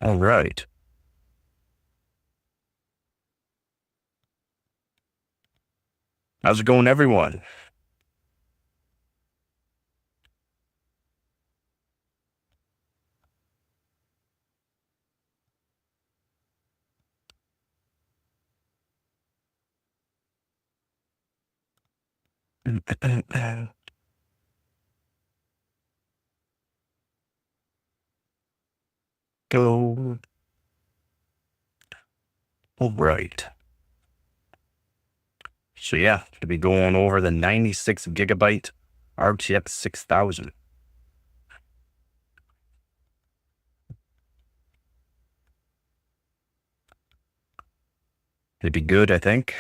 All right. How's it going, everyone? Go. All right. So yeah, to be going over the 96 gigabyte RTX 6000. It'd be good, I think.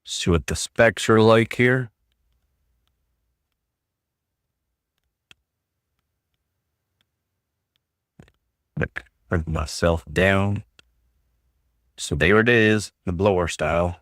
See what the specs are like here. Bring myself down. So there it is, the blower style.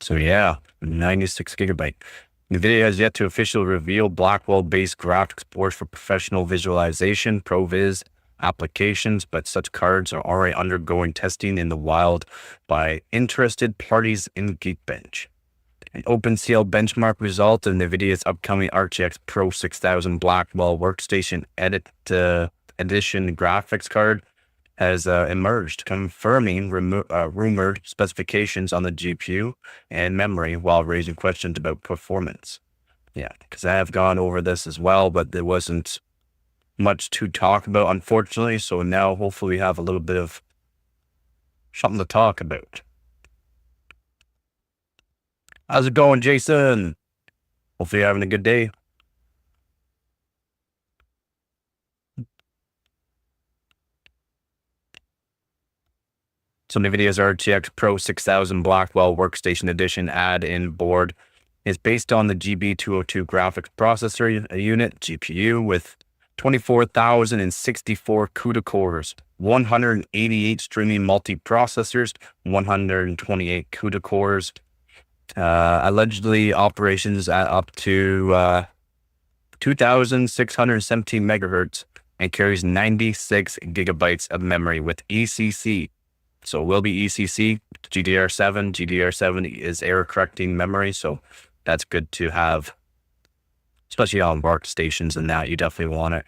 So yeah, 96 gigabyte. NVIDIA has yet to officially reveal Blackwell-based graphics boards for professional visualization, ProViz applications, but such cards are already undergoing testing in the wild by interested parties in Geekbench. An OpenCL benchmark result of NVIDIA's upcoming RTX Pro 6000 Blackwell Workstation Edition graphics card has emerged, confirming rumored specifications on the GPU and memory while raising questions about performance. Yeah, because I have gone over this as well, but there wasn't much to talk about, unfortunately. So now hopefully we have a little bit of something to talk about. How's it going, Jason? Hopefully you're having a good day. So NVIDIA's RTX Pro 6000 Blackwell Workstation Edition add-in board is based on the GB202 graphics processor unit GPU with 24,064 CUDA cores, 188 streaming multiprocessors, 128 CUDA cores, allegedly operations at up to 2,617 megahertz, and carries 96 gigabytes of memory with ECC. So it will be ECC, GDR7. GDR7 is error correcting memory, so that's good to have, especially on workstations and that. You definitely want it.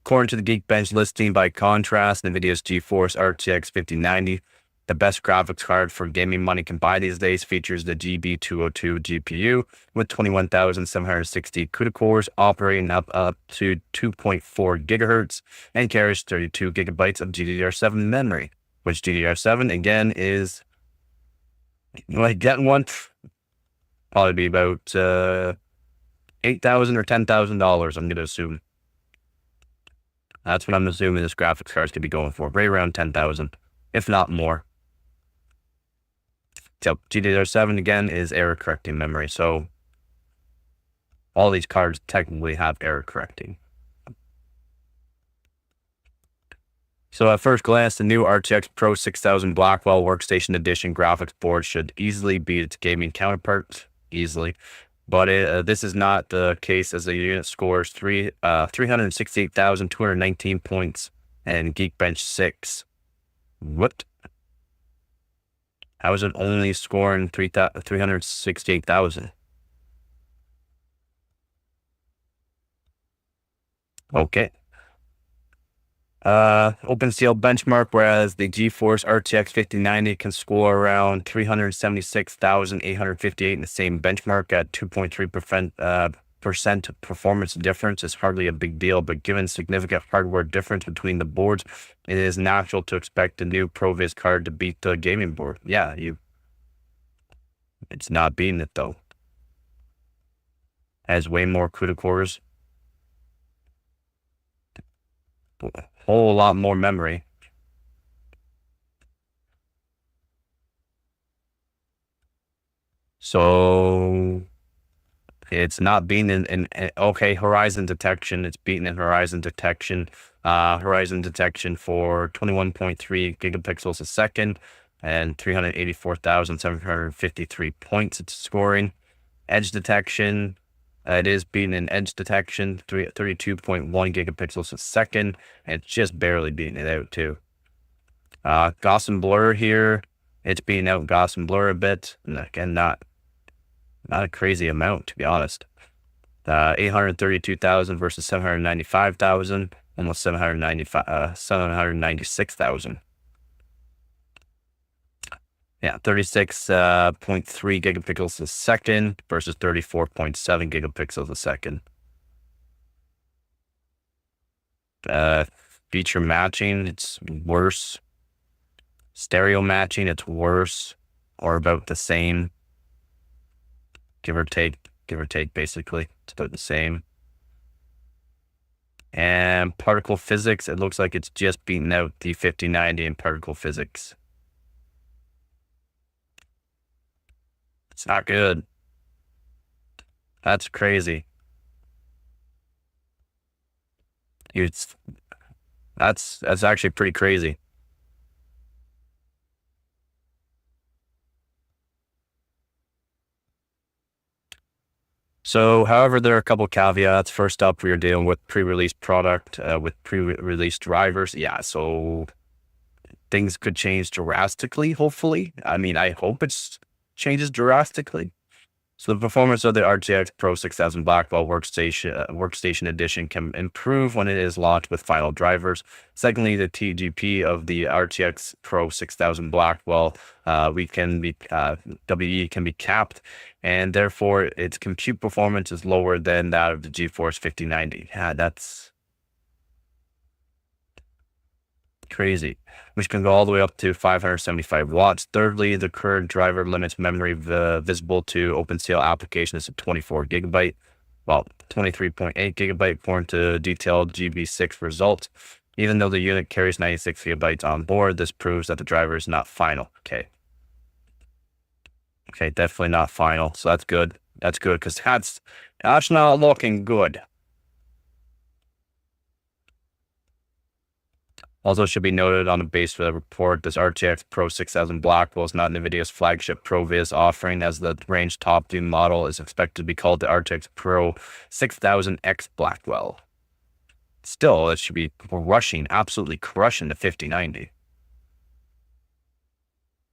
According to the Geekbench listing, by contrast, NVIDIA's GeForce RTX 5090, the best graphics card for gaming money can buy these days, features the GB202 GPU with 21,760 CUDA cores operating up to 2.4 gigahertz and carries 32 gigabytes of GDDR7 memory, which GDDR7 again is, like, getting one, probably be about $8,000 or $10,000, I'm going to assume. That's what I'm assuming this graphics card is going to be going for, right around 10,000, if not more. So GDDR7 again is error correcting memory. So all these cards technically have error correcting. So at first glance, the new RTX Pro 6000 Blackwell Workstation Edition graphics board should easily beat its gaming counterparts, easily. But this is not the case, as the unit scores 368,219 points and Geekbench 6. What? How is it only scoring 368,000? Okay. OpenCL benchmark, whereas the GeForce RTX 5090 can score around 376,858 in the same benchmark at 2.3% percent performance difference is hardly a big deal, but given significant hardware difference between the boards, it is natural to expect the new ProViz card to beat the gaming board. Yeah, it's not beating it though. Has way more CUDA cores, a whole lot more memory. So it's not being in okay, horizon detection. It's beaten in horizon detection. Horizon detection for 21.3 gigapixels a second and 384,753 points it's scoring. Edge detection, it is beating in edge detection, 32.1 gigapixels a second, and it's just barely beating it out too. Gaussian blur here, it's beating out Gaussian blur a bit, and again, not a crazy amount, to be honest. 832,000 versus 795,000, almost 796,000. Yeah, 36.3 gigapixels a second versus 34.7 gigapixels a second. Feature matching, it's worse. Stereo matching, it's worse or about the same. Give or take, basically. It's about the same. And particle physics, it looks like it's just beating out the 5090 in particle physics. It's not good. That's crazy. That's actually pretty crazy. So, however, there are a couple caveats. First up, we are dealing with pre-release product with pre-release drivers. Yeah, so things could change drastically, hopefully. I mean, I hope it changes drastically. So the performance of the RTX Pro 6000 Blackwell Workstation Edition can improve when it is launched with final drivers. Secondly, the TGP of the RTX Pro 6000 Blackwell WE can be capped, and therefore its compute performance is lower than that of the GeForce 5090. Yeah, that's crazy, which can go all the way up to 575 watts. Thirdly, the current driver limits memory visible to OpenCL applications to 24 gigabyte, well, 23.8 gigabyte according to detailed GB6 results. Even though the unit carries 96 gigabytes on board, this proves that the driver is not final. Okay, definitely not final. So that's good. That's good because that's not looking good. Also should be noted on the base for the report, this RTX Pro 6000 Blackwell is not NVIDIA's flagship ProViz offering, as the range top dune model is expected to be called the RTX Pro 6000X Blackwell. Still, it should be absolutely crushing the 5090.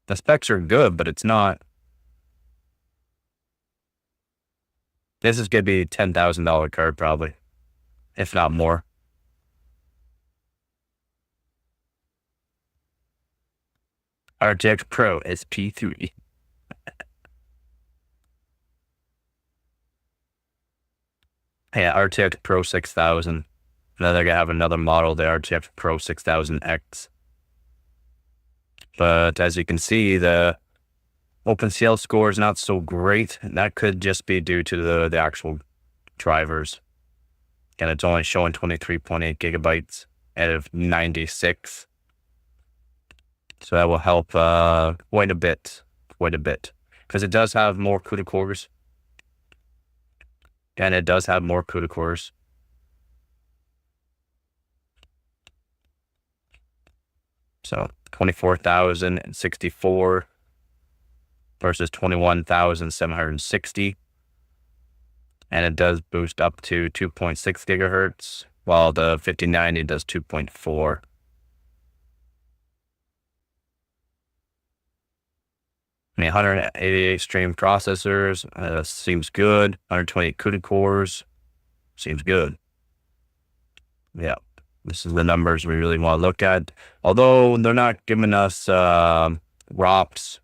The specs are good, but it's not. This is going to be a $10,000 card probably, if not more. RTX Pro SP3. Yeah, RTX Pro 6000. Now they're going to have another model, the RTX Pro 6000X. But as you can see, the OpenCL score is not so great. And that could just be due to the actual drivers. And it's only showing 23.8 gigabytes out of 96. So that will help quite a bit, because it does have more CUDA cores. And it does have more CUDA cores. So 24,064 versus 21,760. And it does boost up to 2.6 gigahertz, while the 5090 does 2.4. I mean, 188 stream processors seems good. 128 CUDA cores seems good. Yeah, This is the numbers we really want to look at. Although they're not giving us ROPS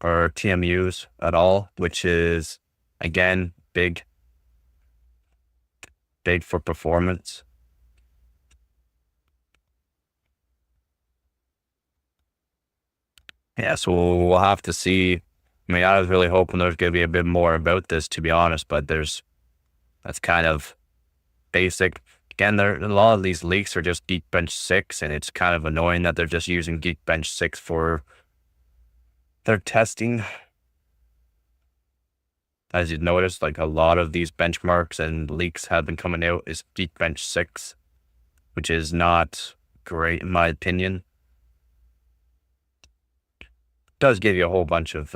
or TMUs at all, which is, again, big for performance. Yeah, so we'll have to see. I mean, I was really hoping there's going to be a bit more about this, to be honest, but that's kind of basic. Again, a lot of these leaks are just Geekbench 6, and it's kind of annoying that they're just using Geekbench 6 for their testing. As you've noticed, like a lot of these benchmarks and leaks have been coming out is Geekbench 6, which is not great in my opinion. It does give you a whole bunch of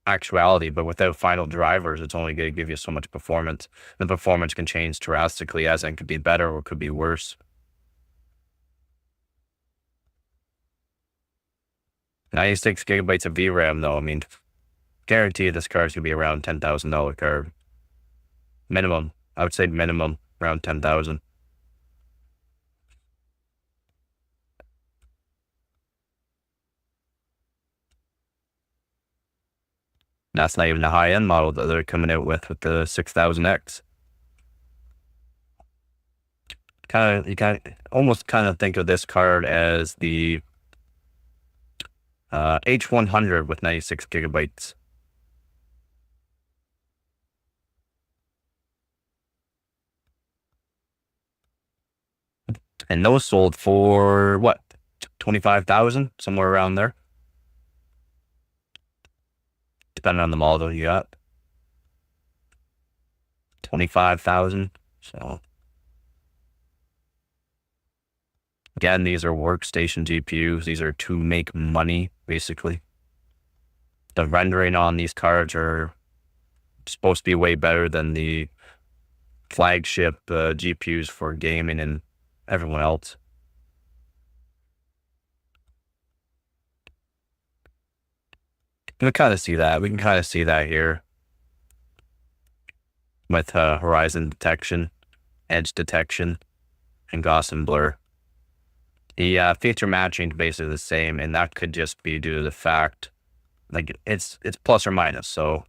actuality, but without final drivers, it's only going to give you so much performance. The performance can change drastically, as in could be better or could be worse. 96 gigabytes of VRAM, though. I mean, guarantee this card is going to be around $10,000 card. Minimum. I would say minimum around 10,000. That's not even the high-end model that they're coming out with the 6000X. You almost think of this card as the H100 with 96 gigabytes. And those sold for what? 25,000, somewhere around there. Depending on the model you got. 25,000. So again, these are workstation GPUs. These are to make money, basically. The rendering on these cards are supposed to be way better than the flagship GPUs for gaming and everyone else. We can kind of see that. We can kind of see that here with horizon detection, edge detection, and Gaussian blur. The feature matching is basically the same, and that could just be due to the fact, like it's plus or minus. So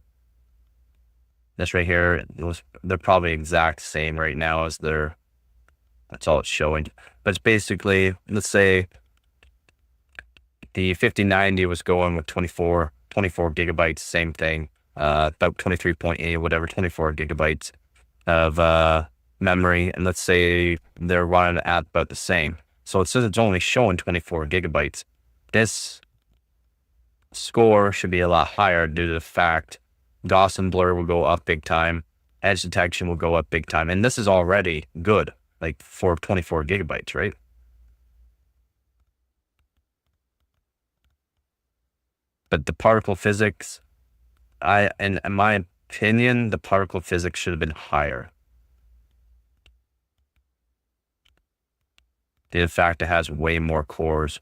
this right here, they're probably exact same right now as that's all it's showing. But it's basically, let's say the 5090 was going with 24 gigabytes, same thing, about 23.8, whatever, 24 gigabytes of memory. And let's say they're running at about the same. So it says it's only showing 24 gigabytes. This score should be a lot higher due to the fact Gaussian blur will go up big time. Edge detection will go up big time. And this is already good, like for 24 gigabytes, right? But the particle physics, in my opinion, the particle physics should have been higher. The fact it has way more cores.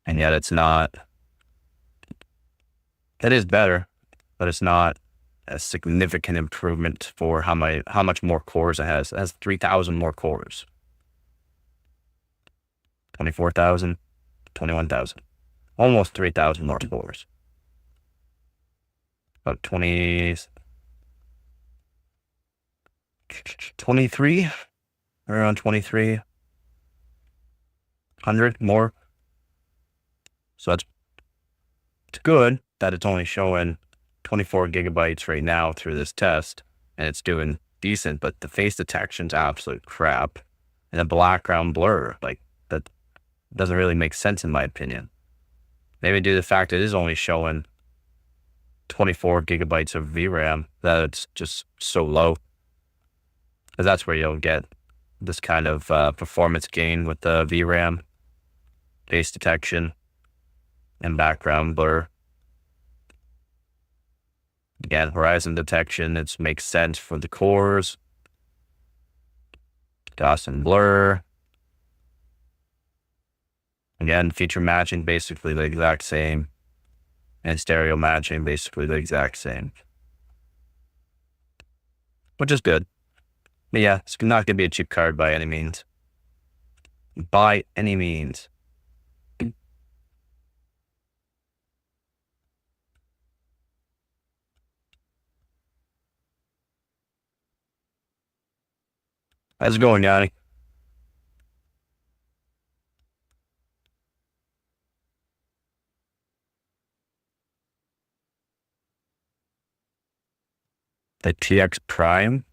And yet it's not. That is better, but it's not a significant improvement for how much more cores it has. It has 3,000 more cores. 24,000, 21,000. Almost 3,000 more cores. About 23, around 2,300 more. So it's good that it's only showing 24 gigabytes right now through this test, and it's doing decent, but the face detection's absolute crap. And the background blur, like, that doesn't really make sense in my opinion. Maybe due to the fact it is only showing 24 gigabytes of VRAM, that it's just so low. Because that's where you'll get this kind of performance gain with the VRAM, face detection, and background blur. Again, horizon detection, it makes sense for the cores. Gaussian blur. Again, feature matching, basically the exact same. And stereo matching, basically the exact same. which is good. But yeah, it's not going to be a cheap card by any means. By any means. How's it going, Yanni? The TX Prime?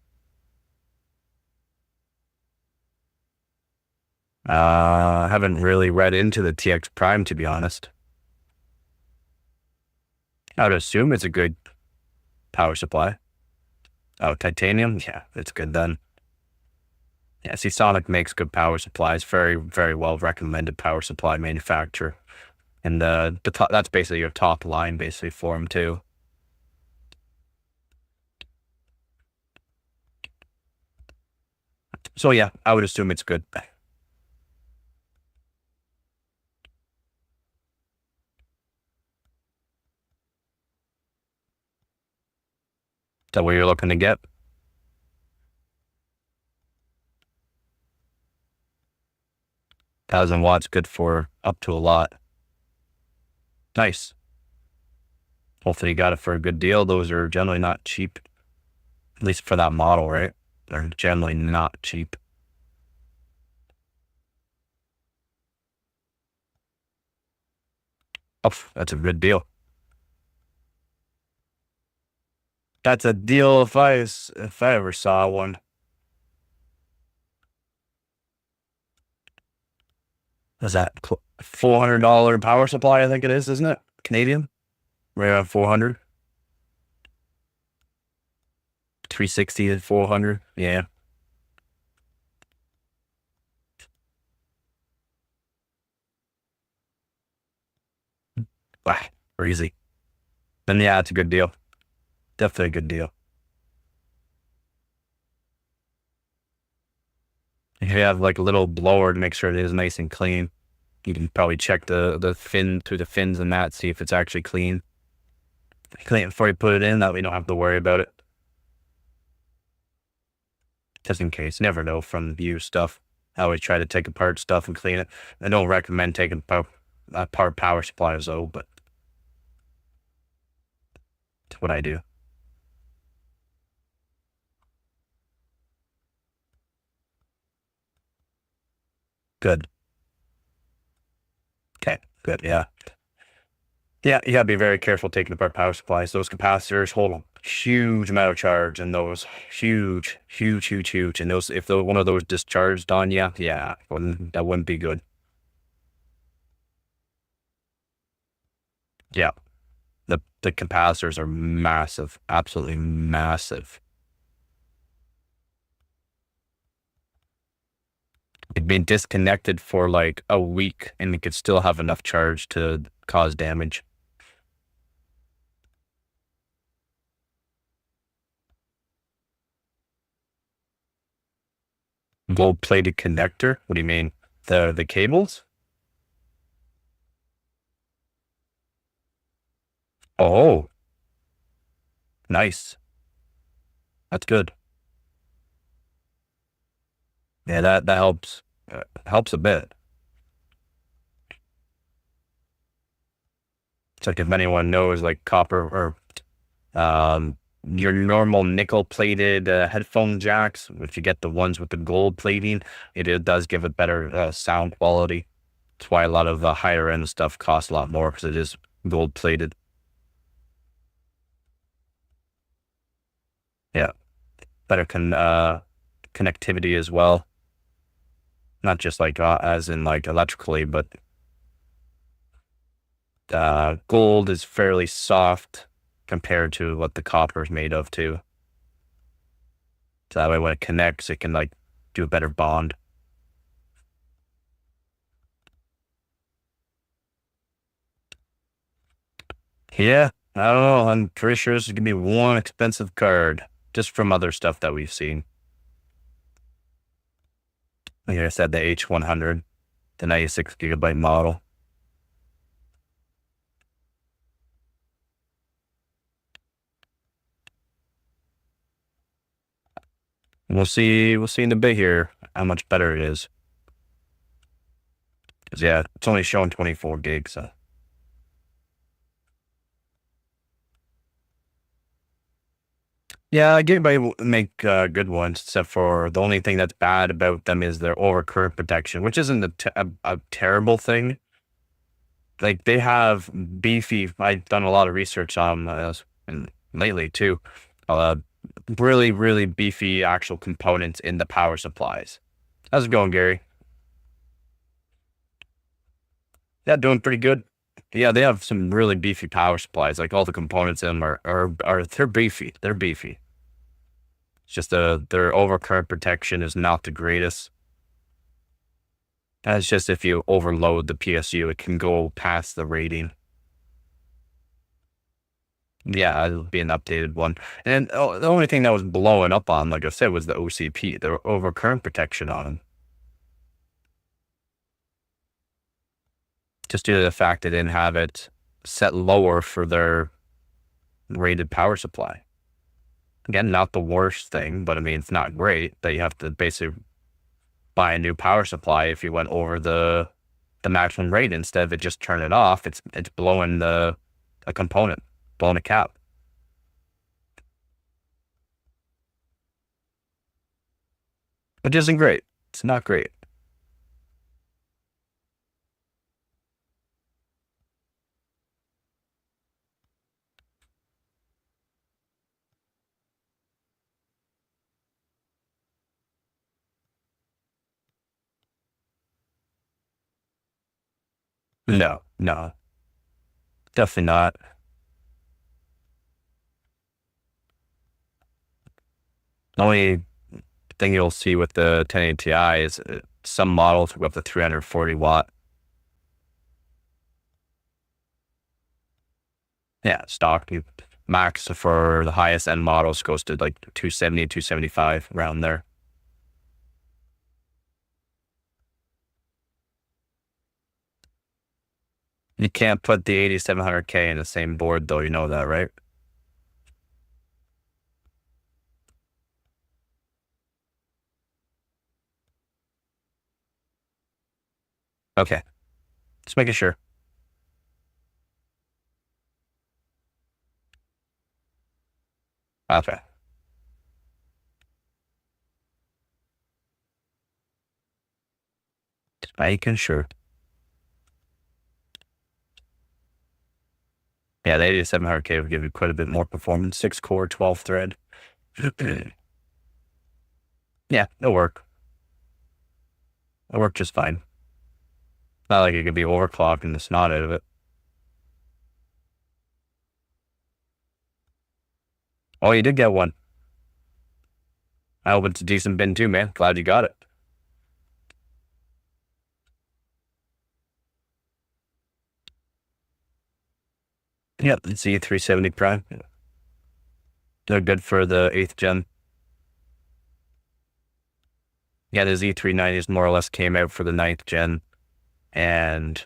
I haven't really read into the TX Prime, to be honest. I would assume it's a good power supply. Oh, titanium? Yeah, it's good then. Yeah, see, Sonic makes good power supplies. Very, very well recommended power supply manufacturer. And the top, that's basically your top line, basically, for them, too. So, yeah, I would assume it's good. Is that what you're looking to get? 1,000 watts, good for up to a lot. Nice. Hopefully you got it for a good deal. Those are generally not cheap, at least for that model, right? They're generally not cheap. Oh, that's a good deal. That's a deal if I ever saw one. Is that $400 power supply? I think it is, isn't it? Canadian? Right around 400. 360 to 400. Yeah. Ah, crazy. Then yeah, it's a good deal. Definitely a good deal. If you have like a little blower to make sure it is nice and clean, you can probably check the fin through the fins and that, see if it's actually clean. Clean it before you put it in, that way you don't have to worry about it. Just in case. Never know from used stuff. I always try to take apart stuff and clean it. I don't recommend taking apart power supplies though, but it's what I do. Good. Okay, good. Yeah. Yeah, you gotta be very careful taking apart power supplies. Those capacitors hold a huge amount of charge, and those huge, huge, huge, huge. And those, if one of those discharged on you, yeah, that wouldn't be good. Yeah, the capacitors are massive, absolutely massive. It'd been disconnected for like a week, and it could still have enough charge to cause damage. Gold-plated connector? What do you mean? The cables? Oh, nice. That's good. Yeah, that helps. Helps a bit. It's like if anyone knows, like copper or your normal nickel-plated headphone jacks. If you get the ones with the gold plating, it does give it better sound quality. That's why a lot of the higher-end stuff costs a lot more because it is gold-plated. Yeah, better connectivity as well. Not just like as in like electrically, but gold is fairly soft compared to what the copper is made of too. So that way when it connects, it can like do a better bond. Yeah, I don't know. I'm pretty sure this is gonna be one expensive card just from other stuff that we've seen. Like I said, the H100, the 96 gigabyte model. We'll see in a bit here how much better it is. 'Cause yeah, it's only showing 24 gigs. So. Yeah, Gigabyte will make good ones, except for the only thing that's bad about them is their overcurrent protection, which isn't a terrible thing. Like they have beefy. I've done a lot of research on and lately too. Uh, really beefy actual components in the power supplies. How's it going, Gary? Yeah, doing pretty good. Yeah, they have some really beefy power supplies. Like all the components in them are they're beefy. They're beefy. It's just their overcurrent protection is not the greatest. That's just if you overload the PSU, it can go past the rating. Yeah, it'll be an updated one. And the only thing that was blowing up on, like I said, was the OCP, the overcurrent protection on them. Just due to the fact they didn't have it set lower for their rated power supply. Again, not the worst thing, but I mean, it's not great that you have to basically buy a new power supply if you went over the maximum rate. Instead of it just turn it off, it's blowing a component, blowing a cap. Which isn't great. It's not great. No, no, definitely not. The only thing you'll see with the 1080 Ti is some models go up to 340 watt. Yeah, stock. Max for the highest end models goes to like 270, 275 around there. You can't put the 8700K in the same board though, you know that, right? Okay, just making sure. Okay, just making sure. Yeah, the 8700K will give you quite a bit more performance. 6 core, 12 thread. Yeah, it'll work. It'll work just fine. Not like it could be overclocked and the snot out of it. Oh, you did get one. I hope it's a decent bin too, man. Glad you got it. Yep, it's the 370 Prime. They're good for the 8th gen. Yeah, the Z390s more or less came out for the 9th gen and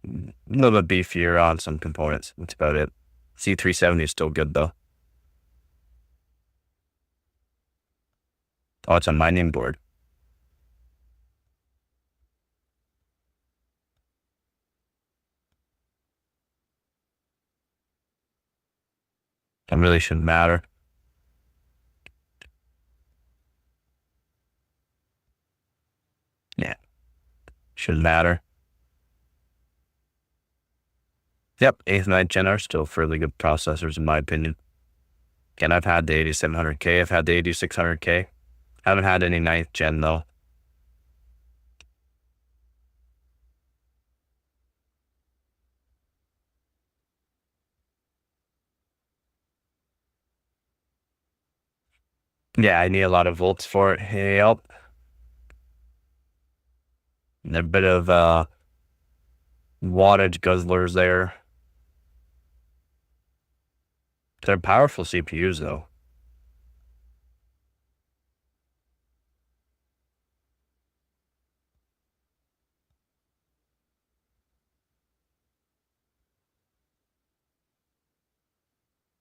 a little bit beefier on some components. That's about it. Z370 is still good though. Oh, it's on my name board. That really shouldn't matter. Yeah, shouldn't matter. Yep, 8th and 9th gen are still fairly good processors in my opinion. Again, I've had the 8700K, I've had the 8600K. Haven't had any 9th gen though. Yeah, I need a lot of volts for it. Yep. And a bit of wattage guzzlers there. They're powerful CPUs though.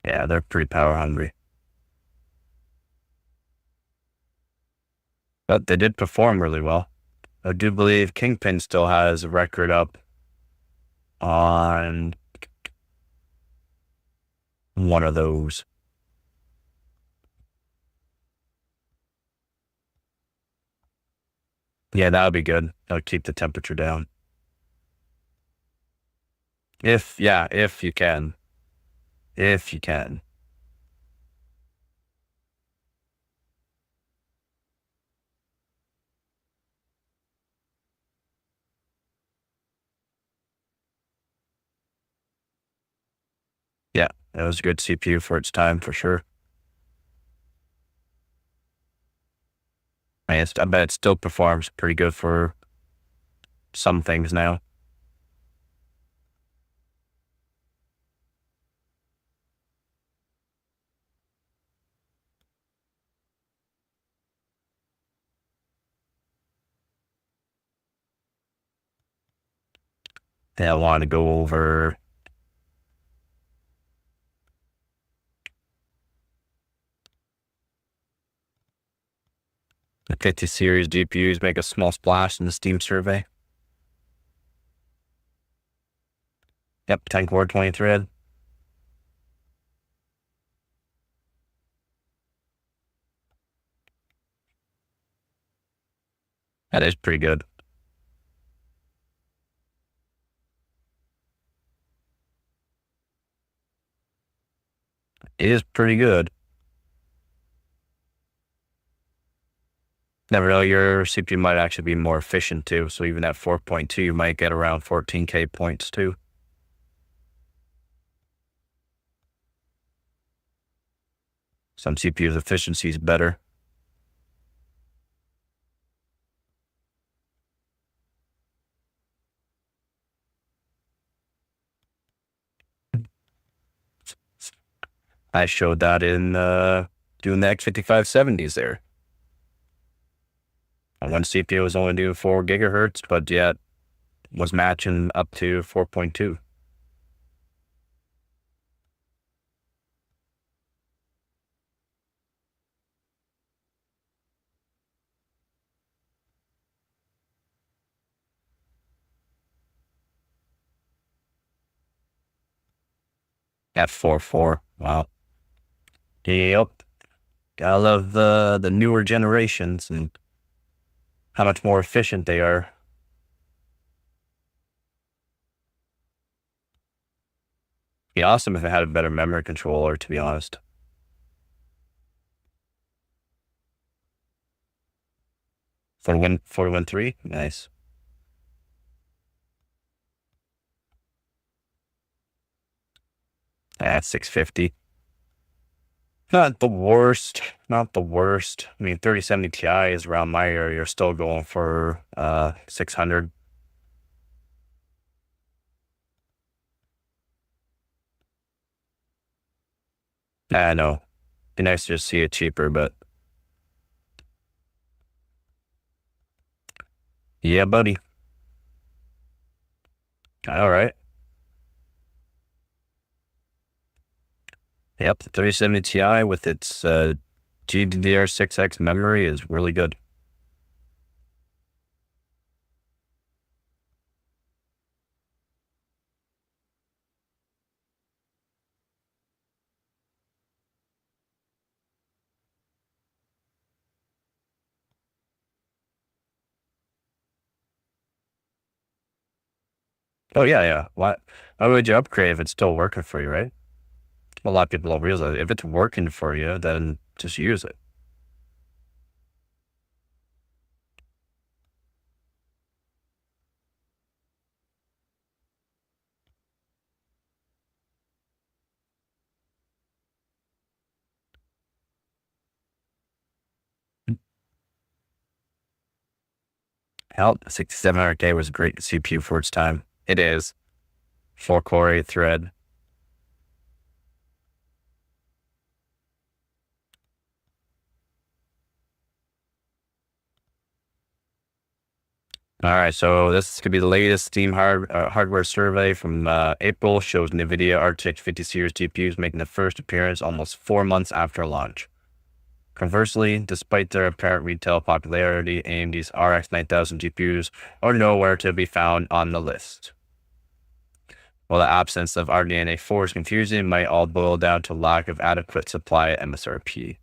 Yeah, they're pretty power hungry. But they did perform really well. I do believe Kingpin still has a record up on one of those. Yeah, that would be good. That'll keep the temperature down. If you can. If you can. Yeah, it was a good CPU for its time, for sure. I bet it still performs pretty good for some things now. I want to go over the 50 series GPUs make a small splash in the Steam survey. Yep, 10 core, 20 thread. That is pretty good. It is pretty good. Never know, your CPU might actually be more efficient too. So even at 4.2, you might get around 14K points too. Some CPUs efficiency is better. I showed that in doing the X5570s there. And one CPU was only doing 4 gigahertz, but yet was matching up to 4.2. At 4.4. Wow. Yep. Gotta love the newer generations and how much more efficient they are. Be awesome if it had a better memory controller, to be honest. 41.3? Nice. That's 650. Not the worst. Not the worst. I mean, 3070 Ti is around my area. You're still going for 600. I know. Be nice to just see it cheaper, but yeah, buddy. All right. Yep, the 3070 Ti with its GDDR6X memory is really good. Oh yeah, yeah. Why would you upgrade if it's still working for you, right? A lot of people don't realize if it's working for you, then just use it. Hell, 6700K was a great CPU for its time. It is. 4-core, 8-thread. All right, so this could be the latest Steam hardware survey from April. Shows NVIDIA RTX 50 series GPUs making the first appearance almost 4 months after launch. Conversely, despite their apparent retail popularity, AMD's RX 9000 GPUs are nowhere to be found on the list. While the absence of RDNA 4 is confusing, might all boil down to lack of adequate supply at MSRP.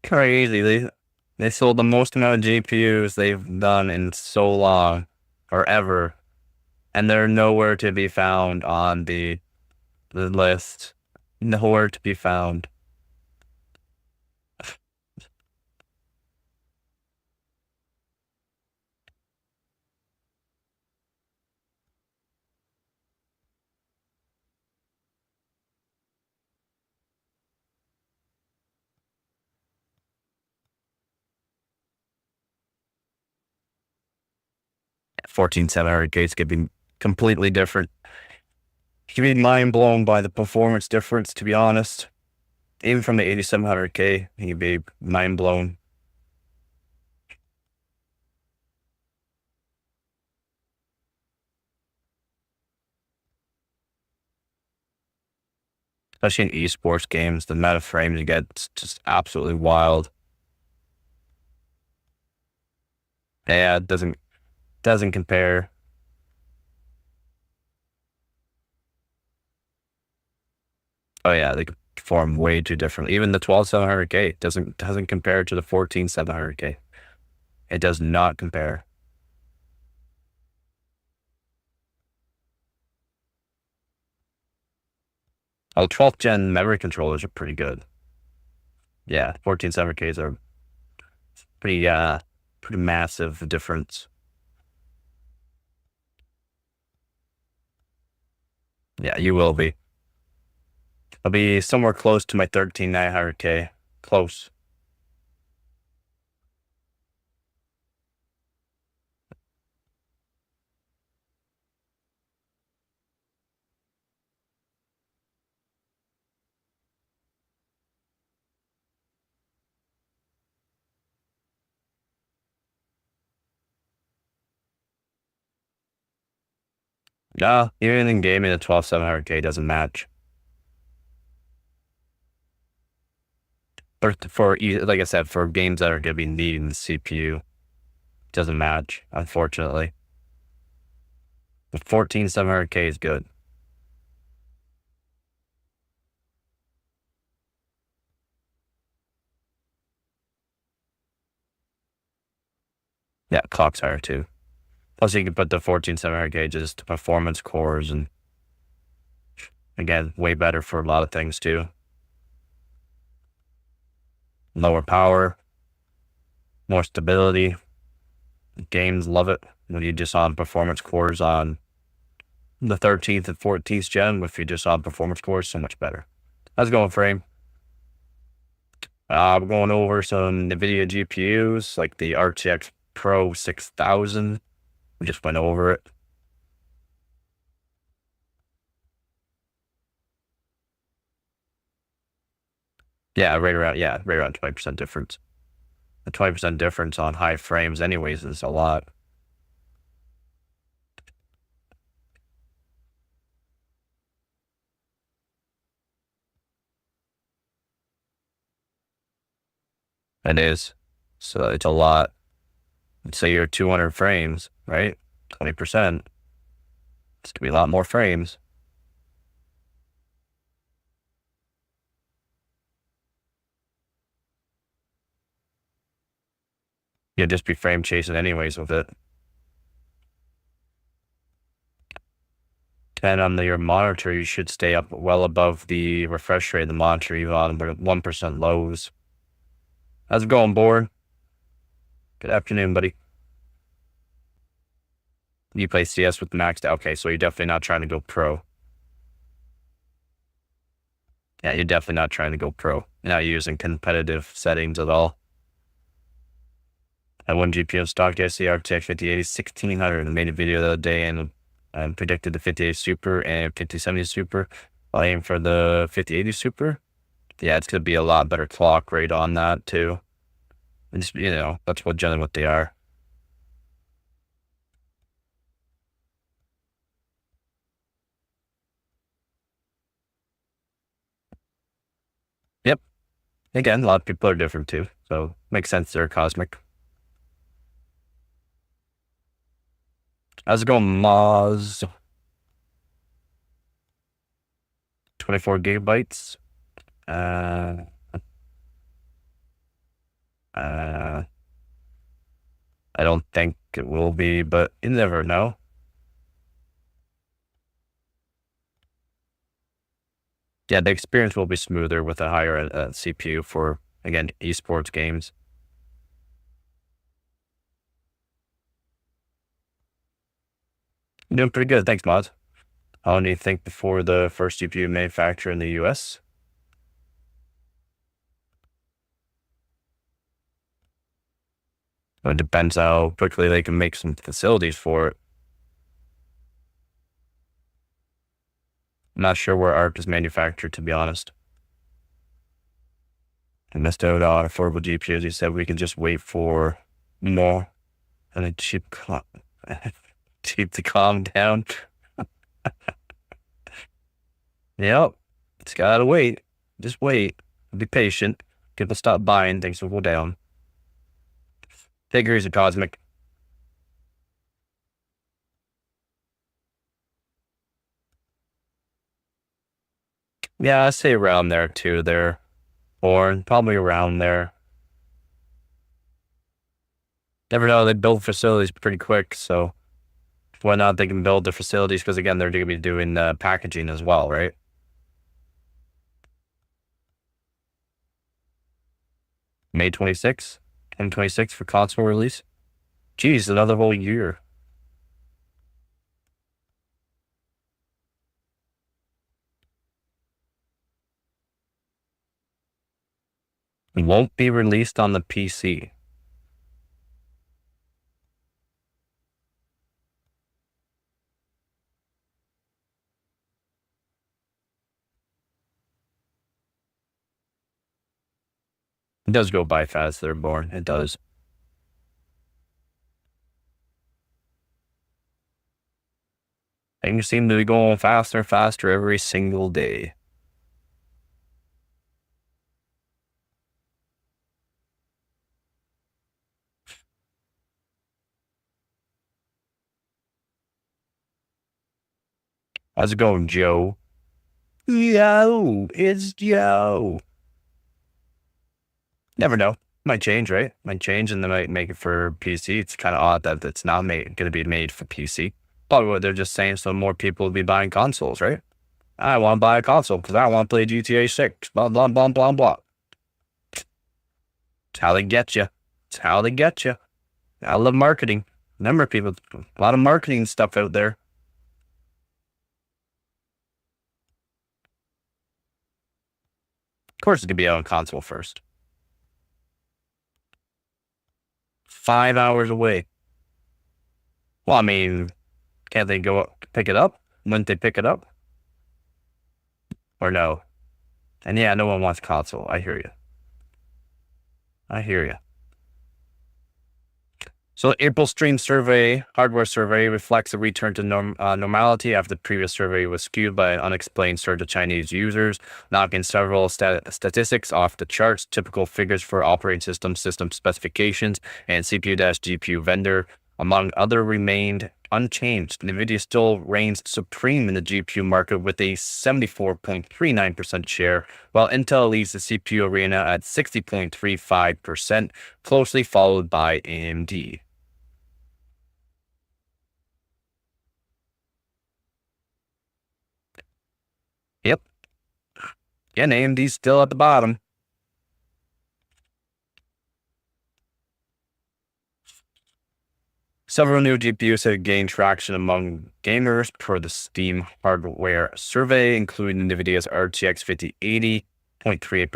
Crazy. They sold the most amount of GPUs they've done in so long, or ever, and they're nowhere to be found on the list. Nowhere to be found. Fourteen 700Ks could be completely different. You can be mind blown by the performance difference, to be honest. Even from the 8700K, you'd be mind blown. Especially in esports games, the amount of frames you get is just absolutely wild. Yeah, it doesn't compare. Oh yeah, they perform way too differently. Even the 12700K doesn't compare to the 14700K. It does not compare. Oh, 12th gen memory controllers are pretty good. Yeah, 14700Ks are pretty massive difference. Yeah, you will be. I'll be somewhere close to my 13900K. Close. No, even in gaming, the 12700K doesn't match. But like I said, for games that are going to be needing the CPU, doesn't match, unfortunately. The 14700K is good. Yeah, clock's higher too. Plus, you can put the 14700K just to performance cores, and again, way better for a lot of things too. Lower power, more stability. Games love it when you just on performance cores on the 13th and 14th gen. If you just on performance cores, so much better. How's it going, Frame? We're going over some NVIDIA GPUs like the RTX Pro 6000. We just went over it. Yeah, right around 20% difference. The 20% difference on high frames anyways is a lot. It is. So it's a lot. Let's say you're 200 frames, right? 20%. It's gonna be a lot more frames. You'll just be frame chasing anyways with it. And on your monitor, you should stay up well above the refresh rate of the monitor, even on 1% lows. How's it going, board? Good afternoon, buddy. You play CS with maxed out. Okay, so you're definitely not trying to go pro. Yeah, you're definitely not trying to go pro. You're not using competitive settings at all. I won GPU stock yesterday, RTX 5080 1600, and made a video the other day and predicted the 5080 Super and 5070 Super. I'll aim for the 5080 Super. Yeah, it's going to be a lot better clock rate on that too. And just, that's generally what they are. Again, a lot of people are different too, so makes sense there, Cosmic. How's it going, Moz? 24 gigabytes. Uh, uh, I don't think it will be, but you never know. Yeah, the experience will be smoother with a higher CPU for, again, esports games. Doing pretty good. Thanks, Moz. How long do you think before the first GPU manufacturer in the US? It depends how quickly they can make some facilities for it. I'm not sure where ARC is manufactured, to be honest. I missed out on affordable GPUs. He said we can just wait for more and a cheap to calm down. Yep. It's gotta wait. Just wait. Be patient. People stop buying, things will go down. Figures are Cosmic. Yeah, I say around there too there. Or probably around there. Never know, they build facilities pretty quick, so why not they can build the facilities, because again, they're going to be doing packaging as well, right? May 26th, 2026 for console release. Geez, another whole year. It won't be released on the PC. It does go by fast, they're born. It does. Things seem to be going faster and faster every single day. How's it going, Joe? Yo, it's Joe. Never know. Might change, right? Might change, and they might make it for PC. It's kind of odd that it's not going to be made for PC. Probably what they're just saying, so more people will be buying consoles, right? I want to buy a console because I want to play GTA 6. Blah, blah, blah, blah, blah. It's how they get you. It's how they get you. I love marketing. Remember, people, a lot of marketing stuff out there. Of course, it's going to be out on console first. 5 hours away. Well, I mean, can't they go pick it up? Wouldn't they pick it up? Or no? And yeah, no one wants console. I hear you. I hear you. So April stream survey, hardware survey, reflects a return to normality after the previous survey was skewed by an unexplained surge of Chinese users, knocking several statistics off the charts. Typical figures for operating system specifications and CPU-GPU vendor, among other, remained unchanged. NVIDIA still reigns supreme in the GPU market with a 74.39% share, while Intel leads the CPU arena at 60.35%, closely followed by AMD. Yep. Again, AMD's still at the bottom. Several new GPUs have gained traction among gamers per the Steam hardware survey, including NVIDIA's RTX 5080, 0.38%,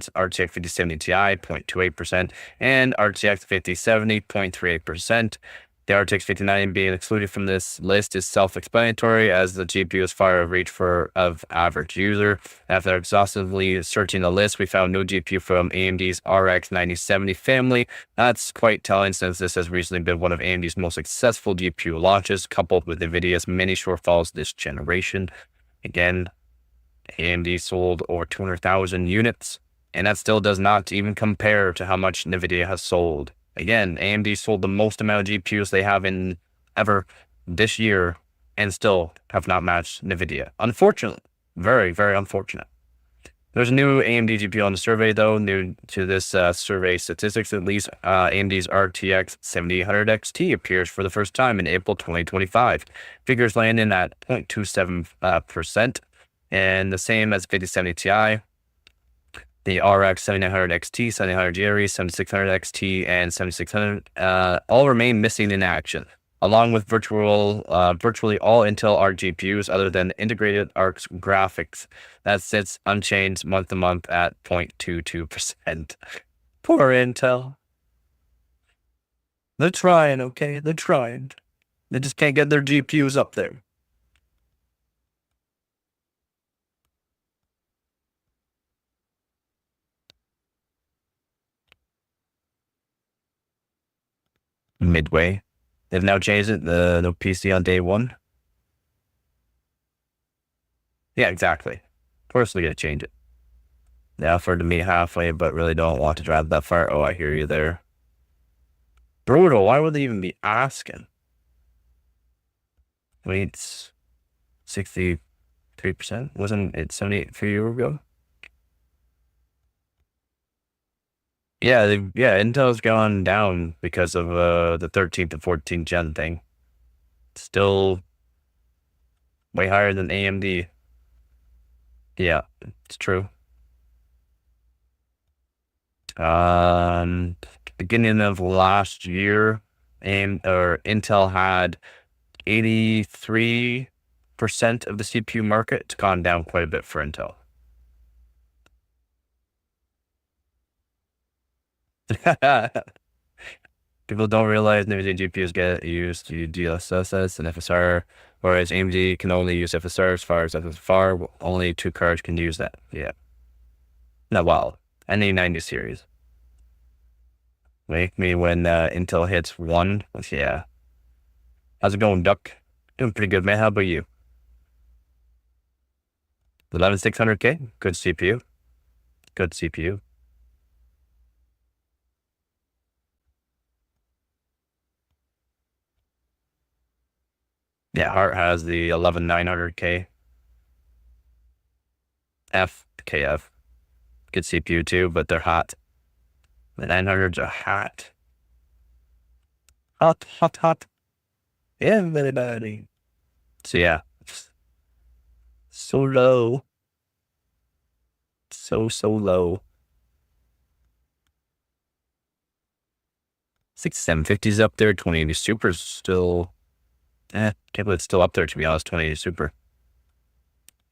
RTX 5070 Ti, 0.28%, and RTX 5070, 0.38%. The RTX 5090 being excluded from this list is self-explanatory, as the GPU is far out of reach of average user. After exhaustively searching the list, we found no GPU from AMD's RX 9070 family. That's quite telling, since this has recently been one of AMD's most successful GPU launches, coupled with NVIDIA's many shortfalls this generation. Again, AMD sold over 200,000 units, And that still does not even compare to how much NVIDIA has sold. Again, AMD sold the most amount of GPUs they have in ever this year and still have not matched NVIDIA. Unfortunately, very, very unfortunate. There's a new AMD GPU on the survey, though. New to this survey statistics, at least, AMD's RTX 7800 XT appears for the first time in April 2025. Figures landing at 0.27%, and the same as 5070 Ti. The RX 7900 XT, 7900 GRE, 7600 XT, and 7600 all remain missing in action, along with virtually all Intel Arc GPUs other than integrated Arc graphics. That sits unchanged month to month at 0.22%. Poor Intel. They're trying, okay? They're trying. They just can't get their GPUs up there. Midway. They've now changed it, the PC on day one. Yeah, exactly. Of course they're going to change it. They offered to meet halfway, but really don't want to drive that far. Oh, I hear you there. Brutal. Why would they even be asking? Wait, 63%? Wasn't it 78 a year ago? Yeah, Intel's gone down because of the 13th and 14th gen thing. Still way higher than AMD. Yeah, it's true. Beginning of last year, Intel had 83% of the CPU market. It's gone down quite a bit for Intel. People don't realize NVIDIA GPUs get used to DLSS and FSR, whereas AMD can only use FSR as far as FSR. Only 2 cards can use that. Yeah. No, well, any 90 series. Wake me when Intel hits 1. Yeah. How's it going, Duck? Doing pretty good, man. How about you? 11600K? Good CPU. Good CPU. Yeah, Heart has the 11900K. KF. Good CPU too, but they're hot. The 900s are hot. Hot, hot, hot. Yeah, everybody. So yeah. So low. So low. 6750's up there. 2080 Super's still... can't believe it's still up there, to be honest. 2080 Super.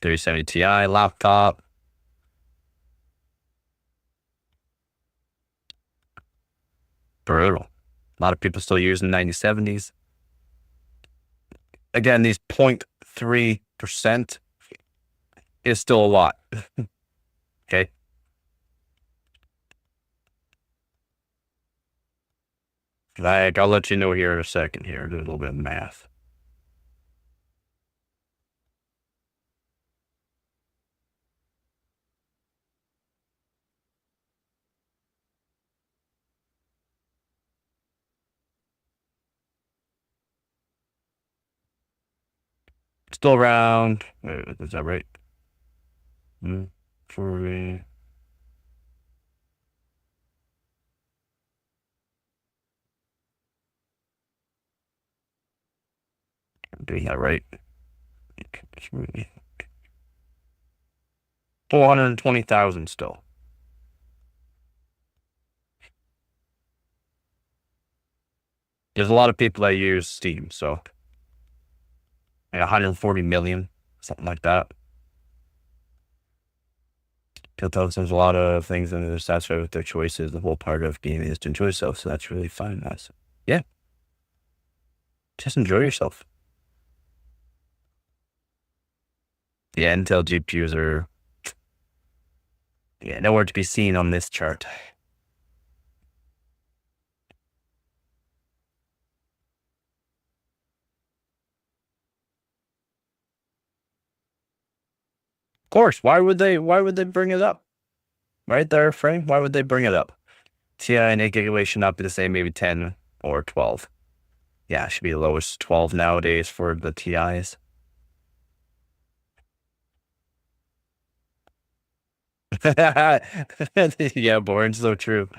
3070 Ti laptop. Brutal. A lot of people still using 9070s. Again, these 0.3% is still a lot. Okay. Like, I'll let you know here in a second here. Do a little bit of math. Still around. Wait, is that right? For me. I'm doing that right. 420,000 still. There's a lot of people that use Steam, so 140 million, something like that. There's a lot of things and they're satisfied with their choices. The whole part of gaming is to enjoy yourself, so that's really fine. Yeah, just enjoy yourself. Yeah, Intel GPUs are nowhere to be seen on this chart. Of course, why would they bring it up? right there, Frame. Why would they bring it up? TI and 8 gigabytes should not be the same, maybe 10 or 12. Yeah, it should be the lowest 12 nowadays for the TIs. Yeah, Born, so true.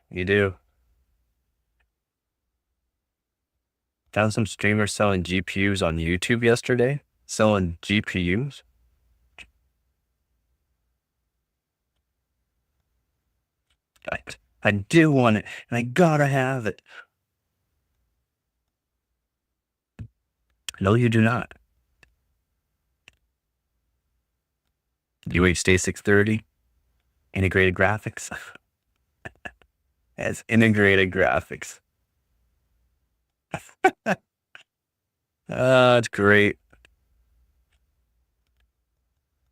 You do. Found some streamers selling GPUs on YouTube yesterday. Selling GPUs. I, I do want it, and I gotta have it. No, you do not. UHD 630. Integrated graphics. Has integrated graphics. It's great.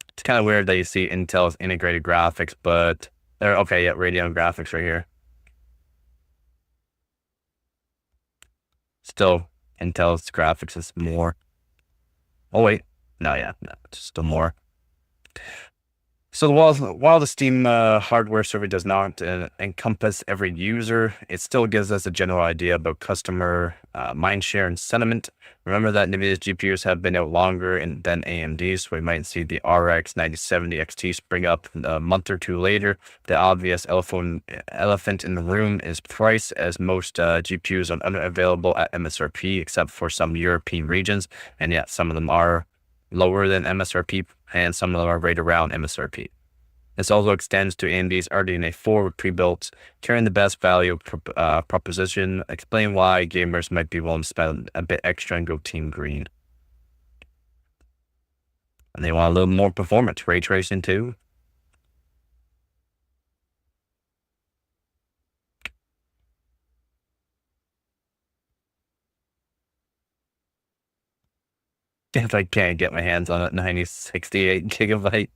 It's kind of weird that you see Intel's integrated graphics, but they're okay. Yeah, Radeon graphics right here. Still, Intel's graphics is more. Oh wait, no, yeah, no, it's still more. So while the Steam hardware survey does not encompass every user, it still gives us a general idea about customer mindshare and sentiment. Remember that NVIDIA's GPUs have been out longer than AMD's, so we might see the RX 9070 XT spring up a month or two later. The obvious elephant in the room is price, as most GPUs are unavailable at MSRP, except for some European regions, and yet some of them are lower than MSRP, and some of them are right around MSRP. This also extends to AMD's RDNA 4 pre-built, carrying the best value proposition. Explain why gamers might be willing to spend a bit extra and go Team Green. And they want a little more performance. Ray tracing too. If I can't get my hands on it, 9068 gigabyte.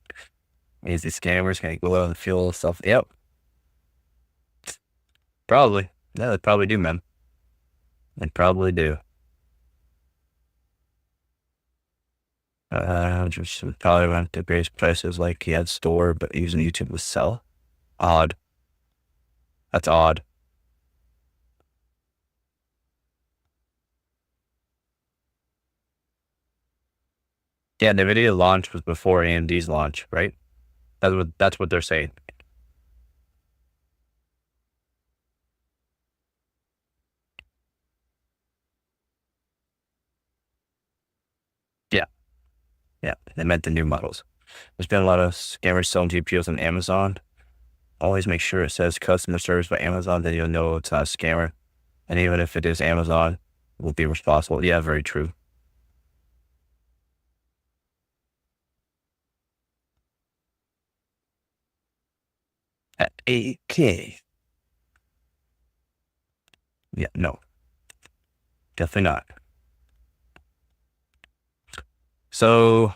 Easy scammers can go out and fuel stuff. Yep. Probably. Yeah, they probably do, man. They probably do. Just probably went to various places like he had store, but using YouTube to sell. Odd. That's odd. Yeah, NVIDIA launch was before AMD's launch, right? That's what they're saying. Yeah. Yeah. They meant the new models. There's been a lot of scammers selling GPUs on Amazon. Always make sure it says customer service by Amazon, then you'll know it's not a scammer. And even if it is Amazon, it will be responsible. Yeah, very true. At 8K. Yeah, no. Definitely not. So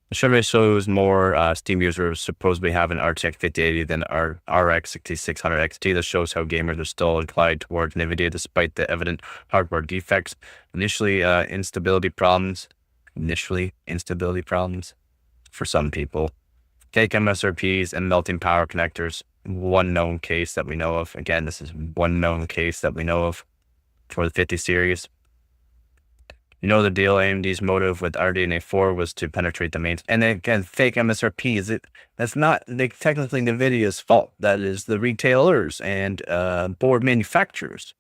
the survey shows more Steam users supposedly have an RTX 5080 than our RX 6600 XT. This shows how gamers are still inclined towards NVIDIA despite the evident hardware defects. Initially, instability problems for some people. Fake MSRPs and melting power connectors. One known case that we know of. Again, this is one known case that we know of for the 50 series. You know the deal, AMD's motive with RDNA 4 was to penetrate the main. And again, fake MSRPs, that's not technically NVIDIA's fault. That is the retailers and board manufacturers.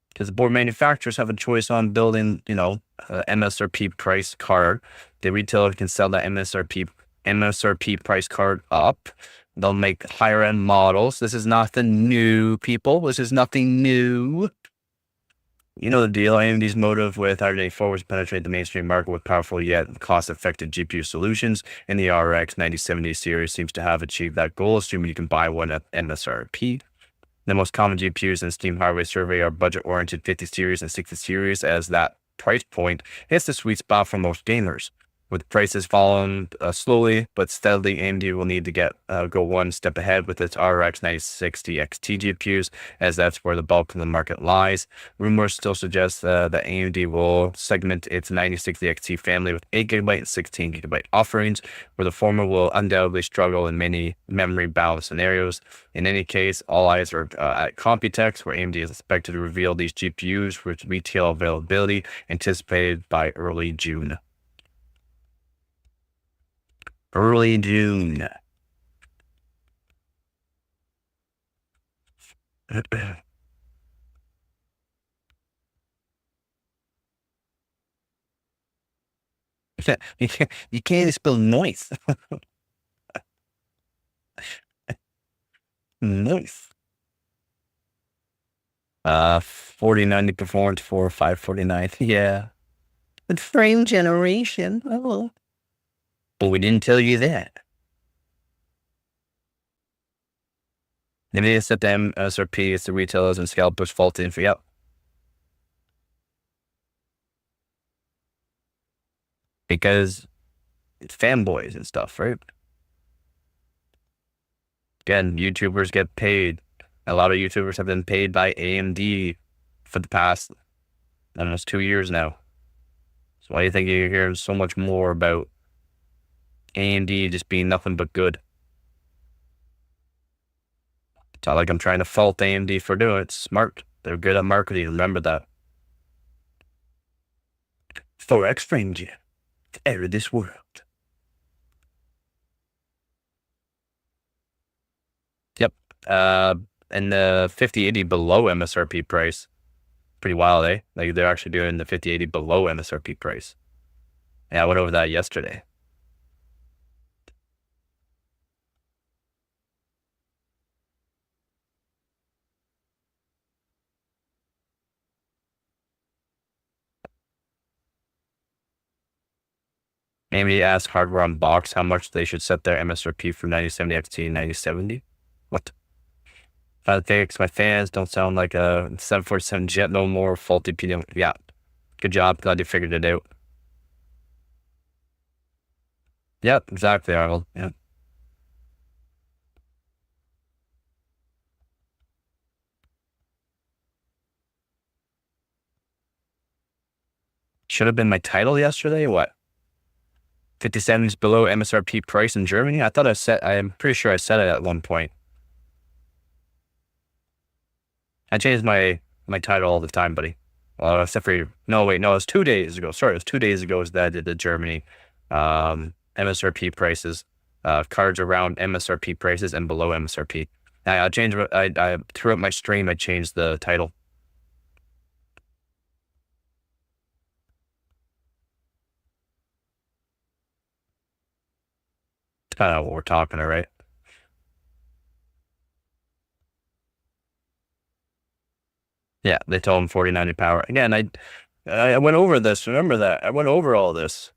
Because the board manufacturers have a choice on building, MSRP price card. The retailer can sell that MSRP price card up. They'll make higher end models. This is nothing new, people. This is nothing new. You know the deal. AMD's motive with RDNA 4 was to penetrate the mainstream market with powerful yet cost-effective GPU solutions, and the RX 9070 series seems to have achieved that goal, assuming you can buy one at MSRP. The most common GPUs in the Steam hardware survey are budget-oriented 50 series and 60 series, as that price point hits the sweet spot for most gamers. With prices falling slowly but steadily, AMD will need to go one step ahead with its RX 9060 XT GPUs, as that's where the bulk of the market lies. Rumors still suggest that AMD will segment its 9060 XT family with 8GB and 16GB offerings, where the former will undoubtedly struggle in many memory-bound scenarios. In any case, all eyes are at Computex, where AMD is expected to reveal these GPUs with retail availability anticipated by early June. Early June. You can't spell noise. Nice. 4090 performance for 549. Yeah. But frame generation. Oh. But we didn't tell you that. NVIDIA set the MSRP as the retailers and scalpers faulting for yep. Because it's fanboys and stuff, right? Again, YouTubers get paid. A lot of YouTubers have been paid by AMD for the past, I don't know, it's 2 years now. So why do you think you're hearing so much more about AMD just being nothing but good? It's not like I'm trying to fault AMD for doing it. It's smart. They're good at marketing. Remember that. 4X frame gen. It's out of this world. Yep. And the 5080 below MSRP price. Pretty wild, eh? Like they're actually doing the 5080 below MSRP price. Yeah, I went over that yesterday. AMD asked Hardware Unboxed how much they should set their MSRP for 9070 XT and 9070. What? Thanks, my fans don't sound like a 747 jet no more. Faulty PDM. Yeah. Good job. Glad you figured it out. Yep, exactly, Arnold. Yeah. Should have been my title yesterday. What? 57 is below MSRP price in Germany? I'm pretty sure I said it at one point. I change my title all the time, buddy. Well, except for no, wait, no, it was 2 days ago. Sorry, it was 2 days ago that I did the Germany MSRP prices, cards around MSRP prices and below MSRP. I changed. I throughout my stream, I changed the title. It's kind of what we're talking, all right? Yeah, they told him 4090 power. Again, I went over this. Remember that. I went over all this.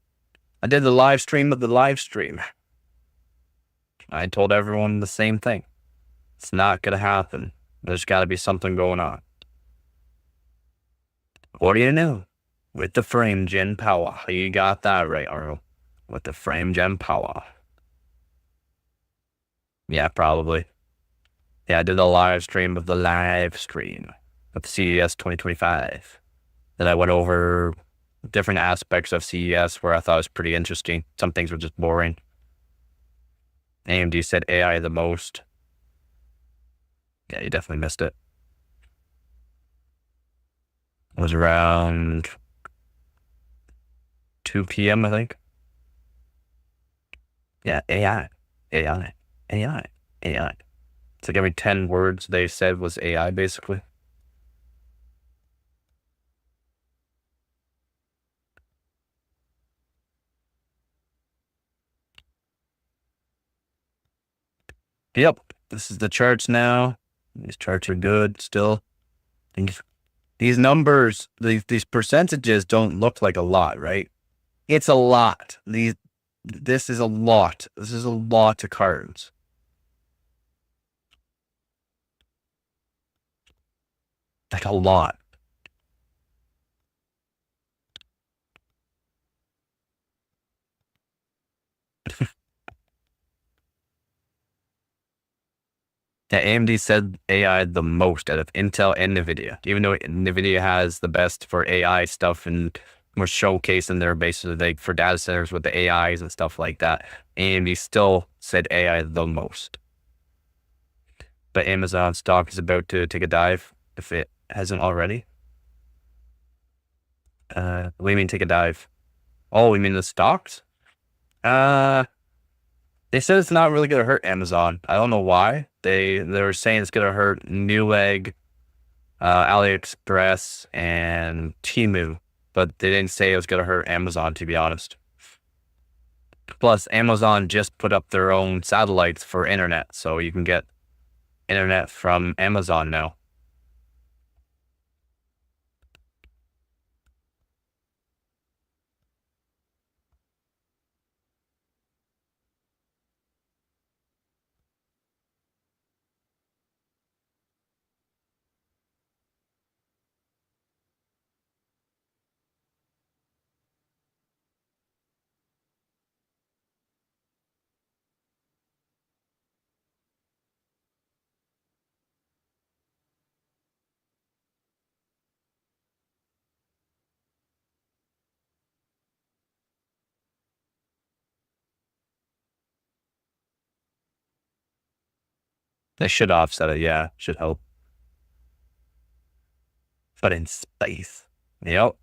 I did the live stream of the live stream. I told everyone the same thing. It's not going to happen. There's got to be something going on. What do you know? With the frame gen power. You got that right, Arlo. With the frame gen power. Yeah, probably. Yeah, I did a live stream of the live stream of CES 2025. Then I went over different aspects of CES where I thought it was pretty interesting. Some things were just boring. AMD said AI the most. Yeah, you definitely missed it. It was around 2 p.m., I think. Yeah, AI. AI. AI. AI. It's like every 10 words they said was AI, basically. Yep, this is the charts now. These charts are good still. These numbers, these percentages don't look like a lot, right? It's a lot. This is a lot. This is a lot of cards. Like a lot. Yeah, AMD said AI the most out of Intel and NVIDIA, even though NVIDIA has the best for AI stuff and we're showcasing their basically like for data centers with the AIs and stuff like that. AMD still said AI the most. But Amazon stock is about to take a dive if it hasn't already. What do you mean take a dive? Oh, we mean the stocks? Uh, they said it's not really gonna hurt Amazon. I don't know why. They were saying it's gonna hurt Newegg, AliExpress, and Temu, but they didn't say it was gonna hurt Amazon, to be honest. Plus, Amazon just put up their own satellites for internet, so you can get internet from Amazon now. They should offset it, yeah, should help. But in space, yep.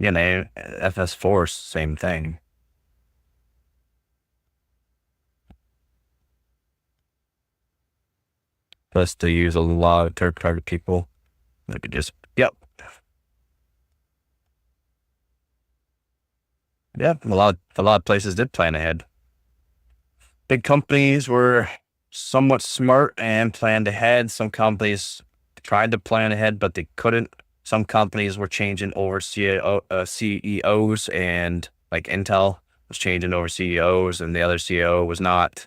You know, FS4, same thing. Plus, to use a lot of third-party people. They could just, yep. Yeah, a lot of places did plan ahead. Big companies were somewhat smart and planned ahead. Some companies tried to plan ahead, but they couldn't. Some companies were changing over CEOs, and like Intel was changing over CEOs, and the other CEO was not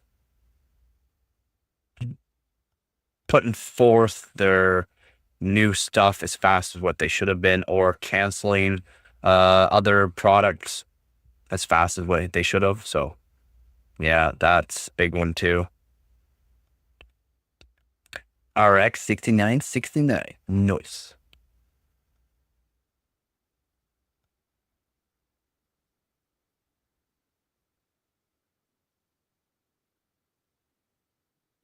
putting forth their new stuff as fast as what they should have been, or canceling other products as fast as what they should have. So yeah, that's a big one too. RX 6969. Nice.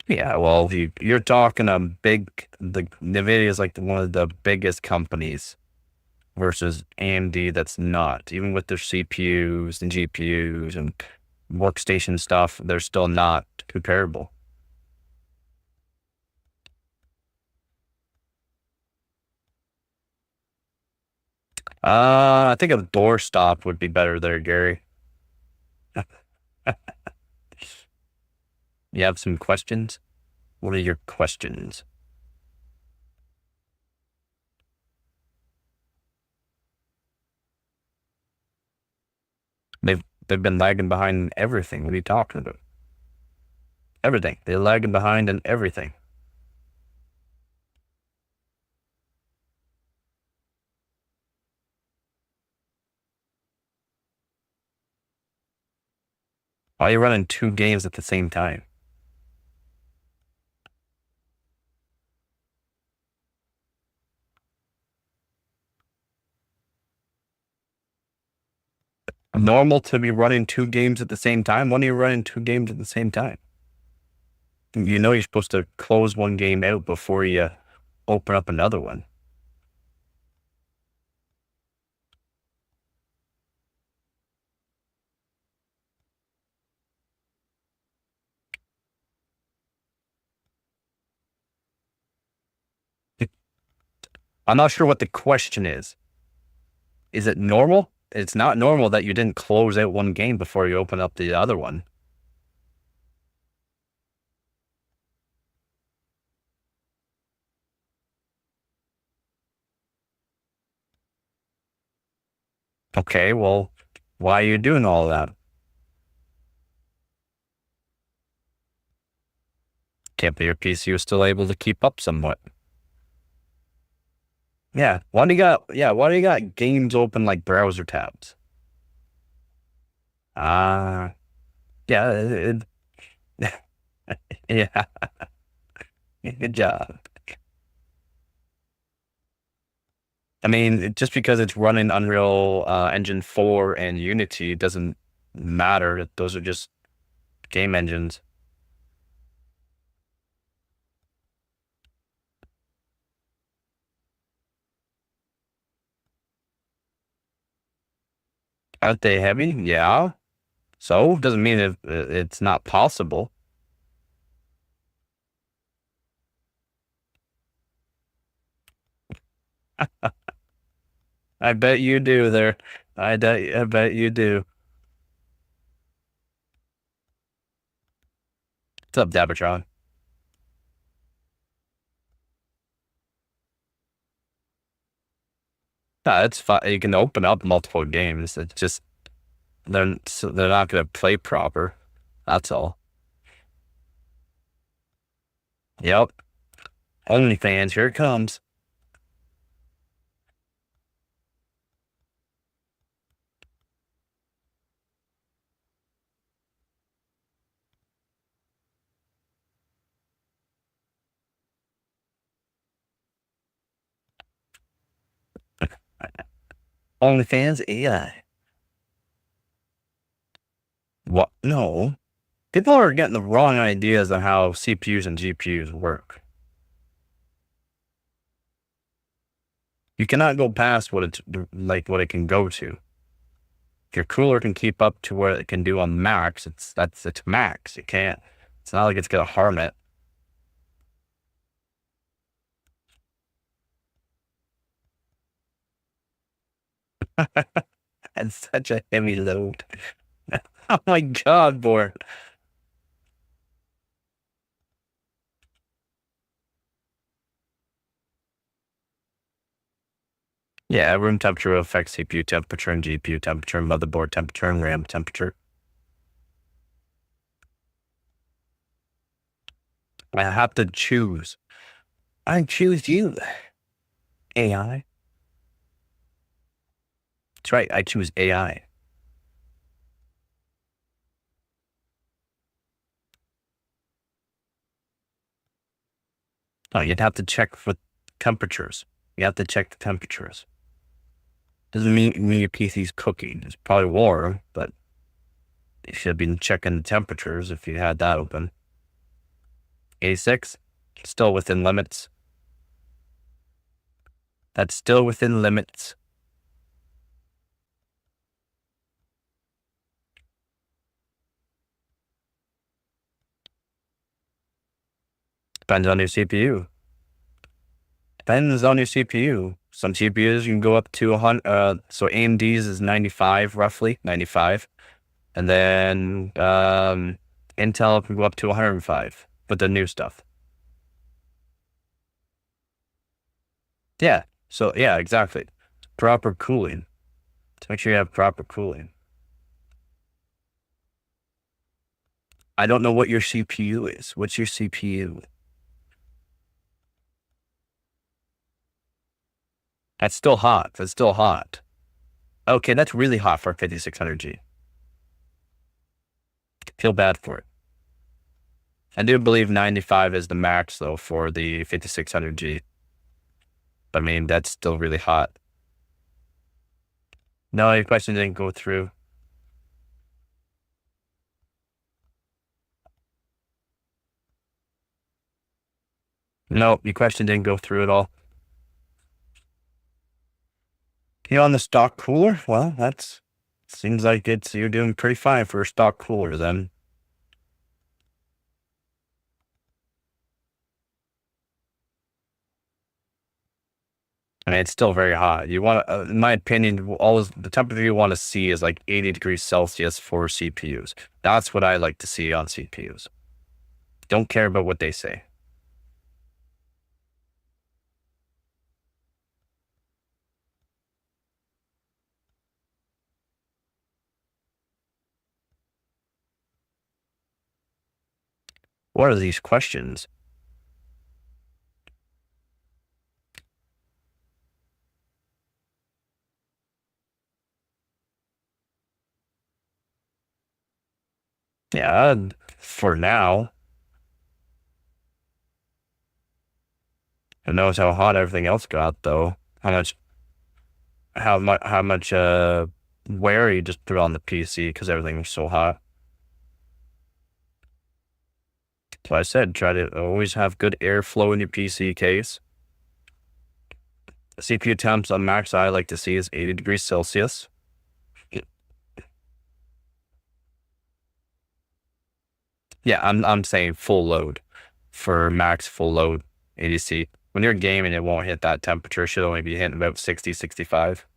Yeah, well, you're talking a the NVIDIA is like one of the biggest companies versus AMD that's not. Even with their CPUs and GPUs and workstation stuff, they're still not comparable. I think a doorstop would be better there, Gary. You have some questions? What are your questions? They've been lagging behind everything. What are you talking about? Everything. They're lagging behind in everything. Why are you running two games at the same time? Normal to be running two games at the same time? When are you running two games at the same time? You know you're supposed to close one game out before you open up another one. I'm not sure what the question is. Is it normal? It's not normal that you didn't close out one game before you open up the other one. Okay, well, why are you doing all that? Can't be your PC was still able to keep up somewhat. Yeah. Why do you got games open like browser tabs? Ah, yeah, yeah, good job. I mean, just because it's running Unreal Engine 4 and Unity doesn't matter. Those are just game engines. Aren't they heavy? Yeah. So doesn't mean it's not possible. I bet you do there. I bet you do. What's up, Dabatron? No, it's fine. You can open up multiple games. It's just they're not gonna play proper. That's all. Yep. OnlyFans, here it comes. OnlyFans AI. What? No. People are getting the wrong ideas on how CPUs and GPUs work. You cannot go past what it's like what it can go to. If your cooler can keep up to what it can do on max, it's max. It can't. It's not like it's gonna harm it. It's such a heavy load. Oh my god, boy. Yeah, room temperature will affect CPU temperature and GPU temperature, motherboard temperature and RAM temperature. I have to choose. I choose you, AI. That's right. I choose AI. Oh, you'd have to check for temperatures. You have to check the temperatures. Doesn't mean your PC's cooking. It's probably warm, but you should have been checking the temperatures if you had that open. 86, still within limits. That's still within limits. Depends on your CPU. Depends on your CPU. Some CPUs you can go up to 100. So AMD's is 95, roughly 95, and then Intel can go up to 105 with the new stuff. Yeah. So yeah, exactly. Proper cooling. To make sure you have proper cooling. I don't know what your CPU is. What's your CPU? That's still hot. That's still hot. Okay, that's really hot for 5600G. Feel bad for it. I do believe 95 is the max though for the 5600G. I mean, that's still really hot. No, your question didn't go through. No, your question didn't go through at all. You on the stock cooler? Well, that's seems like you're doing pretty fine for a stock cooler then. I mean, it's still very hot. You want, in my opinion, the temperature you want to see is like 80 degrees Celsius for CPUs. That's what I like to see on CPUs. Don't care about what they say. What are these questions? Yeah, for now. Who knows how hot everything else got though? How much wear you just threw on the PC because everything was so hot. So I said, try to always have good airflow in your PC case. CPU temps on max I like to see is 80 degrees Celsius. Yeah, I'm saying full load for max full load ADC. When you're gaming, it won't hit that temperature. It should only be hitting about 60, 65.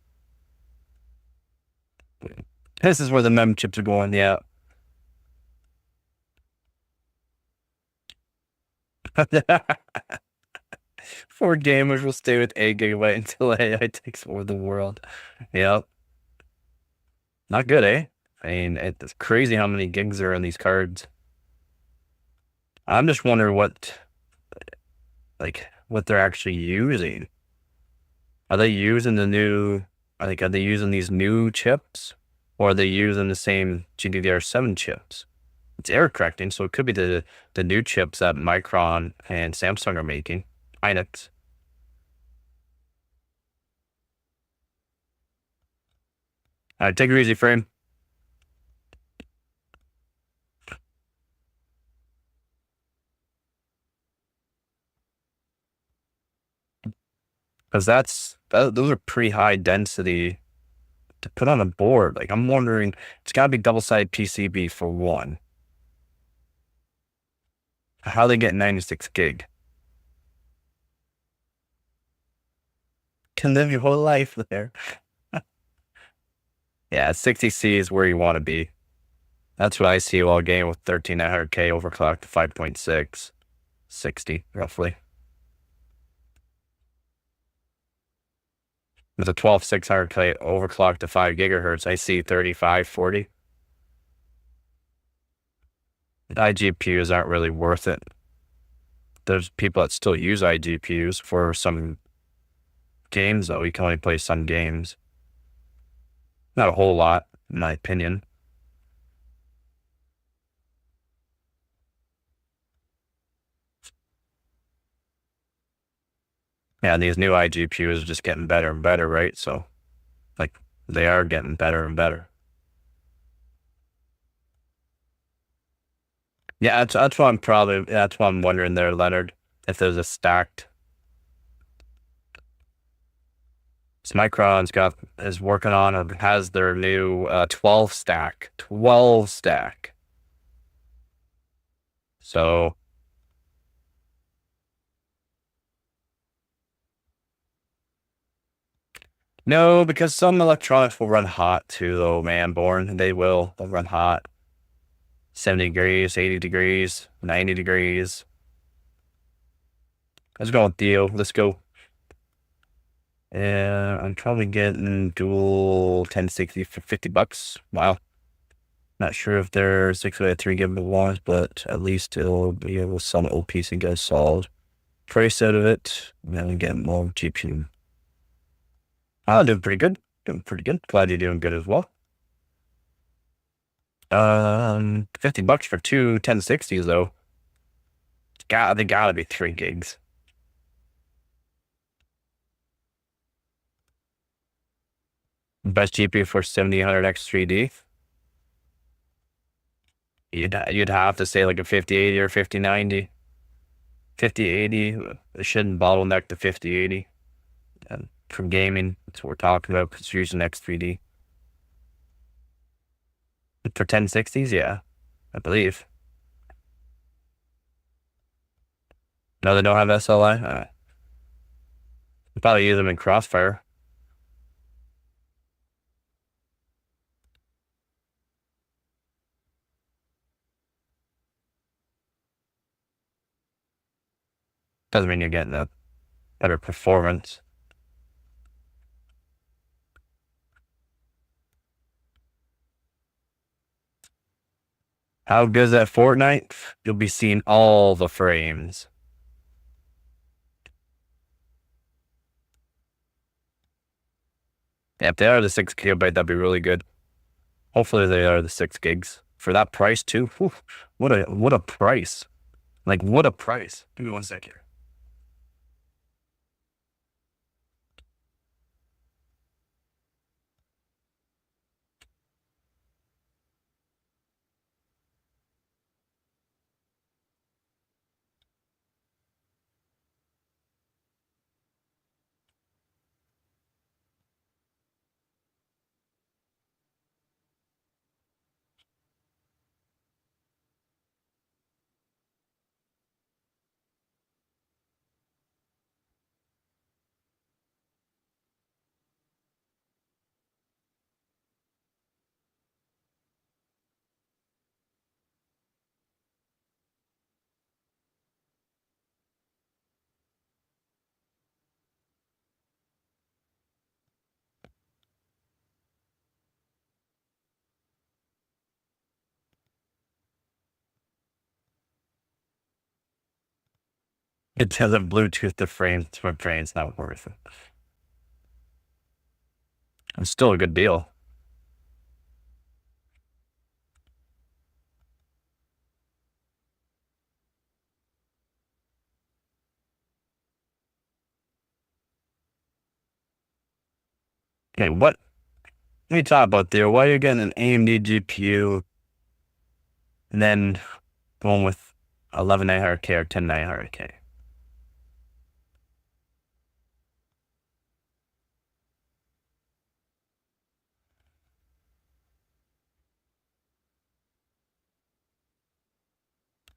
This is where the mem chips are going, yeah. Four gamers will stay with 8 gigabyte until AI takes over the world. Yep. Not good, eh? I mean, it's crazy how many gigs are in these cards. I'm just wondering what they're actually using. Are they using are they using these new chips? Or are they using the same GDDR7 chips? It's error correcting, so it could be the new chips that Micron and Samsung are making. Hynix. All right, take it easy, frame. Because those are pretty high density to put on a board. Like, I'm wondering, it's got to be double-sided PCB for one. How they get 96 gig? Can live your whole life there. Yeah, 60C is where you want to be. That's what I see while game with 13900K overclocked to 5.6, 60 roughly. With a 12600K overclocked to 5 gigahertz, I see 35, 40. iGPUs aren't really worth it. There's people that still use iGPUs for some games, though. You can only play some games. Not a whole lot, in my opinion. Yeah, and these new iGPUs are just getting better and better, right? So, like, they are getting better and better. Yeah, that's what I'm wondering there, Leonard, if there's a stacked. So Micron's is working on has their new 12 stack. 12 stack. So no, because some electronics will run hot too, though, man, Born. They'll run hot. 70 degrees, 80 degrees, 90 degrees. Let's go with Theo. Let's go. Yeah, I'm probably getting dual 1060 for $50. Wow. Not sure if they're 6 by 3 gigabit ones, but at least it'll be able to some Ocpc get solved. Price out of it, and then get more GPU. I'm doing pretty good. Doing pretty good. Glad you're doing good as well. $50 for two 1060s though. They gotta be 3 gigs. Best GPU for 7800X 3D. You'd have to say like a 5080 or 5090. 5080, it shouldn't bottleneck the 5080. And for gaming, that's what we're talking about, because it's using X3D. For 1060s, yeah, I believe. No, they don't have SLI? Probably use them in Crossfire. Doesn't mean you're getting a better performance. How good is that Fortnite? You'll be seeing all the frames. Yeah, if they are the 6 gigabyte, that'd be really good. Hopefully they are the 6 gigs. For that price too. Whew, what a price. Like what a price. Give me 1 sec here. It doesn't Bluetooth the frame. My frame's not worth it. It's still a good deal. Okay, what? Let me talk about there. Why are you getting an AMD GPU and then going with 11900K or 10900K?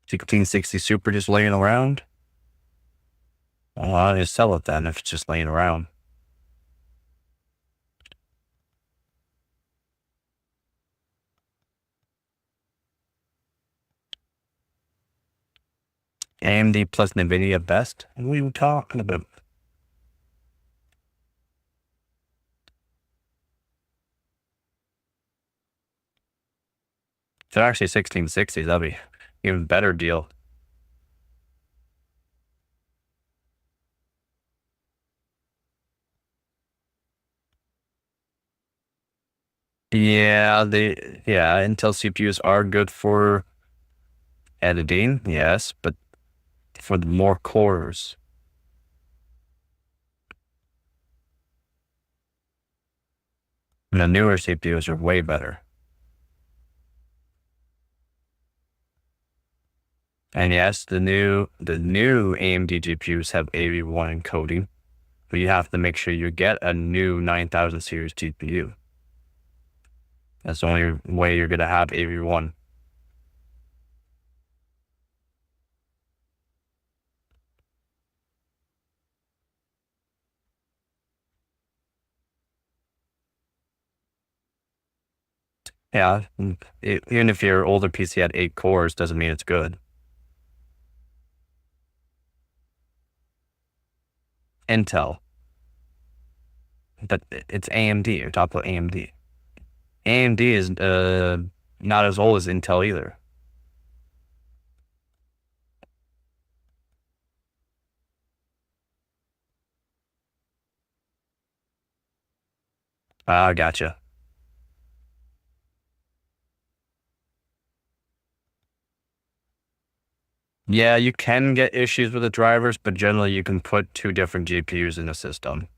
$1660 Super just laying around? Well, I'll just sell it then if it's just laying around. AMD plus NVIDIA best? What are you talking about? If they're actually 1660s, that'd be even better deal. Yeah, Intel CPUs are good for editing, yes, but for the more cores. And the newer CPUs are way better. And yes, the new AMD GPUs have AV1 encoding, but you have to make sure you get a new 9000 series GPU. That's the only way you're gonna have AV1. Yeah, even if your older PC had 8 cores, doesn't mean it's good. Intel, but it's AMD. You're talking about AMD. AMD is not as old as Intel either. Ah, gotcha. Yeah, you can get issues with the drivers, but generally you can put 2 different GPUs in the system.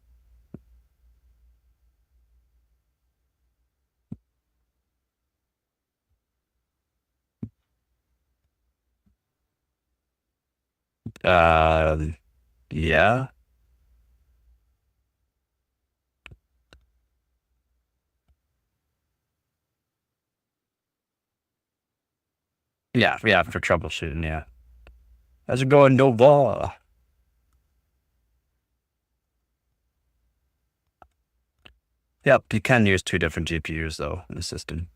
Uh, yeah. Yeah, for troubleshooting, yeah. How's it going, Nova? Yep, you can use 2 different GPUs though in the system.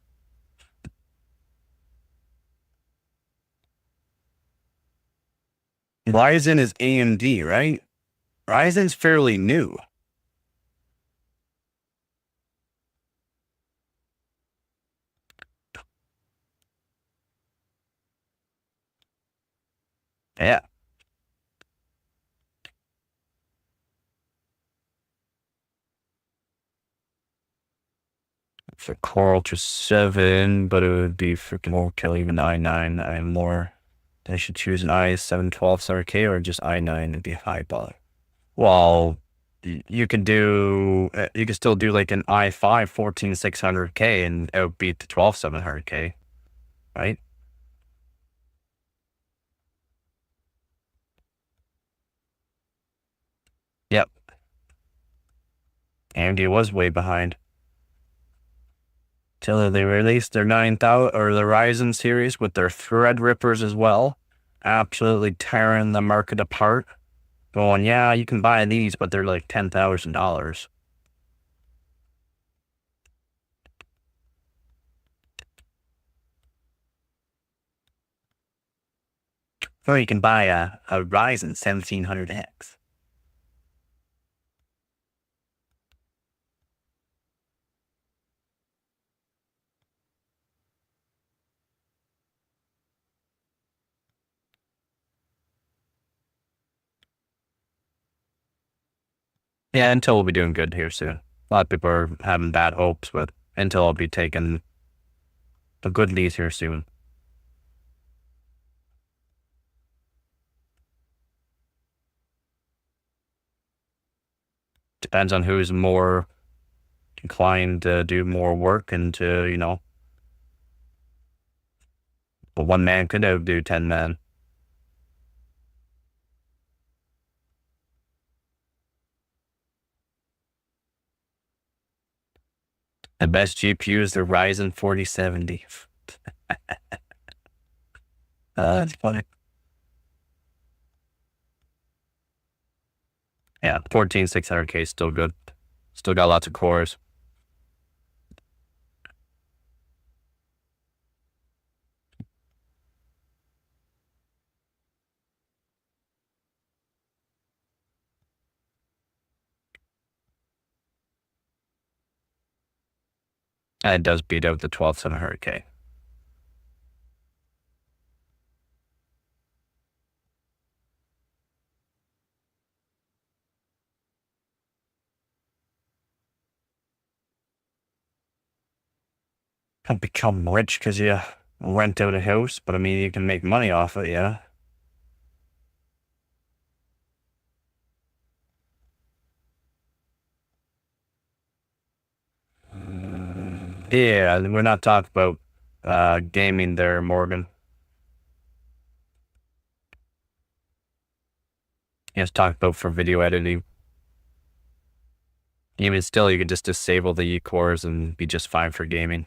Ryzen is AMD, right? Ryzen's fairly new. Yeah. For Core Ultra 7, but it would be freaking overkill even i9. I'm more. I should choose an i7 1200K or just i9 and be high dollar. Well, you could do, you could still do like an i5 14600K and outbeat the 12700K, right? Yep. AMD was way behind till they released their 9000 or the Ryzen series with their Threadrippers as well, absolutely tearing the market apart. Going, yeah, you can buy these, but they're like $10,000. Or you can buy a Ryzen 1700X. Yeah, Intel will be doing good here soon. A lot of people are having bad hopes, but Intel will be taking a good lead here soon. Depends on who's more inclined to do more work and to, but one man could outdo 10 men. The best GPU is the Ryzen 4070. That's funny. Yeah, 14600K is still good. Still got lots of cores. And it does beat out the 12700K. Can't become rich because you rent out a house, but I mean, you can make money off it, yeah. Yeah, we're not talking about gaming there, Morgan. Yes, talk about for video editing. Even still, you could just disable the E-cores and be just fine for gaming.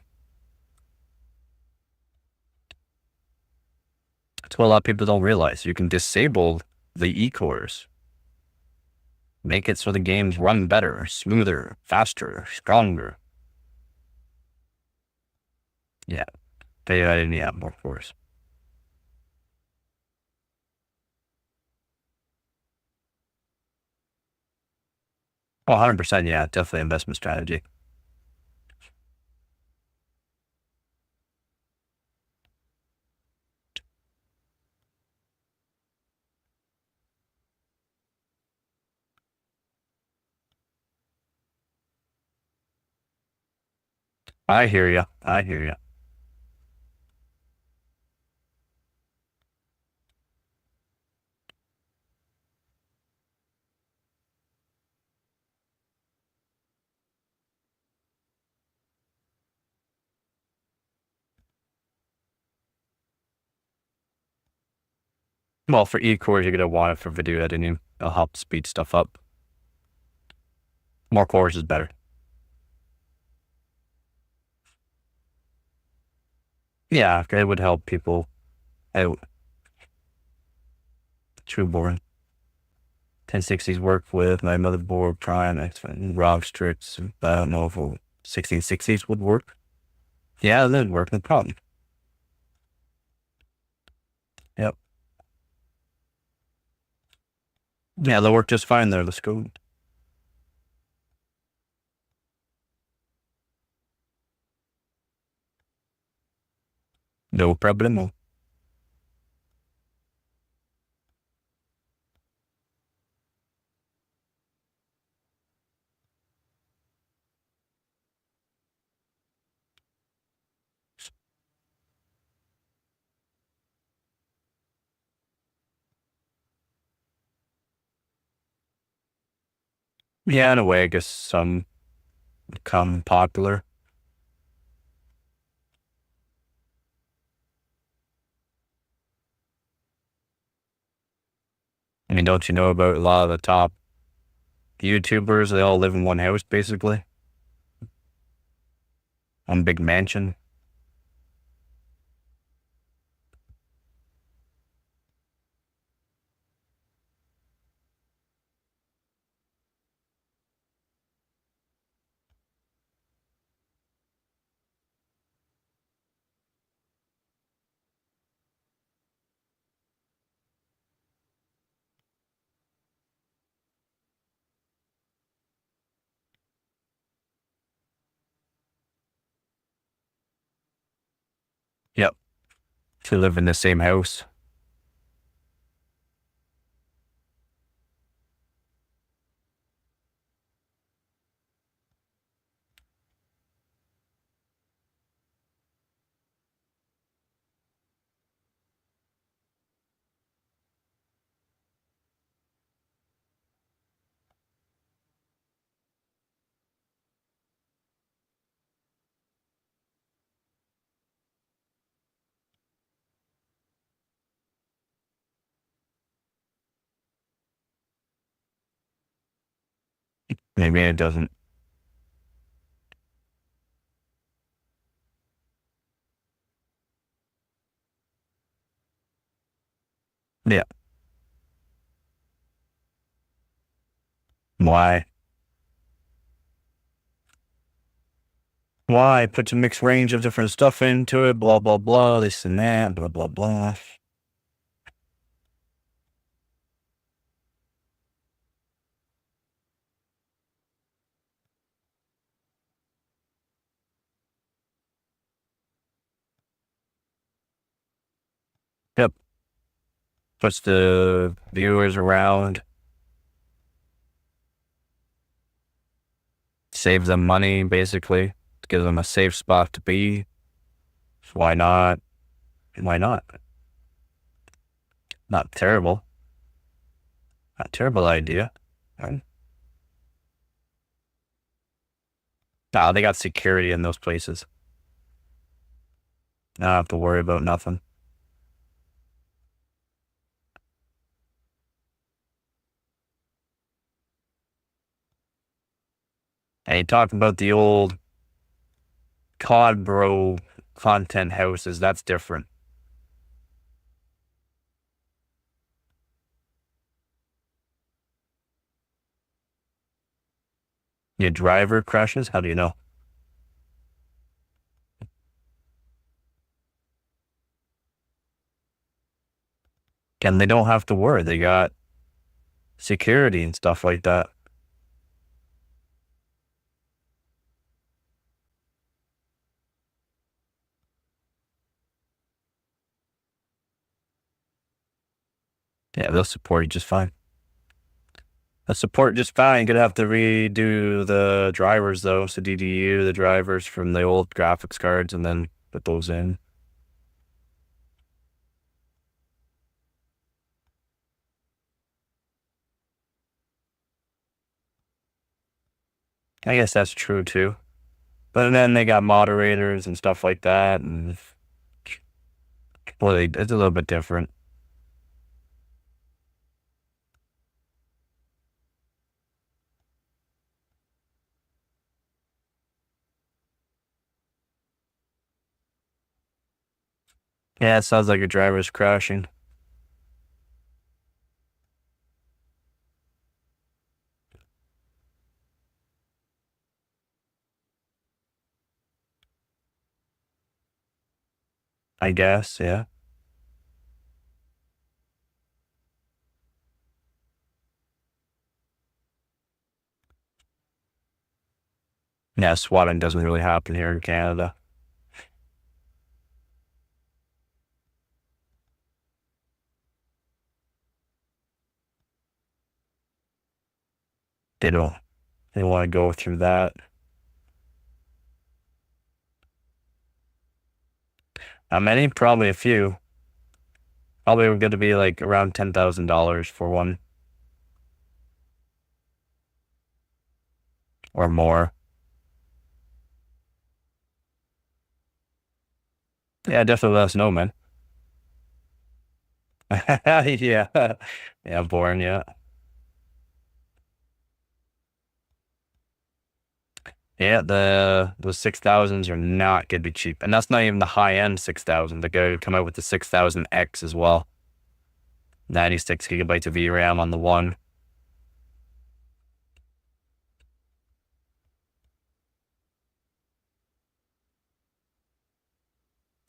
That's what a lot of people don't realize. You can disable the E-cores. Make it so the games run better, smoother, faster, stronger. Yeah, video editing, yeah, more cores. Oh, 100%, yeah, definitely investment strategy. I hear you. I hear you. Well, for E-cores, you're going to want it for video editing. It'll help speed stuff up. More cores is better. Yeah, it would help people out. True boring. 1060s work with my motherboard, Prime, ROG Strix. I don't know if 1660s would work. Yeah, that would work, no problem. Yep. Yeah, they'll work just fine there. Let's go. No problemo. Yeah, in a way, I guess some become popular. I mean, don't you know about a lot of the top YouTubers? They all live in one house, basically. One big mansion. Yep. To live in the same house. Maybe it doesn't. Yeah. Why? Why? Put a mixed range of different stuff into it, blah, blah, blah, this and that, blah, blah, blah. Yep. Puts the viewers around, saves them money, basically. Gives them a safe spot to be. So why not? Why not? Not terrible. Not a terrible idea. Right? Nah, they got security in those places. I don't have to worry about nothing. And you talk about the old COD Bro content houses, that's different. Your driver crashes? How do you know? And they don't have to worry. They got security and stuff like that. Yeah, they'll support you just fine. They'll support just fine. You're gonna have to redo the drivers though. So DDU the drivers from the old graphics cards and then put those in. I guess that's true too. But then they got moderators and stuff like that, and well, it's a little bit different. Yeah, it sounds like a driver's crashing. I guess, yeah. Yeah, swatting doesn't really happen here in Canada. They don't. They want to go through that. How many? Probably a few. Probably we're going to be like around $10,000 for one. or more. Yeah, definitely let us know, man. Yeah. Yeah, boring, yeah. Yeah, those 6,000s are not gonna be cheap. And that's not even the high end 6,000. They're gonna come out with the 6000X as well. 96 gigabytes of VRAM on the one.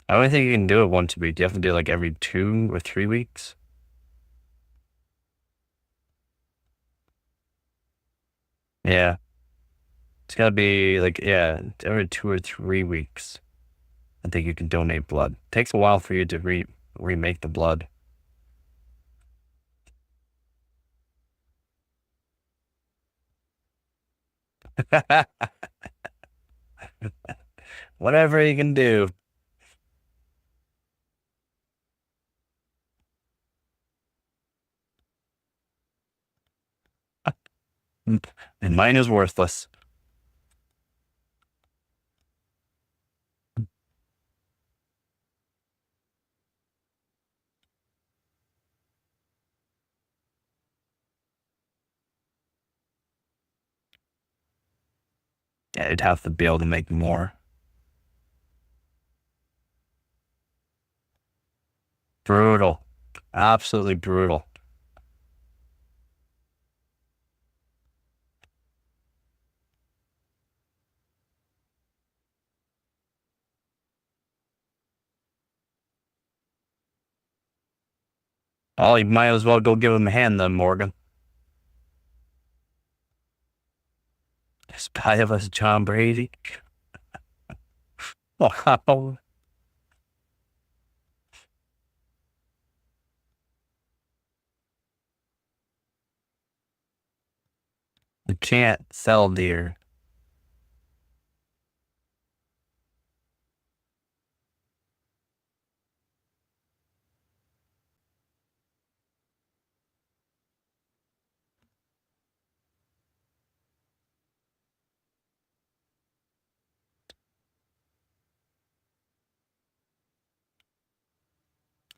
I don't think you can do it once a week. You have to do it like every 2 or 3 weeks. Yeah. It's gotta be like, yeah, every 2 or 3 weeks. I think you can donate blood. Takes a while for you to remake the blood. Whatever you can do. And mine is worthless. Yeah, it'd have to be able to make more. Brutal. Absolutely brutal. Oh, you might as well go give him a hand then, Morgan. Spy of us, John Brady. Wow. You can't sell deer.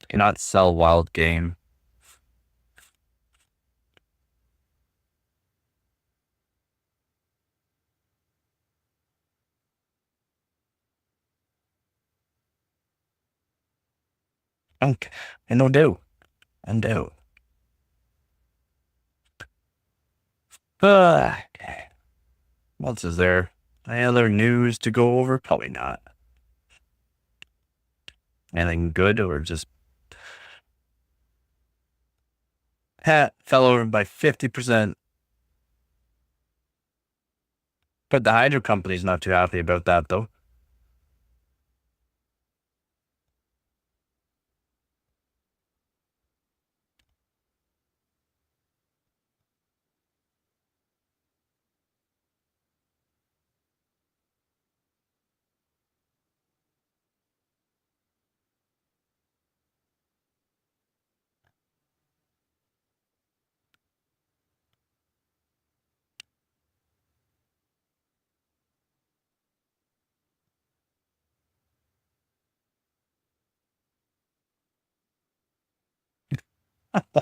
You cannot sell wild game. Okay. And no do. And do. Okay. What else is there? Any other news to go over? Probably not. Anything good or just fell over by 50%. But the hydro company's not too happy about that though.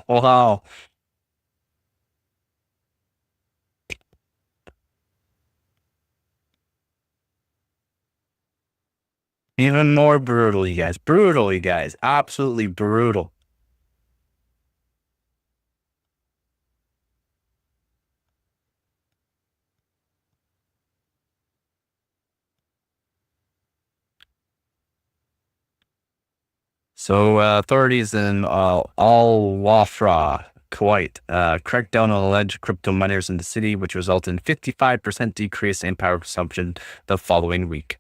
Wow. Even more brutal, you guys. Brutal, you guys. Absolutely brutal. So, authorities in Al Wafra, Kuwait, cracked down on alleged crypto miners in the city, which resulted in 55% decrease in power consumption the following week.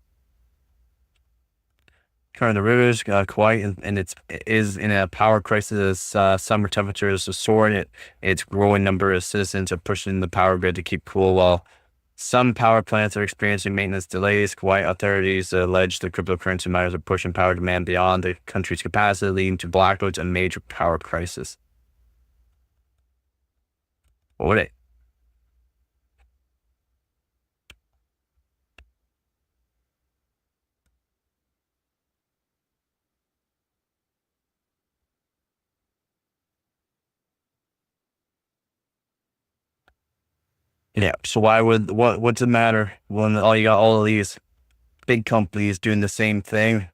Current the rivers, Kuwait, and is in a power crisis. Summer temperatures are soaring. Its growing number of citizens are pushing the power grid to keep cool, while some power plants are experiencing maintenance delays. Kuwait authorities allege the cryptocurrency miners are pushing power demand beyond the country's capacity, leading to blackouts and major power crisis. What would it? Yeah. So why would what's it matter when all you got all of these big companies doing the same thing?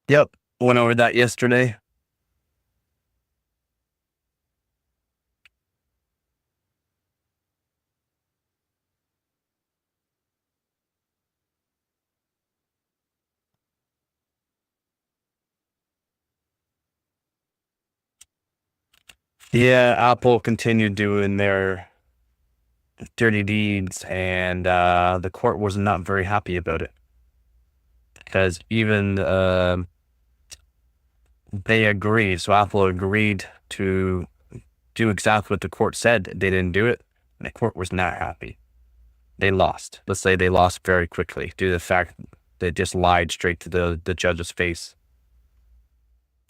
Yep. Went over that yesterday. Yeah, Apple continued doing their dirty deeds, and the court was not very happy about it because even they agreed. So Apple agreed to do exactly what the court said. They didn't do it, and the court was not happy. They lost. Let's say they lost very quickly due to the fact they just lied straight to the judge's face.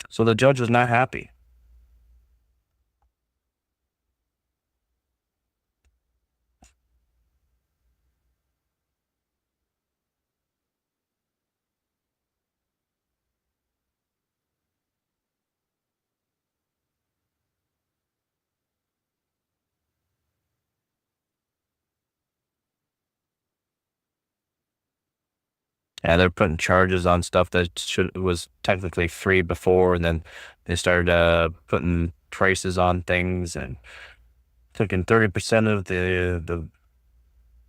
So the judge was not happy. Yeah, they're putting charges on stuff that should was technically free before, and then they started putting prices on things and taking 30% of the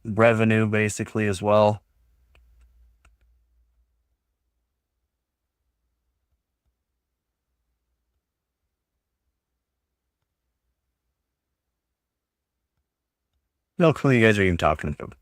revenue basically as well. No clue you guys are even talking about.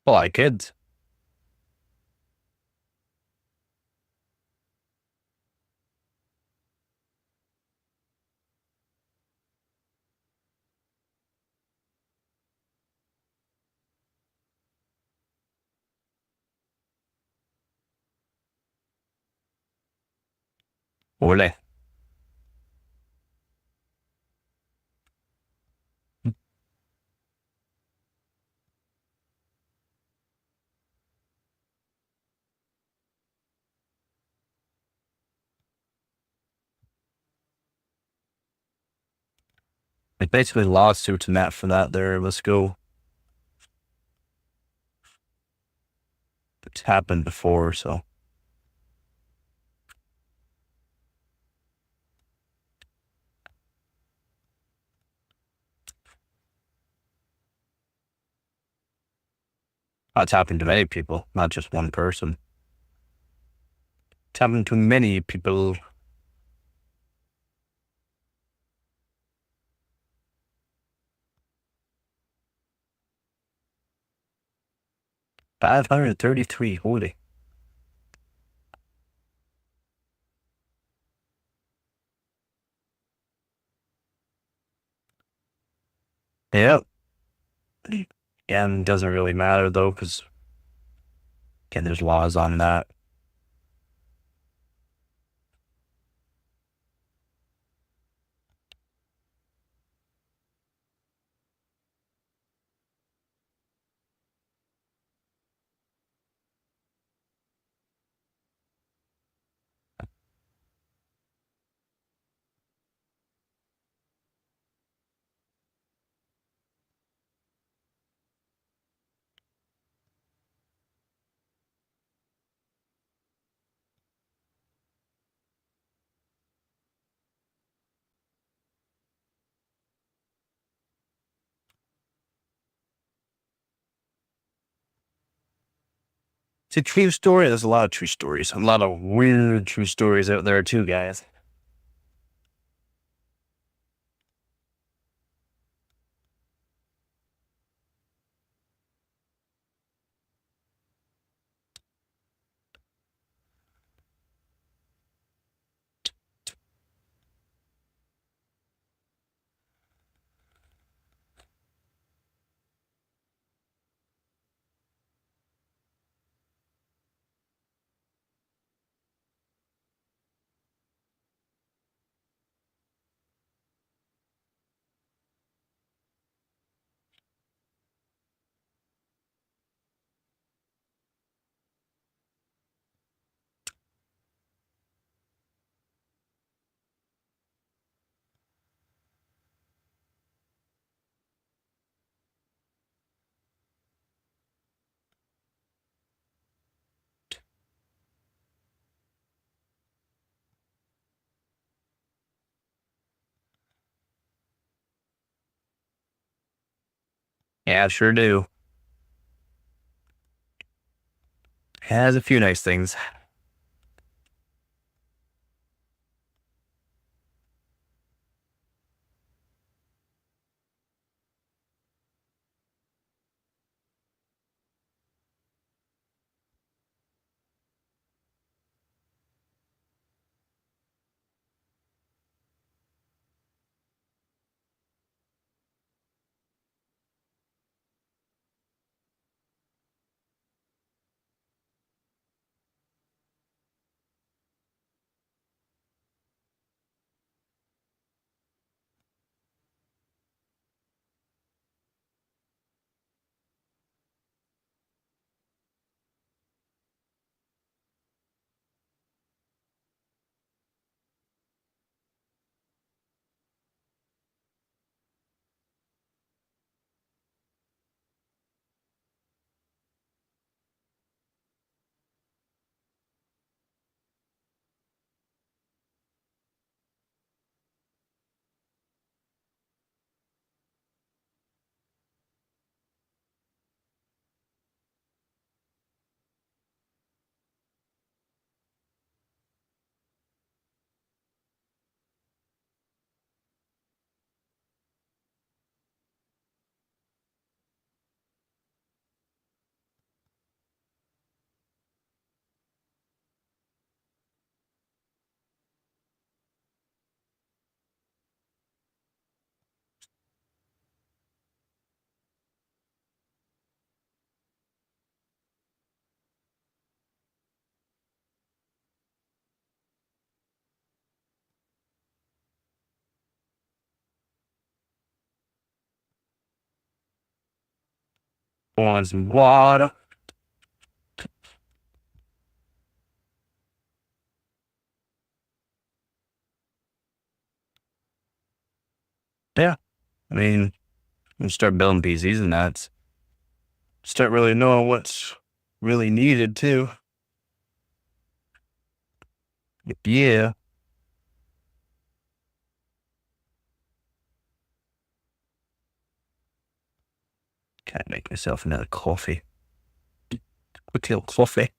Well, I kids. Ole. They basically lawsuits and that for that there. Let's go. It's happened before, so it's happened to many people, not just one person. It's happened to many people. 533. Holy. Yep. And it doesn't really matter though, because again, there's laws on that. It's a true story. There's a lot of true stories. A lot of weird true stories out there too, guys. Yeah, sure do. Has a few nice things. Want some water? Yeah. I mean, you start building PCs and that's start really knowing what's really needed too. Yeah. Can't make myself another coffee. Quick little coffee.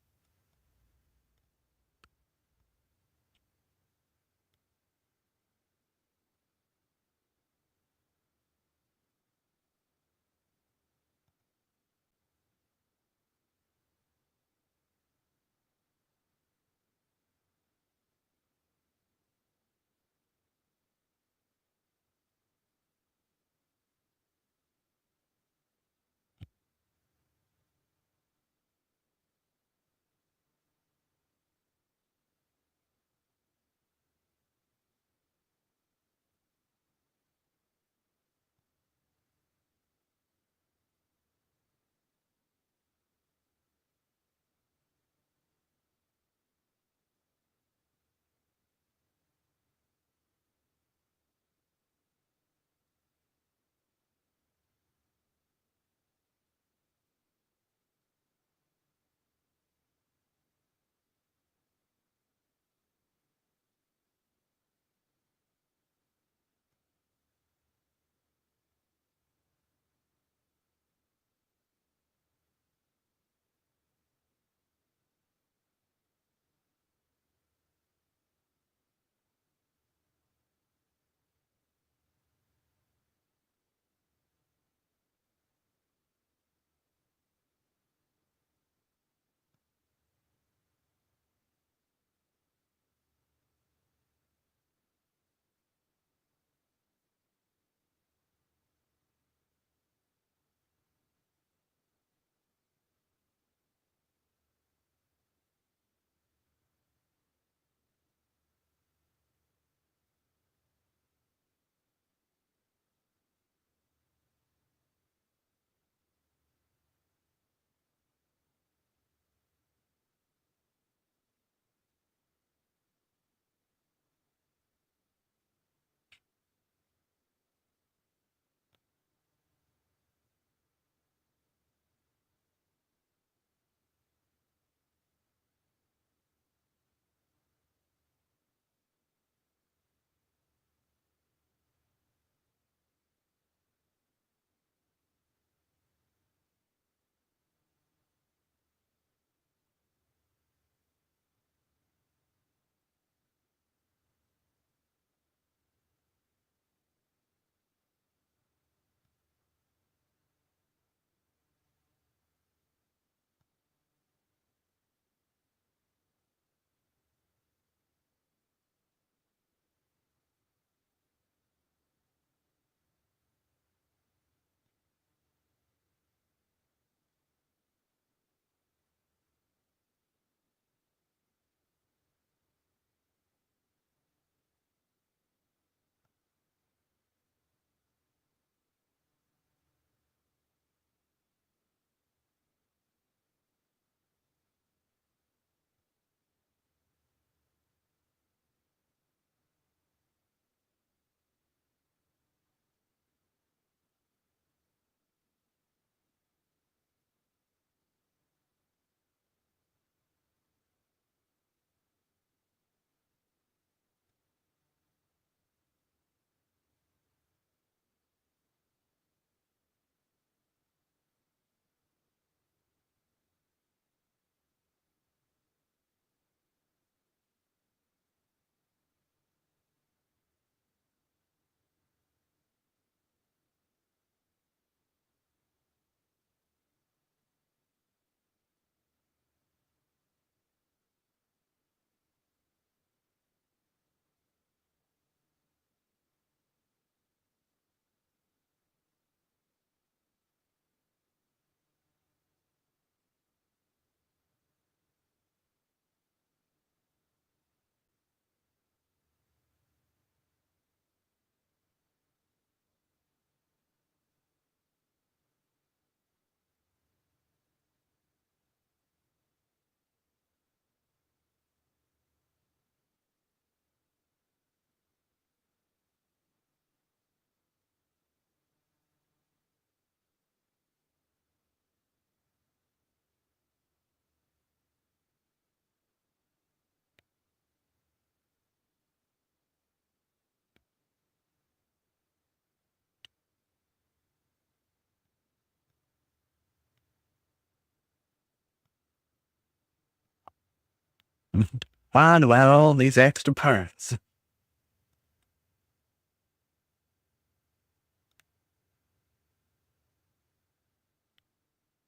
Why do I have all these extra parts?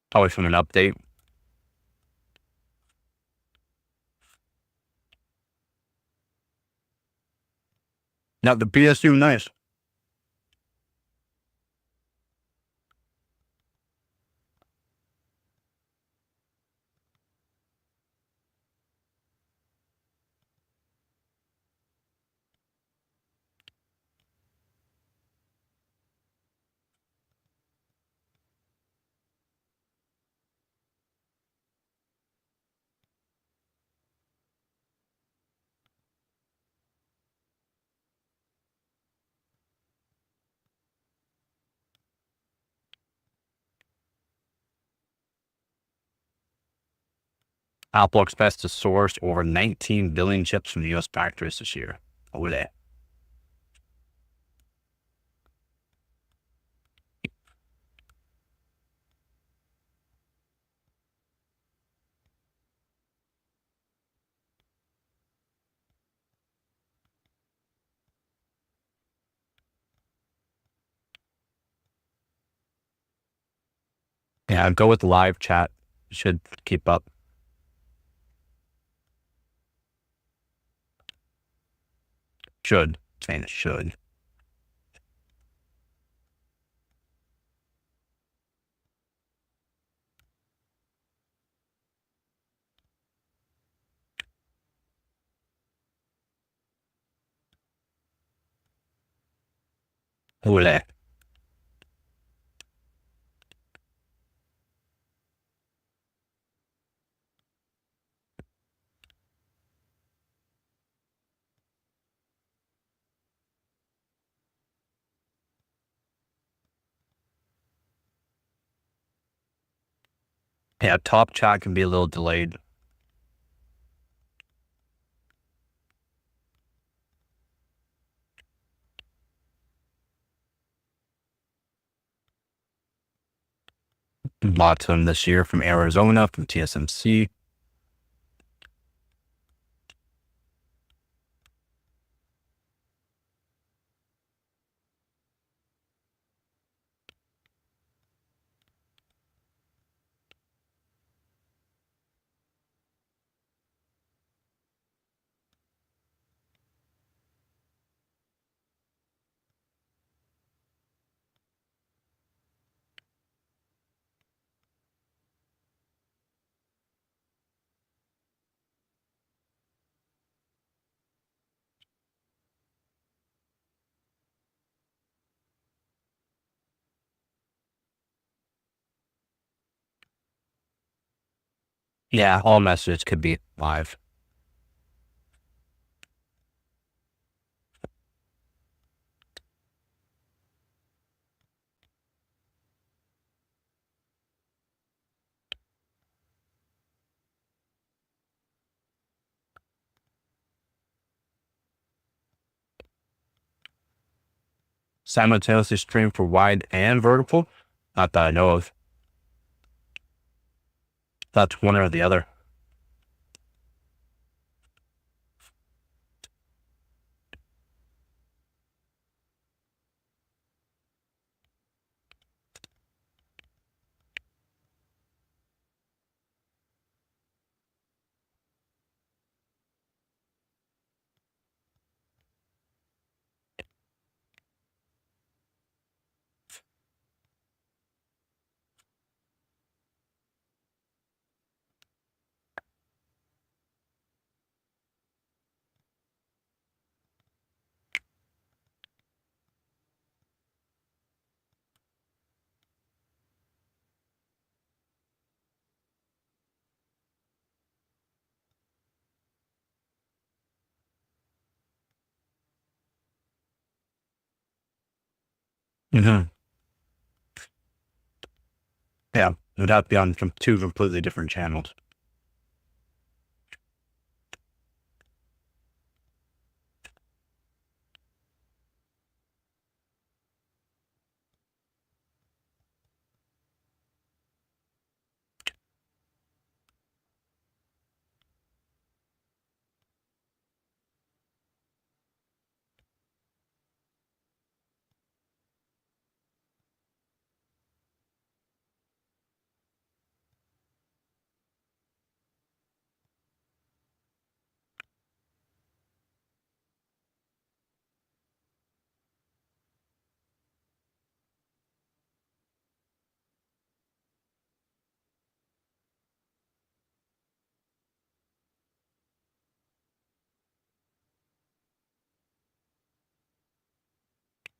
Probably from an update. Now the PSU, nice. Apple expects to source over 19 billion chips from the US factories this year. Over there. Yeah, go with live chat. Should keep up. Should. Saying it should. Over there. Yeah, top chat can be a little delayed. Bought some this year from Arizona, from TSMC. Yeah, all messages could be live. Simultaneously stream for wide and vertical. Not that I know of. That's one or the other. Mm-hmm. Yeah, it would have to be on two completely different channels.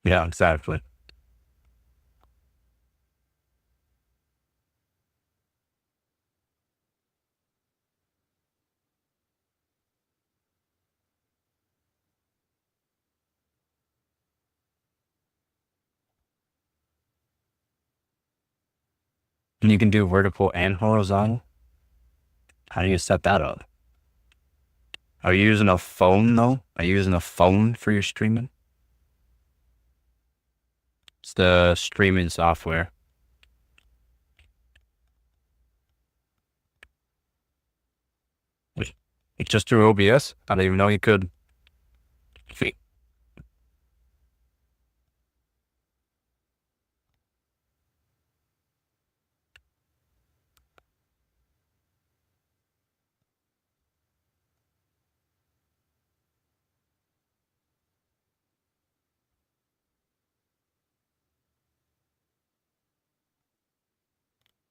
Yeah, exactly. And you can do vertical and horizontal. How do you set that up? Are you using a phone though? Are you using a phone for your streaming? It's the streaming software. It's just through OBS. I didn't even know you could.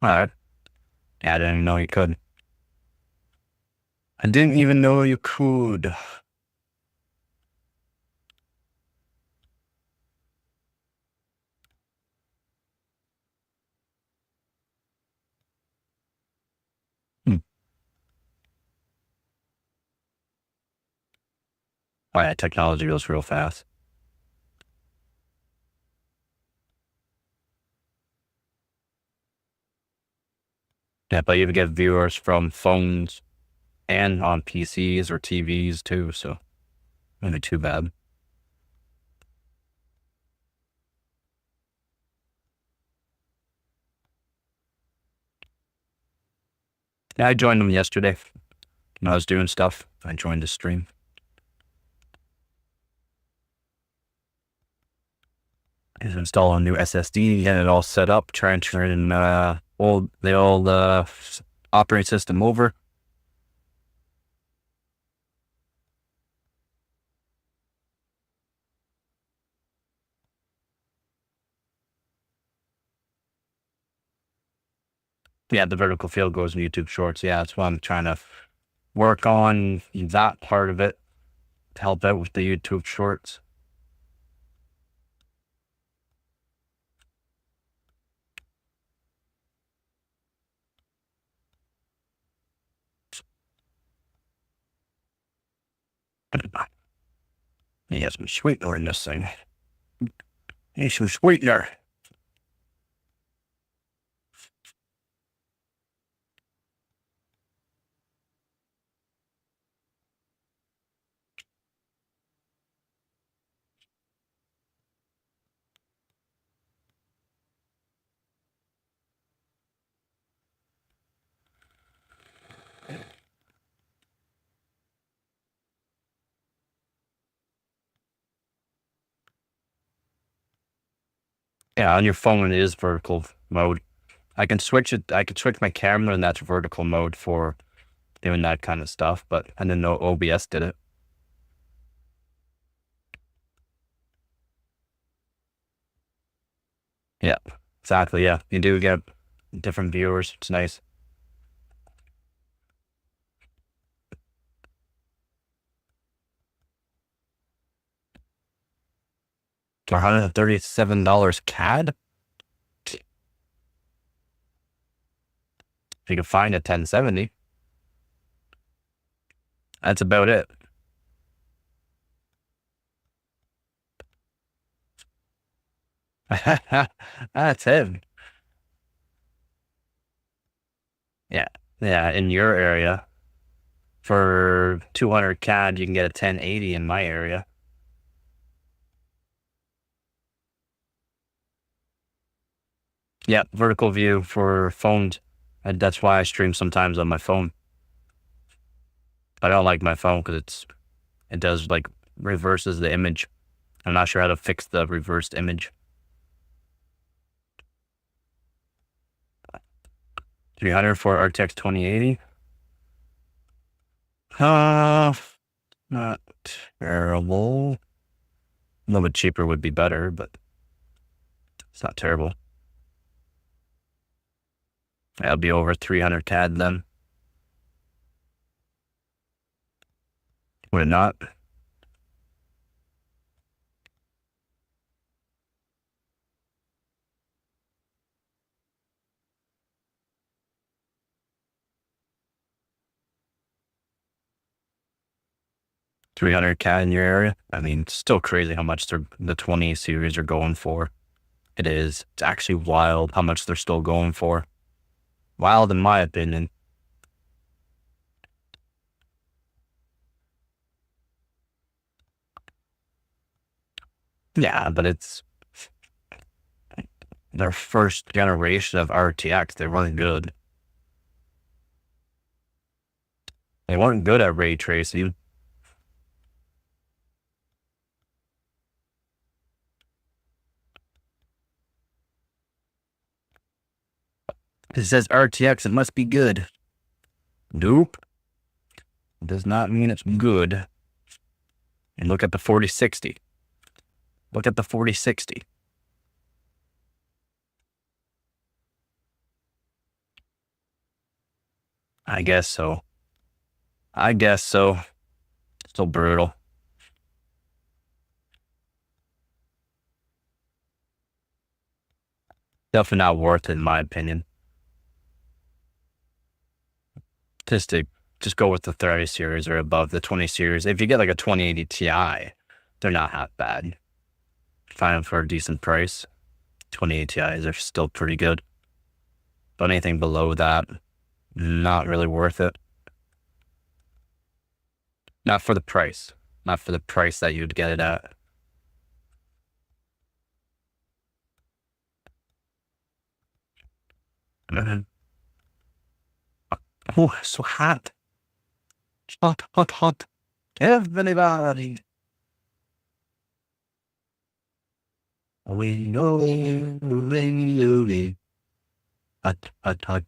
All right. Yeah, I didn't even know you could. I didn't even know you could. Hmm. Oh, yeah, technology goes real fast. Yeah, but you get viewers from phones and on PCs or TVs too, so maybe too bad. Yeah, I joined them yesterday when I was doing stuff. I joined the stream. Is install a new SSD, get it all set up, transferring the old operating system over. Yeah, the vertical field goes in YouTube Shorts. Yeah, that's why I'm trying to work on that part of it to help out with the YouTube Shorts. He has some sweetener in this thing. He's some sweetener. Yeah, on your phone it is vertical mode. I can switch it. I can switch my camera and that's vertical mode for doing that kind of stuff. But I didn't know OBS did it. Yeah, exactly. Yeah, you do get different viewers. It's nice. For $137 CAD, if you can find a 1070, that's about it. That's him. Yeah, yeah. In your area, for 200 CAD, you can get a 1080 in my area. Yeah, vertical view for phones. And that's why I stream sometimes on my phone. I don't like my phone because it does like reverses the image. I'm not sure how to fix the reversed image. 300 for RTX 2080. Uh, Not terrible. A little bit cheaper would be better, but it's not terrible. That'll be over 300 CAD then. Would it not? 300K in your area. I mean, it's still crazy how much the 20 series are going for. It is. It's actually wild how much they're still going for. Wild in my opinion. Yeah, but it's their first generation of RTX. They weren't good. They weren't good at ray tracing. It says RTX, it must be good. Nope. It does not mean it's good. And look at the 4060. Look at the 4060. I guess so. I guess so. Still brutal. Definitely not worth it in my opinion. Just go with the 30 series or above the 20 series. If you get like a 2080 Ti, they're not half bad. Find them for a decent price. 2080 Ti's are still pretty good. But anything below that, not really worth it. Not for the price. Not for the price that you'd get it at. Oh, so hot. Hot, hot, hot. Everybody. We know it. Hot, hot, hot.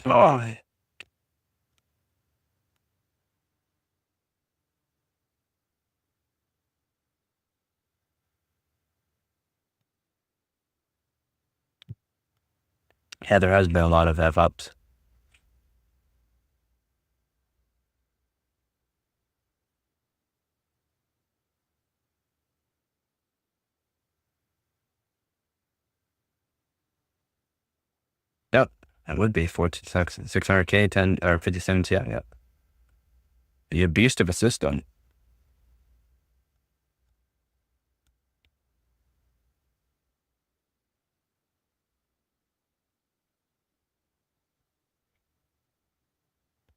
Oh, yeah, there has been a lot of F-ups. Yep, that would be 600K, 10 or 57 Ti. Yep. Be a beast of a system.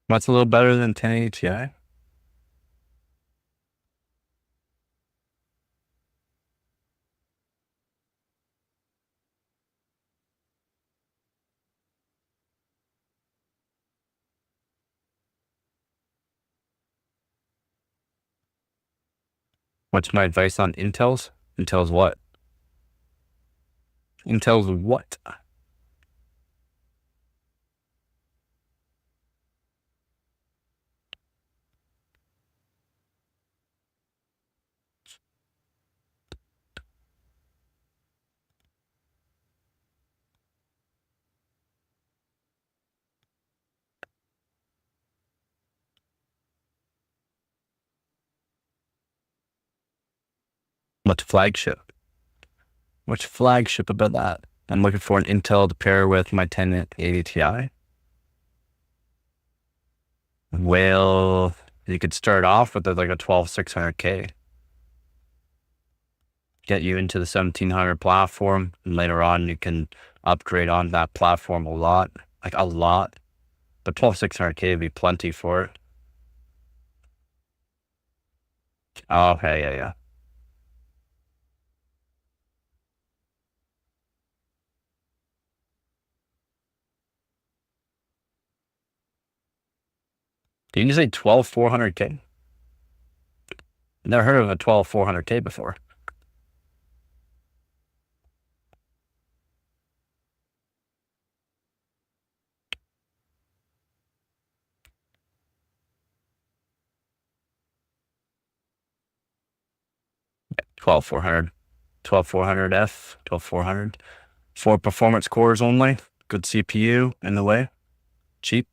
What's a little better than 1080 Ti? What's my advice on Intel's? Intel's what? Intel's what? What flagship? Which flagship about that? I'm looking for an Intel to pair with my 1080 Ti. Well, you could start off with like a 12600K. Get you into the 1700 platform, and later on you can upgrade on that platform a lot. But 12600K would be plenty for it. Oh, okay, yeah. Did you say 12400K? Never heard of a 12400K before. Yeah, 12400F, 12400. 4 performance cores only. Good CPU in the way. Cheap.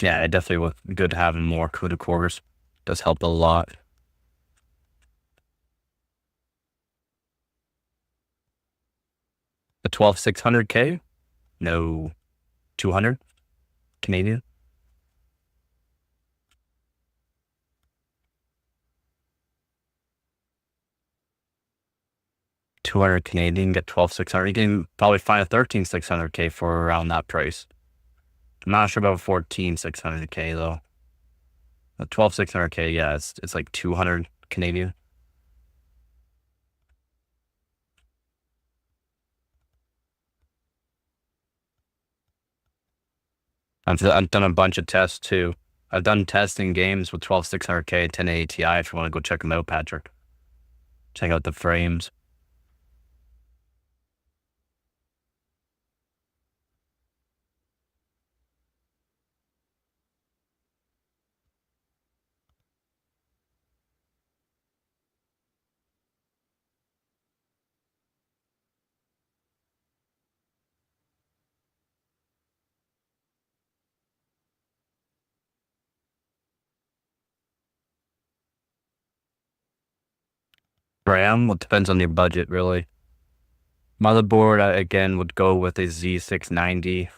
Yeah, it definitely was good having more CUDA cores. Does help a lot. The 12600K? No. 200 Canadian? 200 Canadian, get 12600. You can probably find a 13600K for around that price. I'm not sure about 14600K though. The 12600K, yeah, it's like 200 Canadian. I've done a bunch of tests too. I've done testing games with 12600K, 1080 Ti. If you want to go check them out, Patrick, check out the frames. RAM, it depends on your budget, really. Motherboard, I, again, would go with a Z690.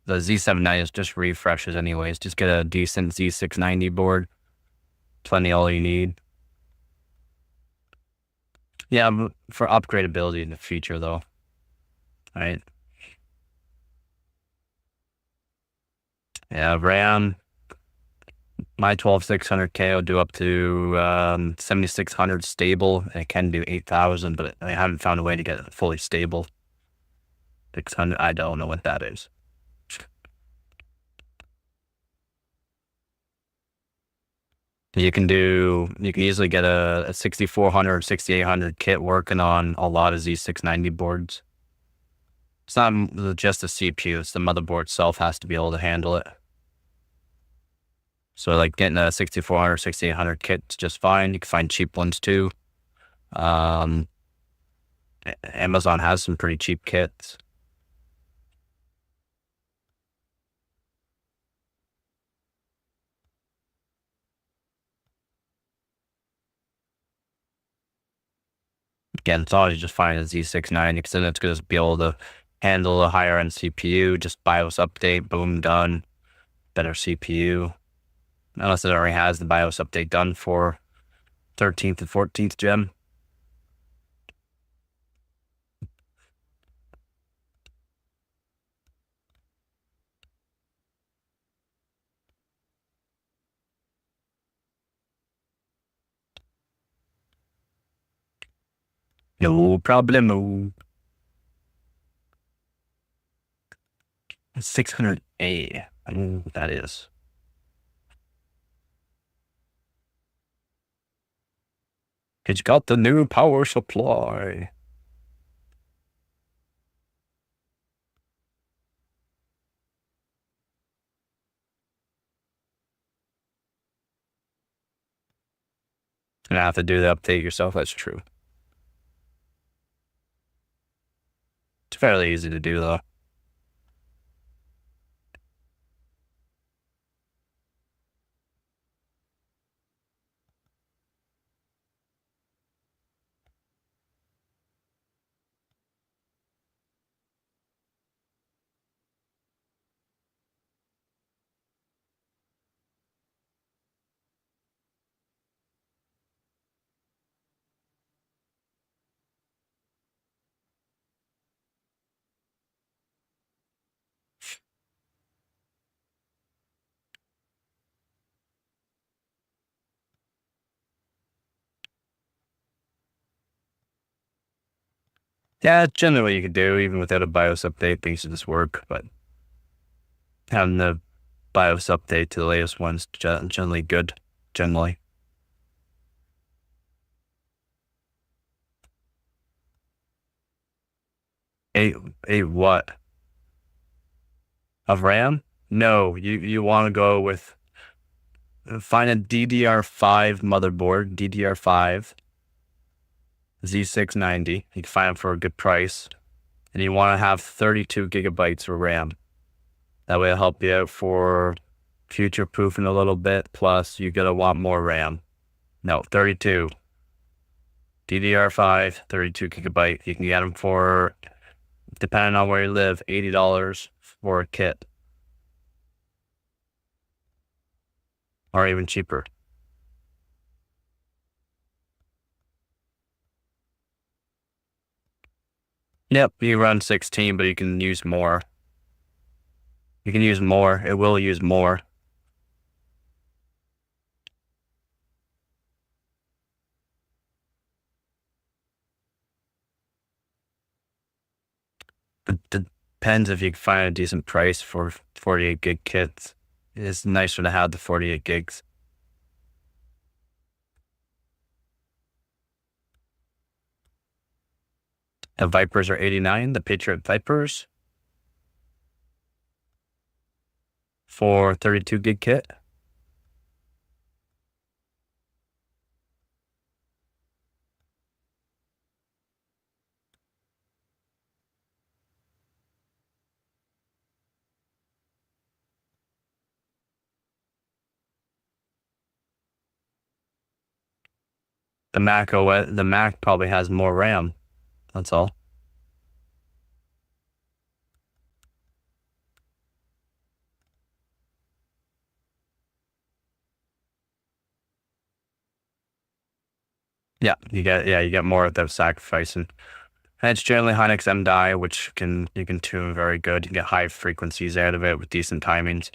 The Z790 is just refreshes anyways. Just get a decent Z690 board. Plenty all you need. Yeah, for upgradability in the future though. Right? Yeah, RAM. My 12600K will do up to 7600 stable. It can do 8000, but I haven't found a way to get it fully stable. 600, I don't know what that is. You can easily get a 6400, 6800 kit working on a lot of Z690 boards. It's not just the CPU, it's the motherboard itself has to be able to handle it. So like getting a 6400, 6800 kit's just fine. You can find cheap ones too. Amazon has some pretty cheap kits. Again, it's always just find a Z690 because then it's going to be able to handle a higher end CPU, just BIOS update, boom, done. Better CPU. Unless it already has the BIOS update done for 13th and 14th gen. No problemo. 600A. I don't know what that is. It's got the new power supply. And I have to do the update yourself. That's true. It's fairly easy to do though. Yeah, generally you could do even without a BIOS update, things should just work. But having the BIOS update to the latest one's generally good. Generally, eight eight what of RAM? No, you want to go with find a DDR5 motherboard, DDR5 Z690. You can find them for a good price, and you want to have 32 gigabytes of RAM. That way, it'll help you out for future proofing a little bit. Plus, you're gonna want more RAM. No, 32. DDR5, 32 gigabyte. You can get them for, depending on where you live, $80 for a kit, or even cheaper. Yep, you run 16, but you can use more. You can use more. It will use more. But it depends if you can find a decent price for 48 gig kits. It's nicer to have the 48 gigs. The Vipers are 89, the Patriot Vipers for 32 gig kit. The Mac OS, the Mac probably has more RAM. That's all. Yeah, you get more without sacrificing. And it's generally Hynix M die, which you can tune very good. You can get high frequencies out of it with decent timings.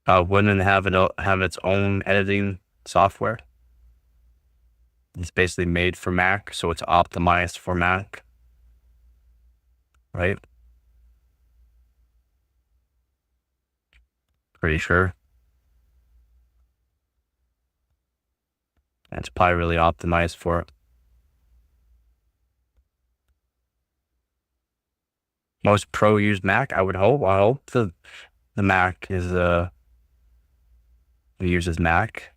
Wouldn't it have its own editing software? It's basically made for Mac, so it's optimized for Mac, right? Pretty sure. It's probably really optimized for it. Most pro use Mac, I would hope. I hope the Mac is uses Mac.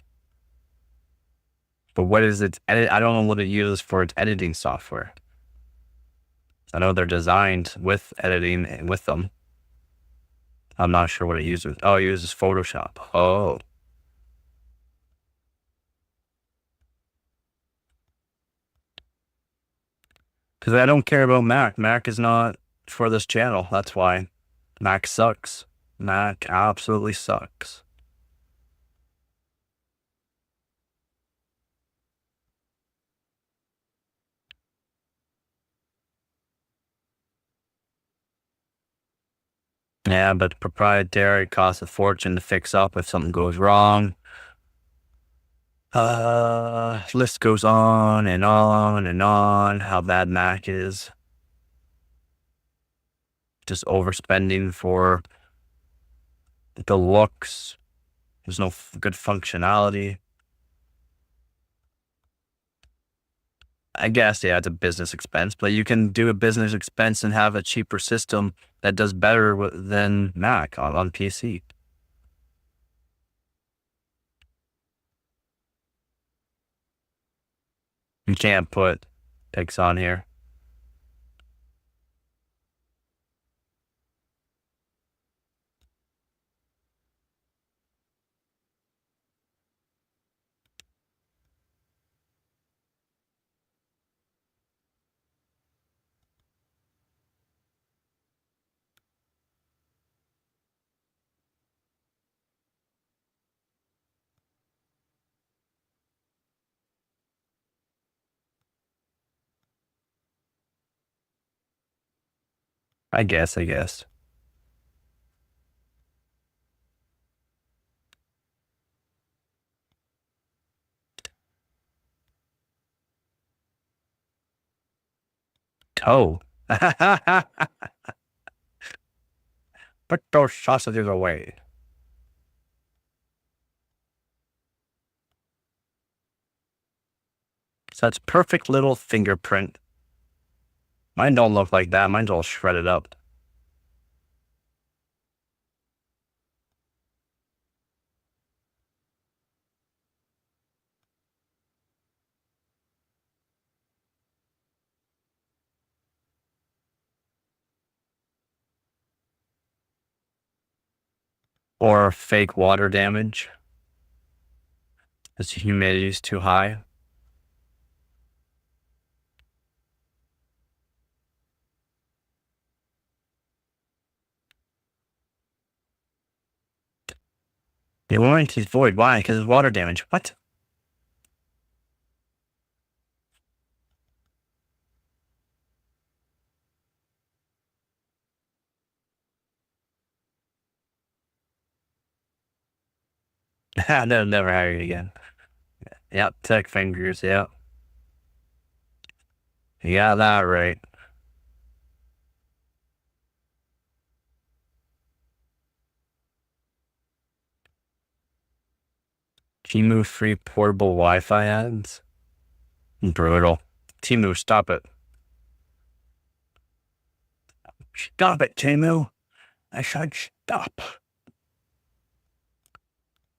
But what is its edit? I don't know what it uses for its editing software. I know they're designed with editing with them. I'm not sure what it uses. Oh, it uses Photoshop. Oh. Because I don't care about Mac. Mac is not for this channel. That's why. Mac sucks. Mac absolutely sucks. Yeah, but proprietary costs a fortune to fix up if something goes wrong. List goes on and on and on how bad Mac is. Just overspending for the looks. There's no good functionality. I guess, yeah, it's a business expense, but you can do a business expense and have a cheaper system that does better than Mac on PC. You can't put pics on here. I guess. Toe. Put those sausages away. Such perfect little fingerprint. Mine don't look like that. Mine's all shredded up. Or fake water damage. Because the humidity is too high. The warranty's void. Why? Because of water damage. What? They'll never hire you again. Yep, tech fingers, yep. You got that right. Timu free portable Wi-Fi ads? Brutal. Timu, stop it. Stop it, Timu. I said stop.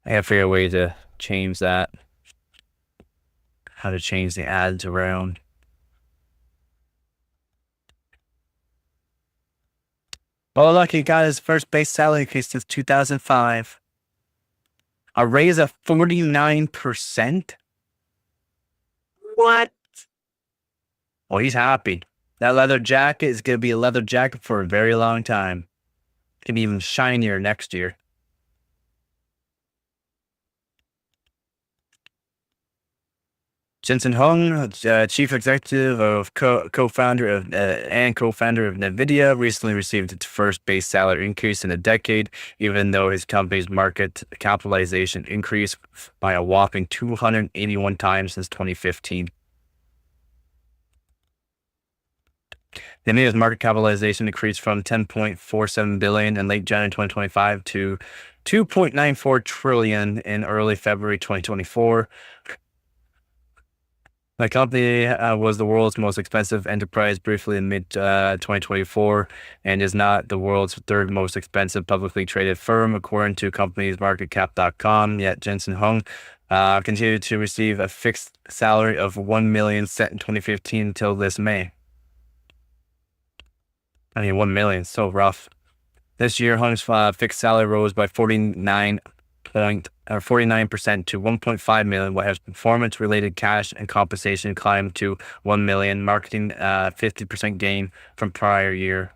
I gotta figure a way to change that. How to change the ads around. Oh, look, he got his first base salary increase since 2005. A raise of 49%? What? Well, he's happy. That leather jacket is going to be a leather jacket for a very long time. It's going to be even shinier next year. Jensen Huang, chief executive of co-founder of NVIDIA, recently received its first base salary increase in a decade, even though his company's market capitalization increased by a whopping 281 times since 2015. NVIDIA's market capitalization increased from 10.47 billion in late January 2025 to 2.94 trillion in early February 2024. The company was the world's most expensive enterprise briefly in mid-2024 and is not the world's third most expensive publicly traded firm, according to companiesmarketcap.com. Yet Jensen Huang continued to receive a fixed salary of $1 million set in 2015 until this May. I mean, 1 million, so rough. This year, Huang's fixed salary rose by 49% to 1.5 million, while his performance-related cash and compensation climbed to 1 million, marking 50% gain from prior year.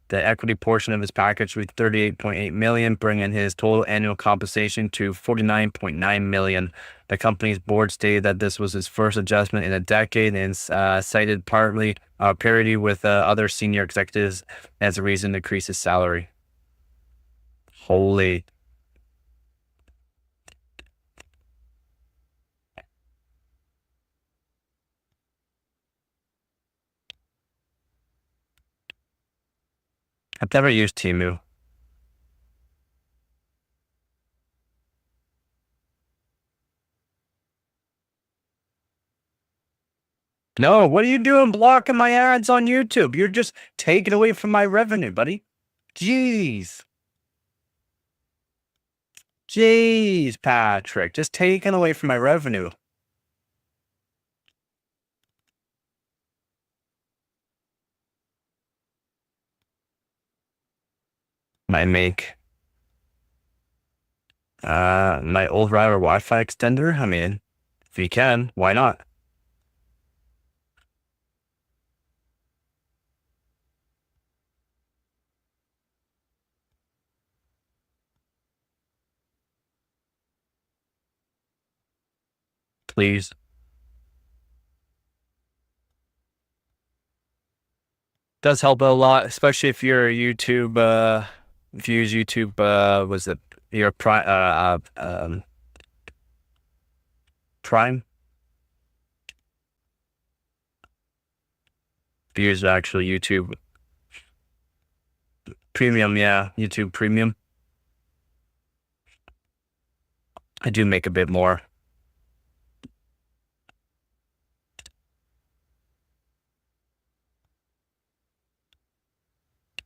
The equity portion of his package was 38.8 million, bringing his total annual compensation to 49.9 million. The company's board stated that this was his first adjustment in a decade and cited partly parity with other senior executives as a reason to increase his salary. Holy. I've never used Temu. No, what are you doing blocking my ads on YouTube? You're just taking away from my revenue, buddy. Jeez. Jeez, Patrick. Just taking away from my revenue. I make my old router Wi-Fi extender. I mean, if you can, why not? Please. Does help a lot, especially if you're a YouTube, if you use YouTube, was it your Prime? If you use actual YouTube Premium, yeah, YouTube Premium. I do make a bit more.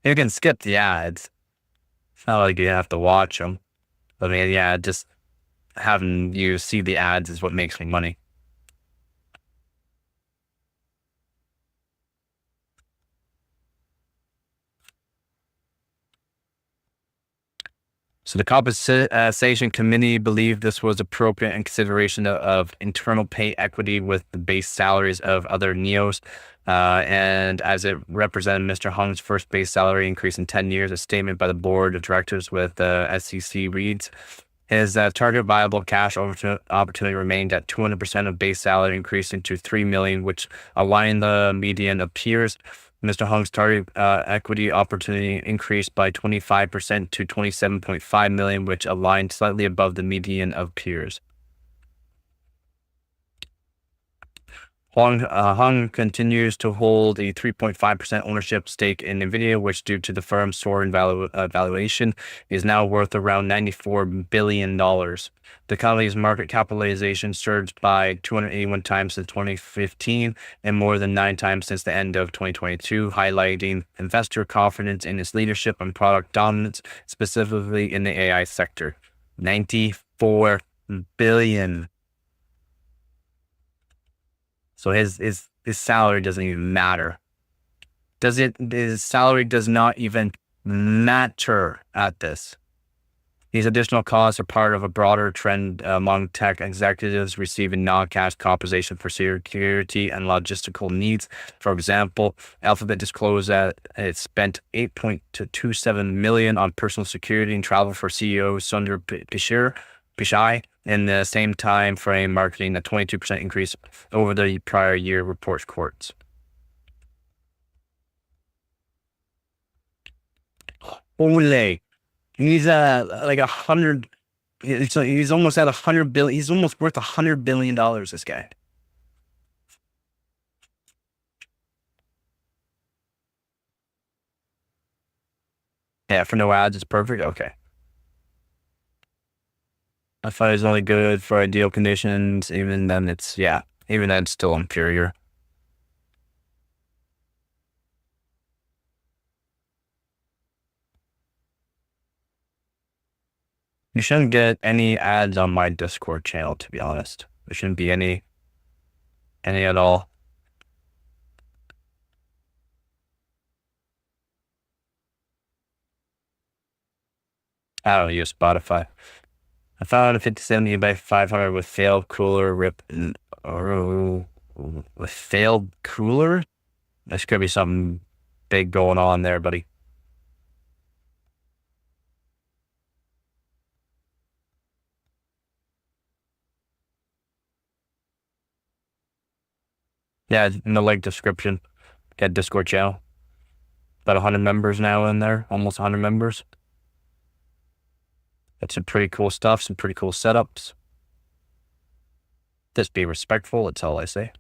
You can skip the ads. It's not like you have to watch them. I mean, yeah, just having you see the ads is what makes me money. So the compensation committee believed this was appropriate in consideration of internal pay equity with the base salaries of other NEOs. And as it represented Mr. Hung's first base salary increase in 10 years, a statement by the board of directors with the SEC reads, his target viable cash opportunity remained at 200% of base salary, increasing to $3 million, which aligned the median of peers. Mr. Hung's target equity opportunity increased by 25% to $27.5 million, which aligned slightly above the median of peers. Hung continues to hold a 3.5% ownership stake in NVIDIA, which, due to the firm's soaring valuation, is now worth around $94 billion. The company's market capitalization surged by 281 times since 2015 and more than 9 times since the end of 2022, highlighting investor confidence in its leadership and product dominance, specifically in the AI sector. $94 billion. So his salary doesn't even matter. His salary does not even matter at this. These additional costs are part of a broader trend among tech executives receiving non-cash compensation for security and logistical needs. For example, Alphabet disclosed that it spent $8.27 million on personal security and travel for CEO Sundar Pichai in the same time frame, marking a 22% increase over the prior year, reports Quartz. Holy, he's like 100. He's almost at 100 billion. He's almost worth $100 billion. This guy. Yeah, for no ads, it's perfect. Okay. I thought it was only good for ideal conditions. Even then, even then, it's still inferior. You shouldn't get any ads on my Discord channel, to be honest. There shouldn't be any at all. I don't use Spotify. I found a 5070 by 500 with failed cooler with failed cooler. There's could be something big going on there, buddy. Yeah, in the link description, get Discord channel. About 100 members now in there, almost 100 members. That's some pretty cool stuff, some pretty cool setups. Just be respectful, that's all I say.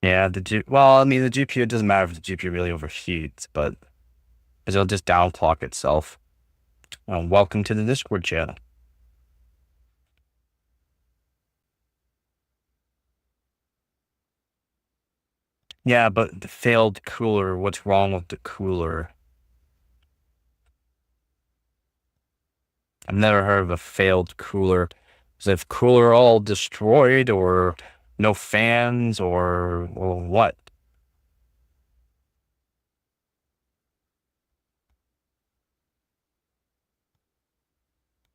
Yeah, well, I mean, the GPU, it doesn't matter if the GPU really overheats, but it'll just downclock itself. Welcome to the Discord channel. Yeah, but the failed cooler, what's wrong with the cooler? I've never heard of a failed cooler. Is the cooler all destroyed, or no fans, or what?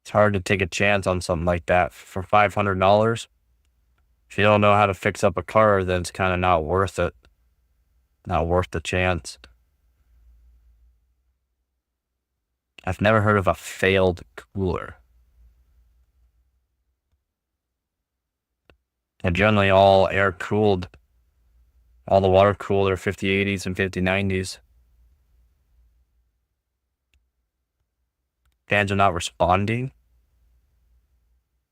It's hard to take a chance on something like that for $500. If you don't know how to fix up a car, then it's kind of not worth it. Not worth the chance. I've never heard of a failed cooler. And generally all air cooled, all the water cooled are 5080s and 5090s. Fans are not responding.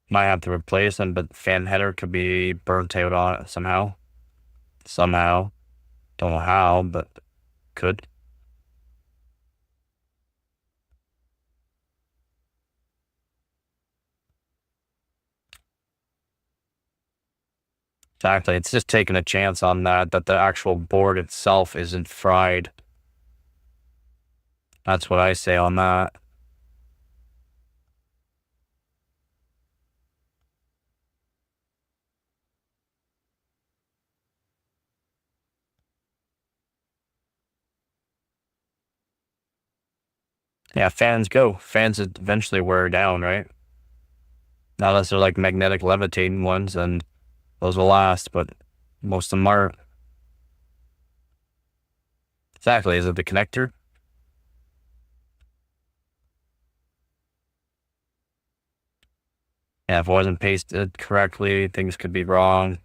Might have to replace them, but fan header could be burnt out on it somehow. Somehow. Don't know how, but could. Exactly. It's just taking a chance on that the actual board itself isn't fried. That's what I say on that. Yeah, fans go. Fans eventually wear down, right? Not unless they're like magnetic levitating ones, and those will last, but most of them are. Exactly. Is it the connector? Yeah, if it wasn't pasted correctly, things could be wrong.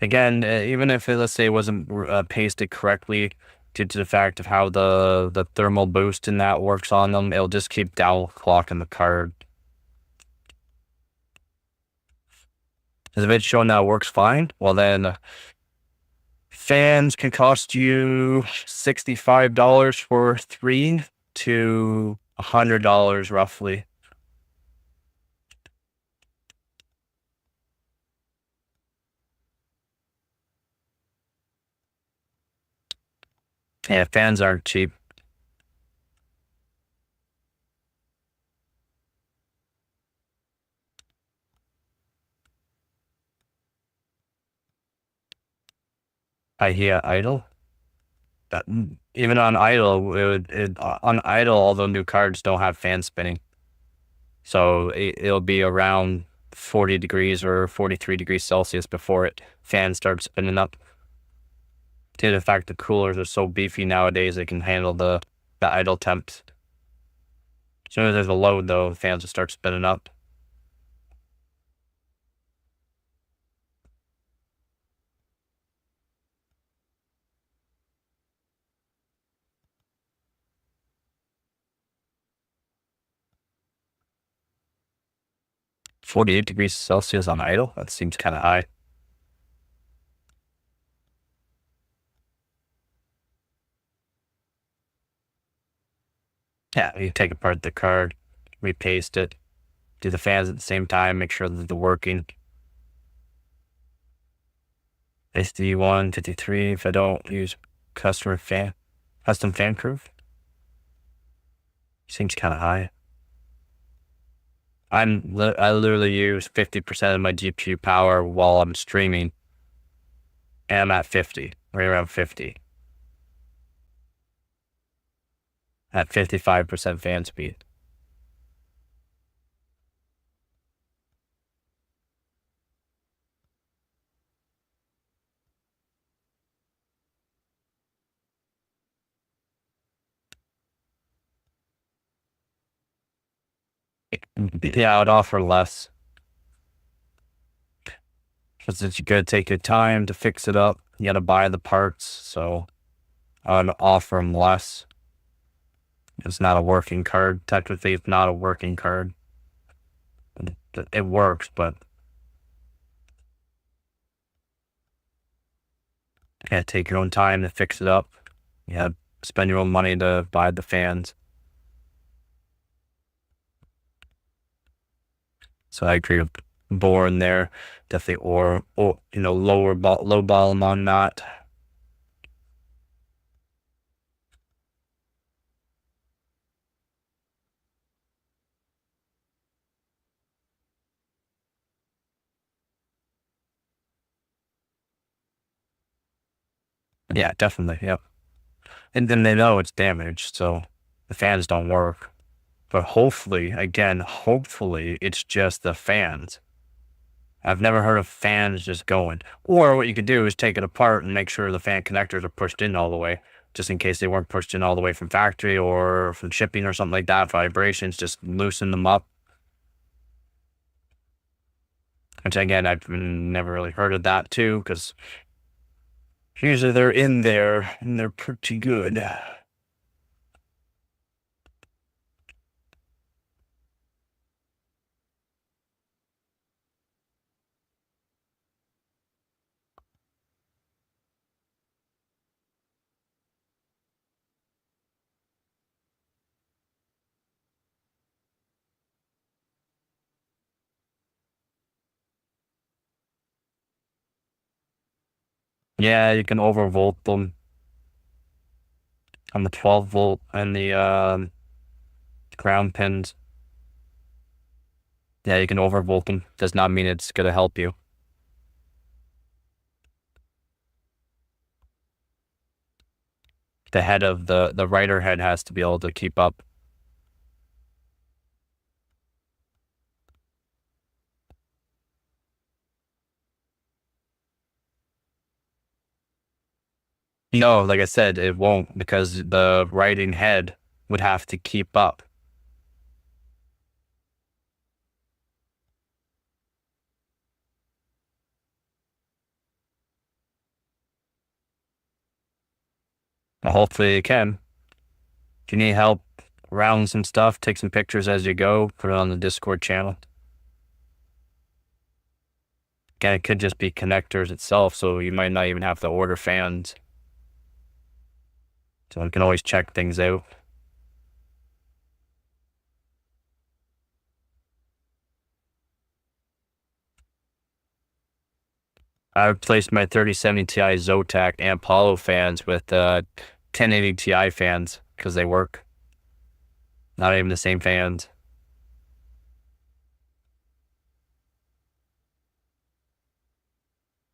Again, even if let's say it wasn't pasted correctly due to the fact of how the thermal boost in that works on them, it'll just keep down clocking the card. If it's showing that it works fine, well then fans can cost you $65 for 3 to $100 roughly. Yeah, fans aren't cheap. I hear idle. That, even on idle, on idle, all the new cards don't have fan spinning. So it'll be around 40 degrees or 43 degrees Celsius before fan starts spinning up. Due to the fact the coolers are so beefy nowadays, they can handle the idle temps. As soon as there's a load, though, fans will start spinning up. $48 degrees Celsius on idle? That seems kind of high. Yeah, you take apart the card, repaste it, do the fans at the same time, make sure that they're working. SD1, 53, if I don't use custom fan curve. Seems kind of high. I literally use 50% of my GPU power while I'm streaming, and I'm at 50, right around 50, at 55% fan speed. Yeah, I would offer less because it's gonna take your time to fix it up. You gotta buy the parts, so I would offer them less. It's not a working card. Technically, it's not a working card. It works, but you gotta take your own time to fix it up. You gotta spend your own money to buy the fans. So I agree with Born there. Definitely, or low bottom on that. Yeah, definitely. Yep. And then they know it's damaged, so the fans don't work. But hopefully, again, hopefully it's just the fans. I've never heard of fans just going. Or what you could do is take it apart and make sure the fan connectors are pushed in all the way, just in case they weren't pushed in all the way from factory or from shipping or something like that. Vibrations, just loosen them up. Which again, I've never really heard of that too, because usually they're in there and they're pretty good. Yeah, you can overvolt them on the 12 volt and the ground pins. Yeah, you can overvolt them. Does not mean it's gonna help you. The head of the writer head has to be able to keep up. No, like I said, it won't, because the writing head would have to keep up. Well, hopefully it can. If you need help round some stuff, take some pictures as you go, put it on the Discord channel. Again, it could just be connectors itself, so you might not even have to order fans. So you can always check things out. I replaced my 3070 Ti Zotac and Apollo fans with 1080 Ti fans because they work. Not even the same fans.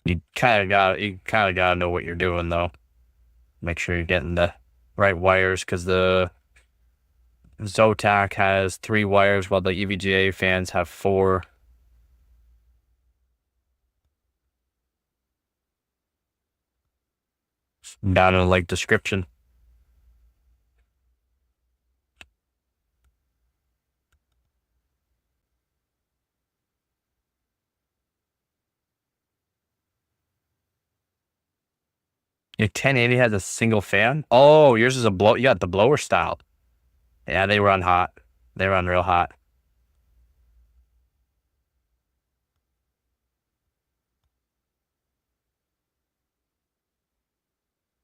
You kind of gotta know what you're doing though. Make sure you're getting the right wires, because the Zotac has 3 wires while the EVGA fans have 4. Down in the link description. Your 1080 has a single fan? Oh, yours is a blow. You got the blower style. Yeah, they run hot. They run real hot.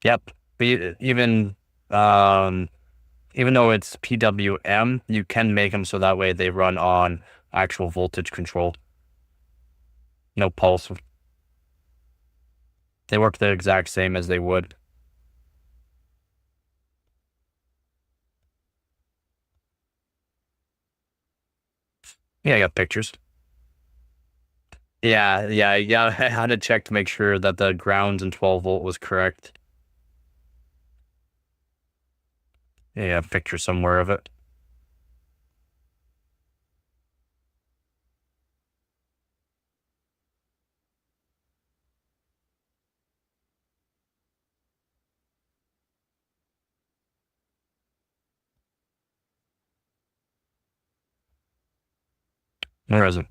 Yep. But even though it's PWM, you can make them so that way they run on actual voltage control. No pulse. They work the exact same as they would. Yeah, I got pictures. Yeah. I had to check to make sure that the grounds and 12 volt was correct. Yeah, a picture somewhere of it. Where is it?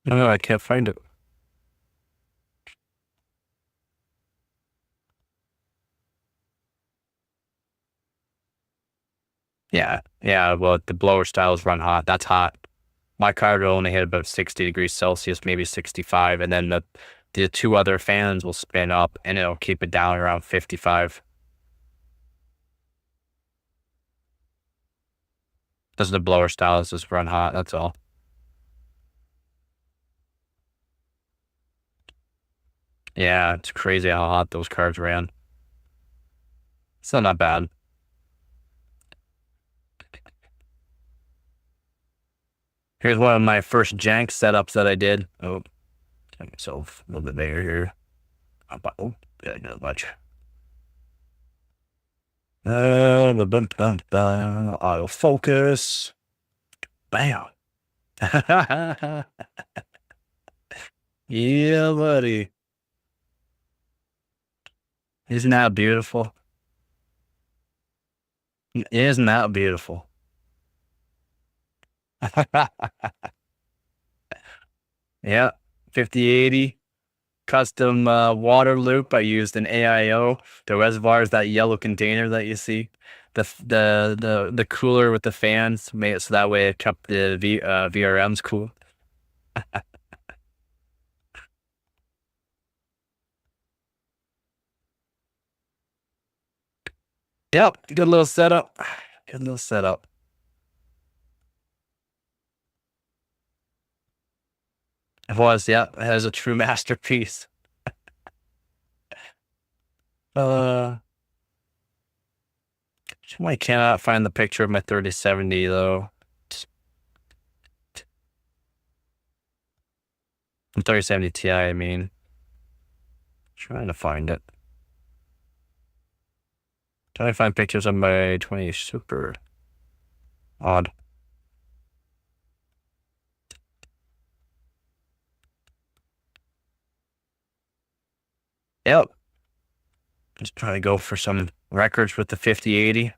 No, I can't find it. Yeah. Well, the blower styles run hot. That's hot. My card will only hit about 60 degrees Celsius, maybe 65, and then the 2 other fans will spin up and it'll keep it down around 55. Because the blower styles just run hot. That's all. Yeah, it's crazy how hot those cards ran. Still not bad. Here's one of my first jank setups that I did. Oh, Get myself a little bit bigger here. Oh, yeah, not much. Auto focus. Bam. Yeah, buddy. Isn't that beautiful? Isn't that beautiful? Yeah, 5080 custom water loop. I used an AIO. The reservoir is that yellow container that you see. The cooler with the fans made it so that way it kept the VRMs cool. Yep, good little setup. Good little setup. It was, yeah. It was a true masterpiece. Uh, I cannot find the picture of my 3070 though. 3070 Ti, I mean. Trying to find it. Trying to find pictures of my 20 Super. Odd. Yep. Just trying to go for some records with the 5080.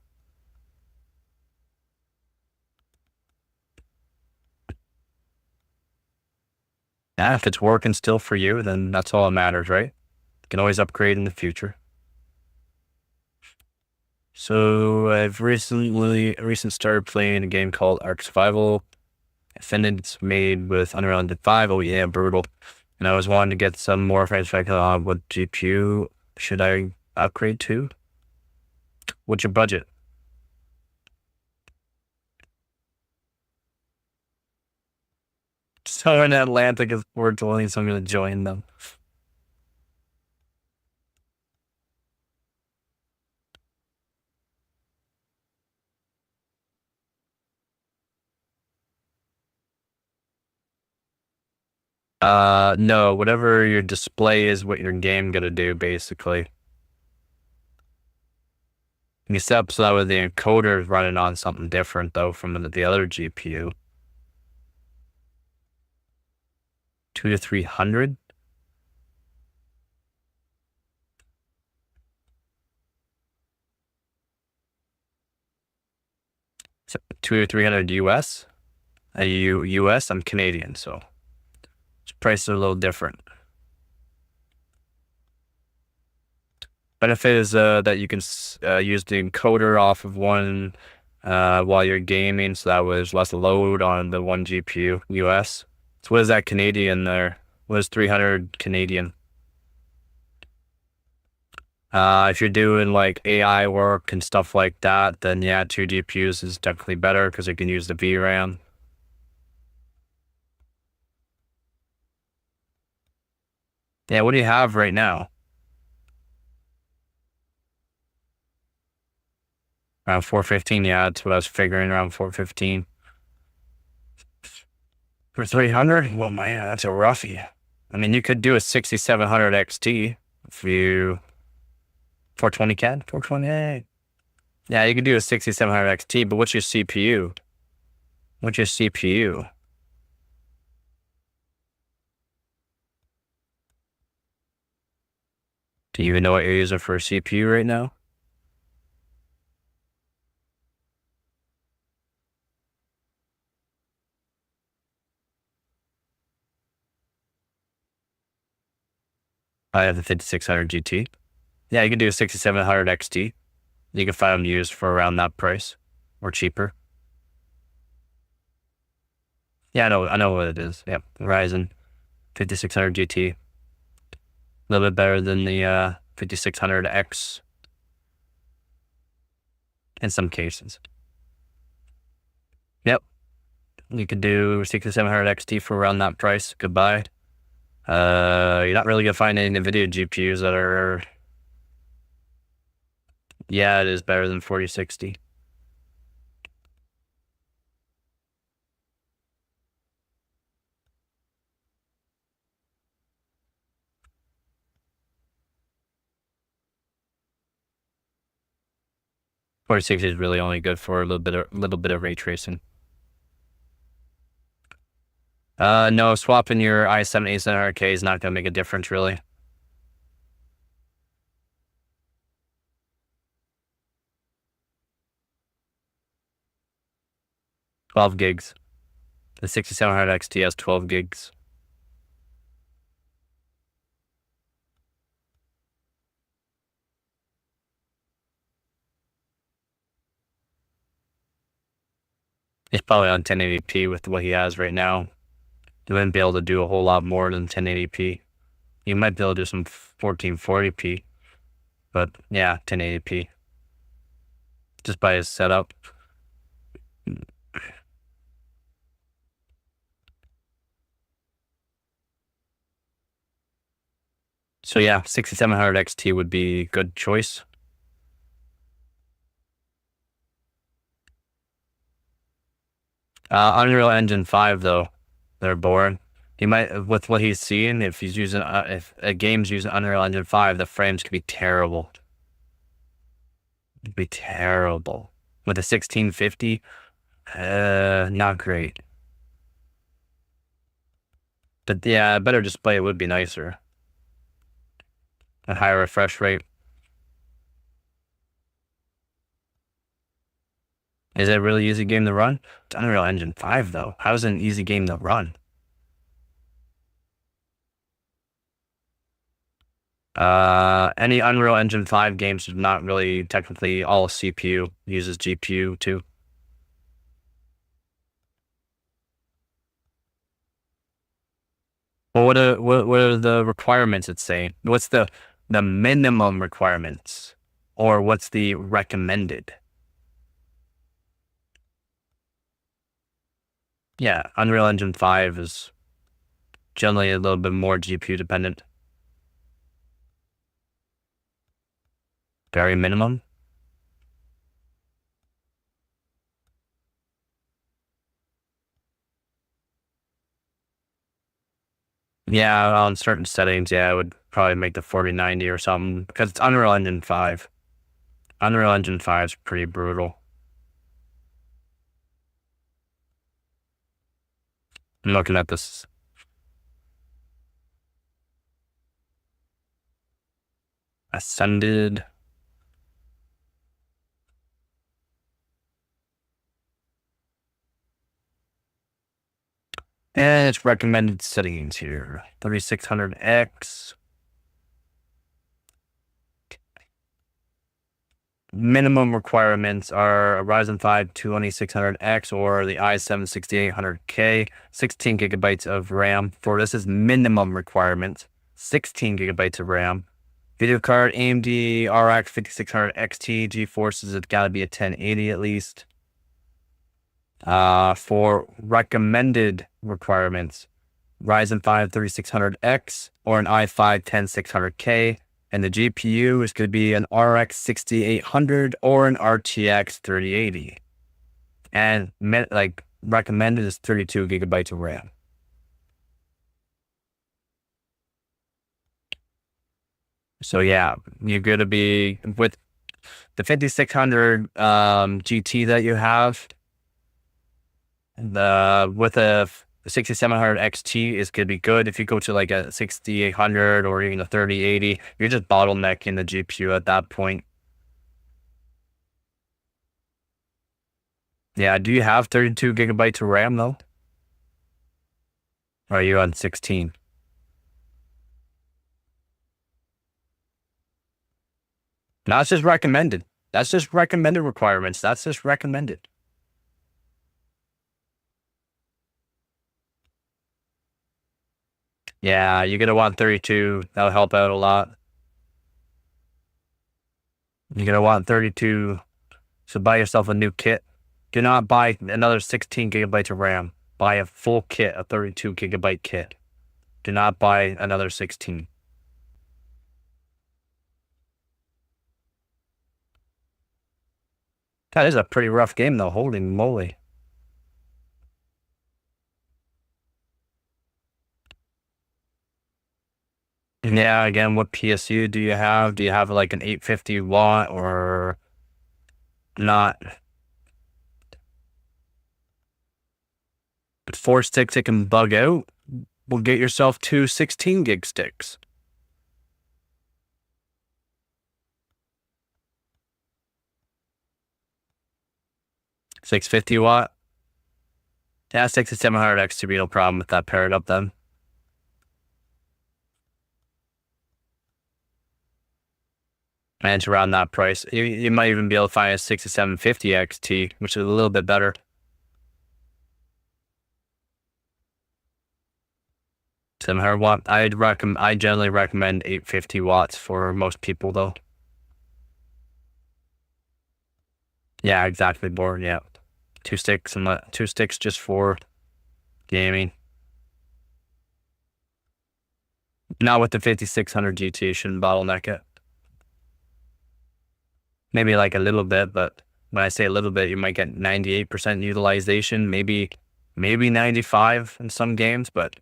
Yeah, if it's working still for you, then that's all that matters, right? You can always upgrade in the future. So I've recently started playing a game called Ark Survival. It's made with Unreal Engine 5. Oh yeah, brutal. And I was wanting to get some more perspective on what GPU should I upgrade to? What's your budget? Southern Atlantic is 420, so I'm going to join them. No, whatever your display is, what your game gonna do, basically. You set up so that way the encoder is running on something different, though, from the other GPU. 2 to 300? So 2 to 300 US? Are you US? I'm Canadian, so prices are a little different. Benefit is that you can use the encoder off of one while you're gaming, so that was less load on the one GPU US. So what is that Canadian there? What is 300 Canadian? If you're doing like AI work and stuff like that, then yeah, 2 GPUs is definitely better because you can use the VRAM. Yeah, what do you have right now? Around 415, yeah, that's what I was figuring, around 415. For 300? Well, man, that's a roughie. I mean, you could do a 6700 XT if you... 420 CAD? 420? Yeah, you could do a 6700 XT, but what's your CPU? What's your CPU? Do you even know what you're using for a CPU right now? I have the 5600 GT. Yeah, you can do a 6700 XT. You can find them used for around that price or cheaper. Yeah, I know what it is. Yeah, Ryzen 5600 GT. A little bit better than the 5600X in some cases. Yep. You could do 6700 XT for around that price. Goodbye. You're not really gonna find any NVIDIA GPUs that are... Yeah, it is better than 4060. 4060 is really only good for a little bit of ray tracing. No, swapping your i7 8700K is not gonna make a difference really. $12 gigs. The 6700 XT has 12 gigs. He's probably on 1080p with what he has right now. He wouldn't be able to do a whole lot more than 1080p. You might be able to do some 1440p, but yeah, 1080p. Just by his setup. So yeah, 6700 XT would be a good choice. Unreal Engine 5 though, they're boring. He might, with what he's seeing, if he's using, if a game's using Unreal Engine 5, the frames could be terrible. It'd be terrible. With a 1650, not great. But yeah, a better display would be nicer. A higher refresh rate. Is it a really easy game to run? It's Unreal Engine 5 though. How is it an easy game to run? Any Unreal Engine 5 games is not really technically all CPU, uses GPU too. Well, what are the requirements it's saying? What's the minimum requirements? Or what's the recommended? Yeah, Unreal Engine 5 is generally a little bit more GPU dependent. Very minimum. Yeah, on certain settings, yeah, I would probably make the 4090 or something because it's Unreal Engine 5. Unreal Engine 5 is pretty brutal. I'm looking at this. Ascended. And it's recommended settings here. 3600X. Minimum requirements are a Ryzen 5 2600X or the i7 6800K, 16 gigabytes of RAM. For this is minimum requirements, 16 gigabytes of RAM. Video card AMD RX 5600 XT, GeForces, it's got to be a 1080 at least. For recommended requirements, Ryzen 5 3600X or an i5 10600K. And the GPU is going to be an RX 6800 or an RTX 3080. And like recommended is 32 gigabytes of RAM. So yeah, you're going to be with the 5600 GT that you have. With a 6700 XT is going to be good. If you go to like a 6800 or even a 3080, you're just bottlenecking the GPU at that point. Yeah, do you have 32 gigabytes of RAM though? Or are you on 16? That's just recommended. That's just recommended requirements. That's just recommended. Yeah, you're going to want 32. That'll help out a lot. You're going to want 32. So buy yourself a new kit. Do not buy another 16 gigabytes of RAM. Buy a full kit, a 32 gigabyte kit. Do not buy another 16. That is a pretty rough game though, holy moly. Yeah, again, what PSU do you have? Do you have like an 850 watt or not. But 4 sticks, it can bug out. We'll get yourself 2 16 gig sticks. 650 watt. Yeah, 6700 XTB, no problem with that. Pair it up then. And it's around that price. You might even be able to find a 6750 XT, which is a little bit better. 700 watt. I generally recommend 850 watts for most people though. Yeah, exactly. Board. Yeah, 2 sticks and 2 sticks just for gaming. Not with the 5600 GT. Shouldn't bottleneck it. Maybe like a little bit, but when I say a little bit, you might get 98% utilization, maybe 95 in some games, but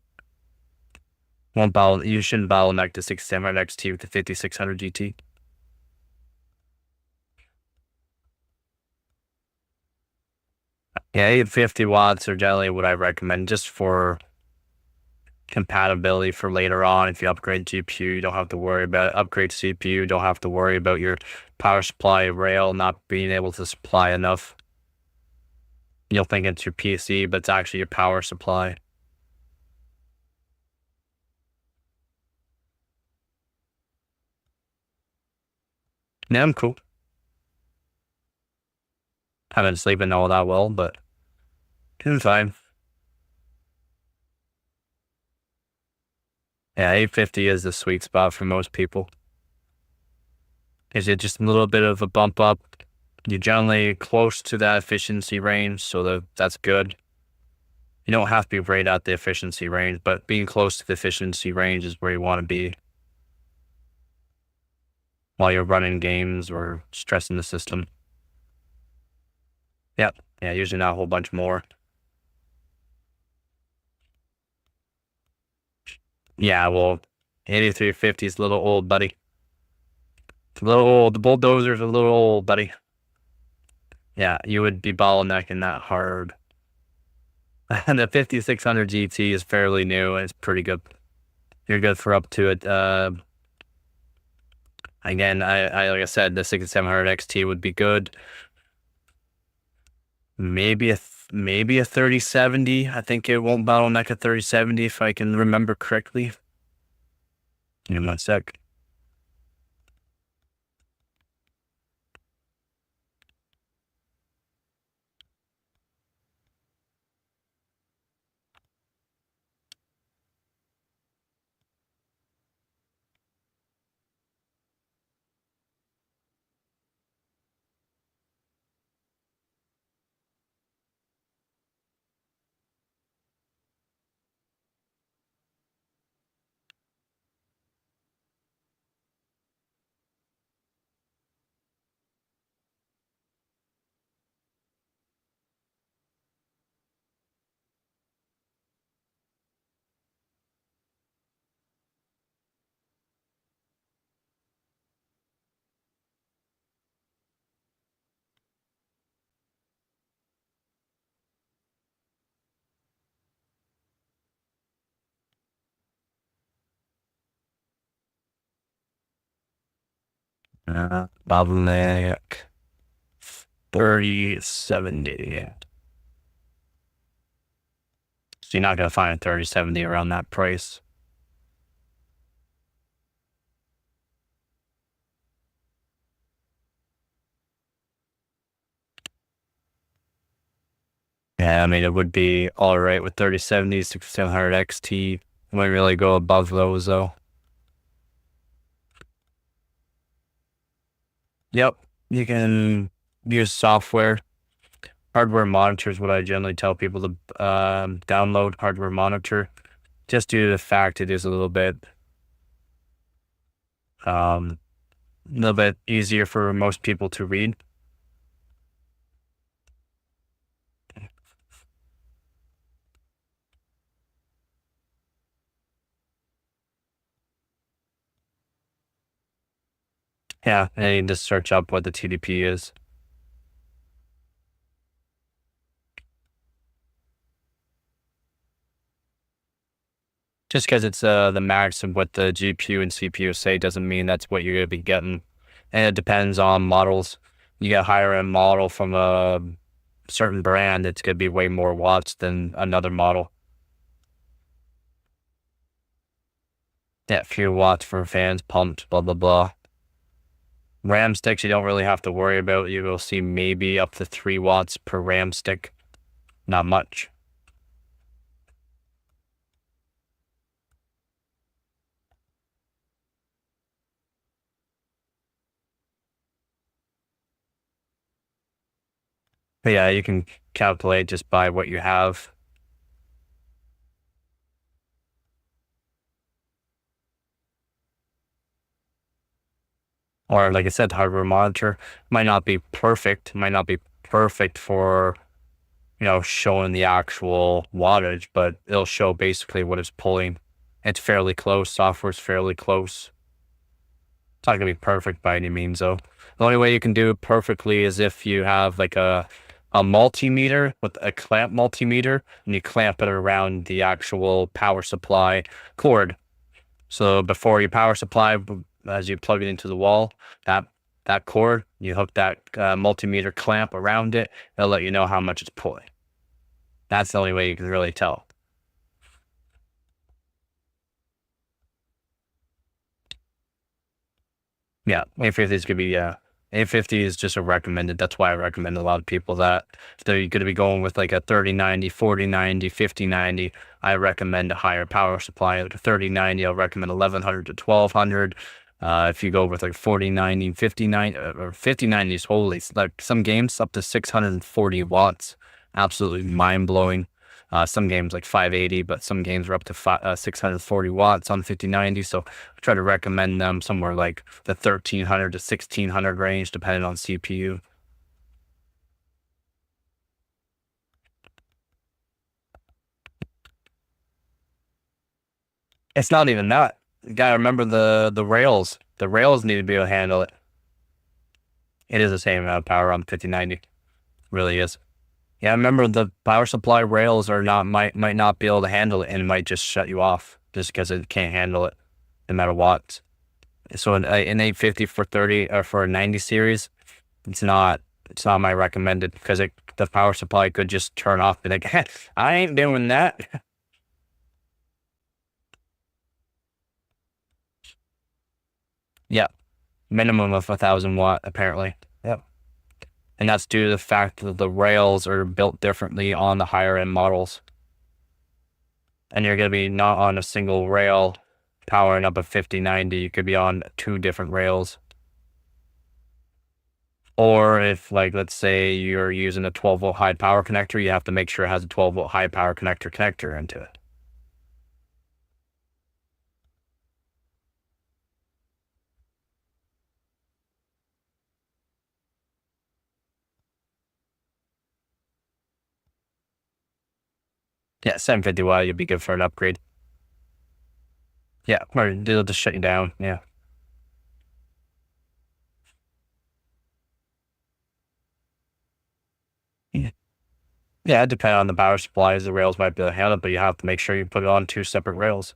you shouldn't bottleneck the 6700 XT with the 5600 GT. Yeah, 850 watts are generally what I recommend just for compatibility for later on. If you upgrade GPU, you don't have to worry about it. Upgrade CPU, you don't have to worry about your power supply rail not being able to supply enough. You'll think it's your PC, but it's actually your power supply. Yeah, I'm cool. Haven't been sleeping all that well, but it's fine. Yeah, 850 is the sweet spot for most people. Is it just a little bit of a bump up? You're generally close to that efficiency range, so that's good. You don't have to be right at the efficiency range, but being close to the efficiency range is where you want to be while you're running games or stressing the system. Yep. Yeah, usually not a whole bunch more. Yeah, well, 8350 is a little old, buddy. It's a little old. The bulldozer's a little old, buddy. Yeah, you would be bottlenecking that hard. And the 5600 GT is fairly new. It's pretty good. You're good for up to it. Again, I like I said, the 6700 XT would be good. Maybe a 3070. I think it won't bottleneck a 3070 if I can remember correctly. Give me one sec. Bottleneck 3070. Yeah. So you're not gonna find a 3070 around that price. Yeah, I mean it would be all right with 3070, 6700 XT. Wouldn't really go above those though. Yep, you can use software. Hardware monitor is what I generally tell people to download. Hardware monitor, just due to the fact it is a little bit easier for most people to read. Yeah, and you just search up what the TDP is. Just because it's the max of what the GPU and CPU say doesn't mean that's what you're going to be getting. And it depends on models. You get a higher end model from a certain brand, it's going to be way more watts than another model. Yeah, few watts for fans, pumped, blah, blah, blah. RAM sticks, you don't really have to worry about. You will see maybe up to 3 watts per RAM stick. Not much. But yeah, you can calculate just by what you have. Or like I said, hardware monitor might not be perfect, for, showing the actual wattage, but it'll show basically what it's pulling. It's fairly close. Software's fairly close. It's not gonna be perfect by any means, though. The only way you can do it perfectly is if you have like a multimeter with a clamp multimeter, and you clamp it around the actual power supply cord. So before your power supply, as you plug it into the wall, that cord, you hook that multimeter clamp around it. It'll let you know how much it's pulling. That's the only way you can really tell. Yeah, A50 is gonna be, A50 is just a recommended. That's why I recommend a lot of people that if they're going to be going with like a 3090, 4090, 5090, I recommend a higher power supply. Like a 3090, I'll recommend 1100 to 1200. If you go with like 4090, 59 or 5090 is holy, like some games up to 640 watts, absolutely mind blowing. Some games like 580, but some games are up to 640 watts on 5090. So I try to recommend them somewhere like the 1300 to 1600 range, depending on CPU. It's not even that. You gotta remember the rails. The rails need to be able to handle it. It is the same amount of power on 5090. Really is. Yeah, remember the power supply rails are not might not be able to handle it, and it might just shut you off just because it can't handle it, no matter what. So an 850 for 30 or for a 90 series, it's not my recommended because the power supply could just turn off and like, I ain't doing that. Yeah, minimum of 1,000 watt apparently. Yep, and that's due to the fact that the rails are built differently on the higher end models, and you're gonna be not on a single rail powering up a 5090. You could be on 2 different rails. Or if, like, let's say you're using a 12-volt high power connector, you have to make sure it has a 12-volt high power connector into it. Yeah, 750 watt, you'll be good for an upgrade. Yeah, or they'll just shut you down. Yeah. Yeah. Yeah, it depends on the power supplies. The rails might be able to handle it, but you have to make sure you put it on 2 separate rails.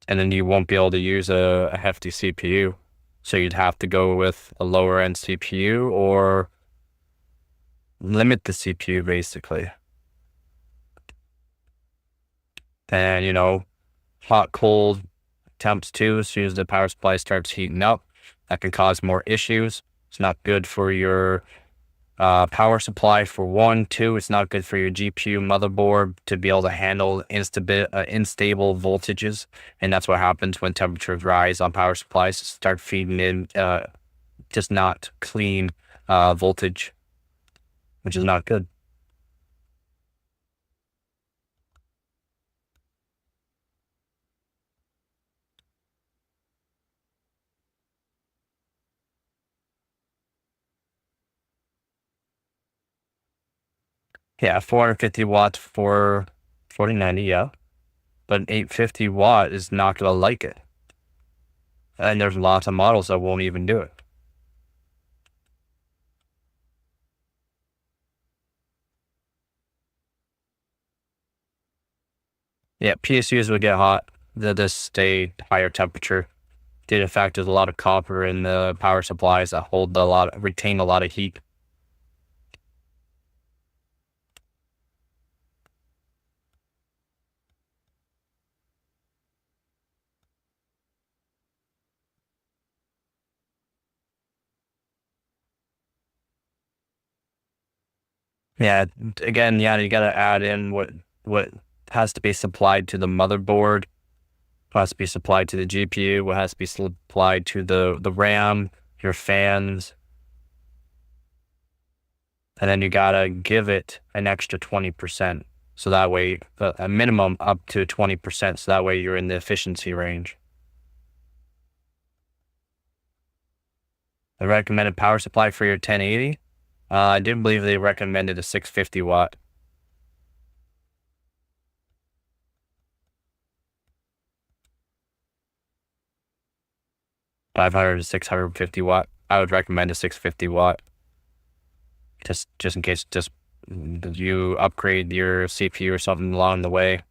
And then you won't be able to use a hefty CPU. So you'd have to go with a lower end CPU or limit the CPU basically. And, hot, cold temps too. As soon as the power supply starts heating up, that can cause more issues. It's not good for your power supply for one. Two, it's not good for your GPU motherboard to be able to handle unstable voltages. And that's what happens when temperatures rise on power supplies. Start feeding in just not clean voltage, which is not good. Yeah, 450 watts for 4090, yeah. But an 850 watt is not going to like it. And there's lots of models that won't even do it. Yeah, PSUs would get hot. They'll just stay higher temperature. Due to the fact there's a lot of copper in the power supplies that retain a lot of heat. Yeah, again, yeah, you gotta add in what has to be supplied to the motherboard, what has to be supplied to the GPU, what has to be supplied to the RAM, your fans, and then you gotta give it an extra 20%. So that way, a minimum up to 20%. So that way you're in the efficiency range. The recommended power supply for your 1080, I did believe they recommended a 650 watt. 500 to 650 watt. I would recommend a 650 watt. Just in case you upgrade your CPU or something along the way.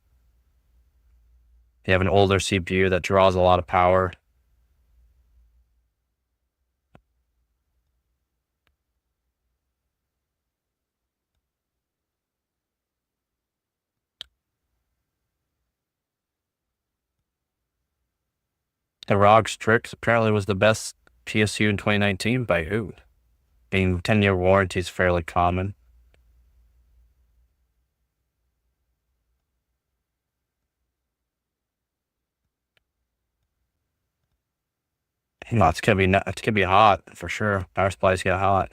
You have an older CPU that draws a lot of power. The ROG Strix apparently was the best PSU in 2019 by who? Being 10-year warranty is fairly common. It's gonna be hot for sure. Power supplies get hot.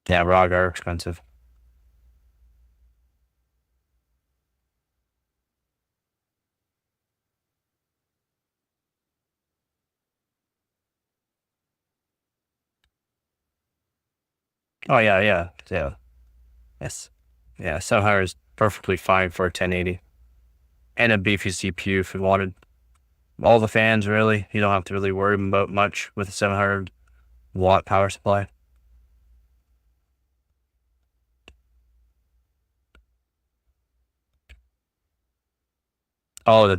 Yeah, ROG are expensive. Oh yeah. Yes, yeah. 700 is perfectly fine for a 1080 and a beefy CPU if you wanted. All the fans really. You don't have to really worry about much with a 700 watt power supply. Oh,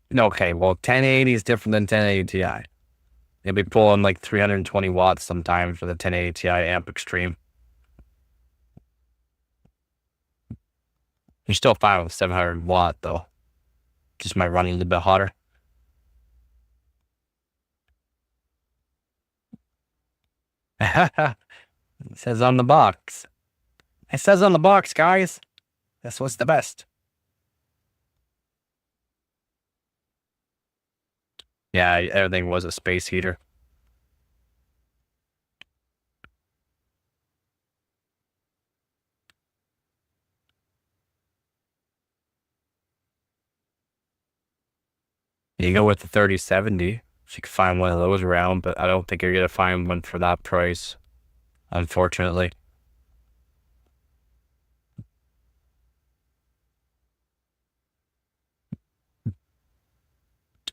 no, okay. Well, 1080 is different than 1080 Ti. You'll be pulling like 320 watts sometimes for the 1080 Ti Amp Extreme. You're still fine with 700 watt though. Just might run a little bit hotter. It says on the box. It says on the box, guys. This was the best. Yeah, everything was a space heater. You go with the 3070. So you can find one of those around, but I don't think you're gonna find one for that price, unfortunately.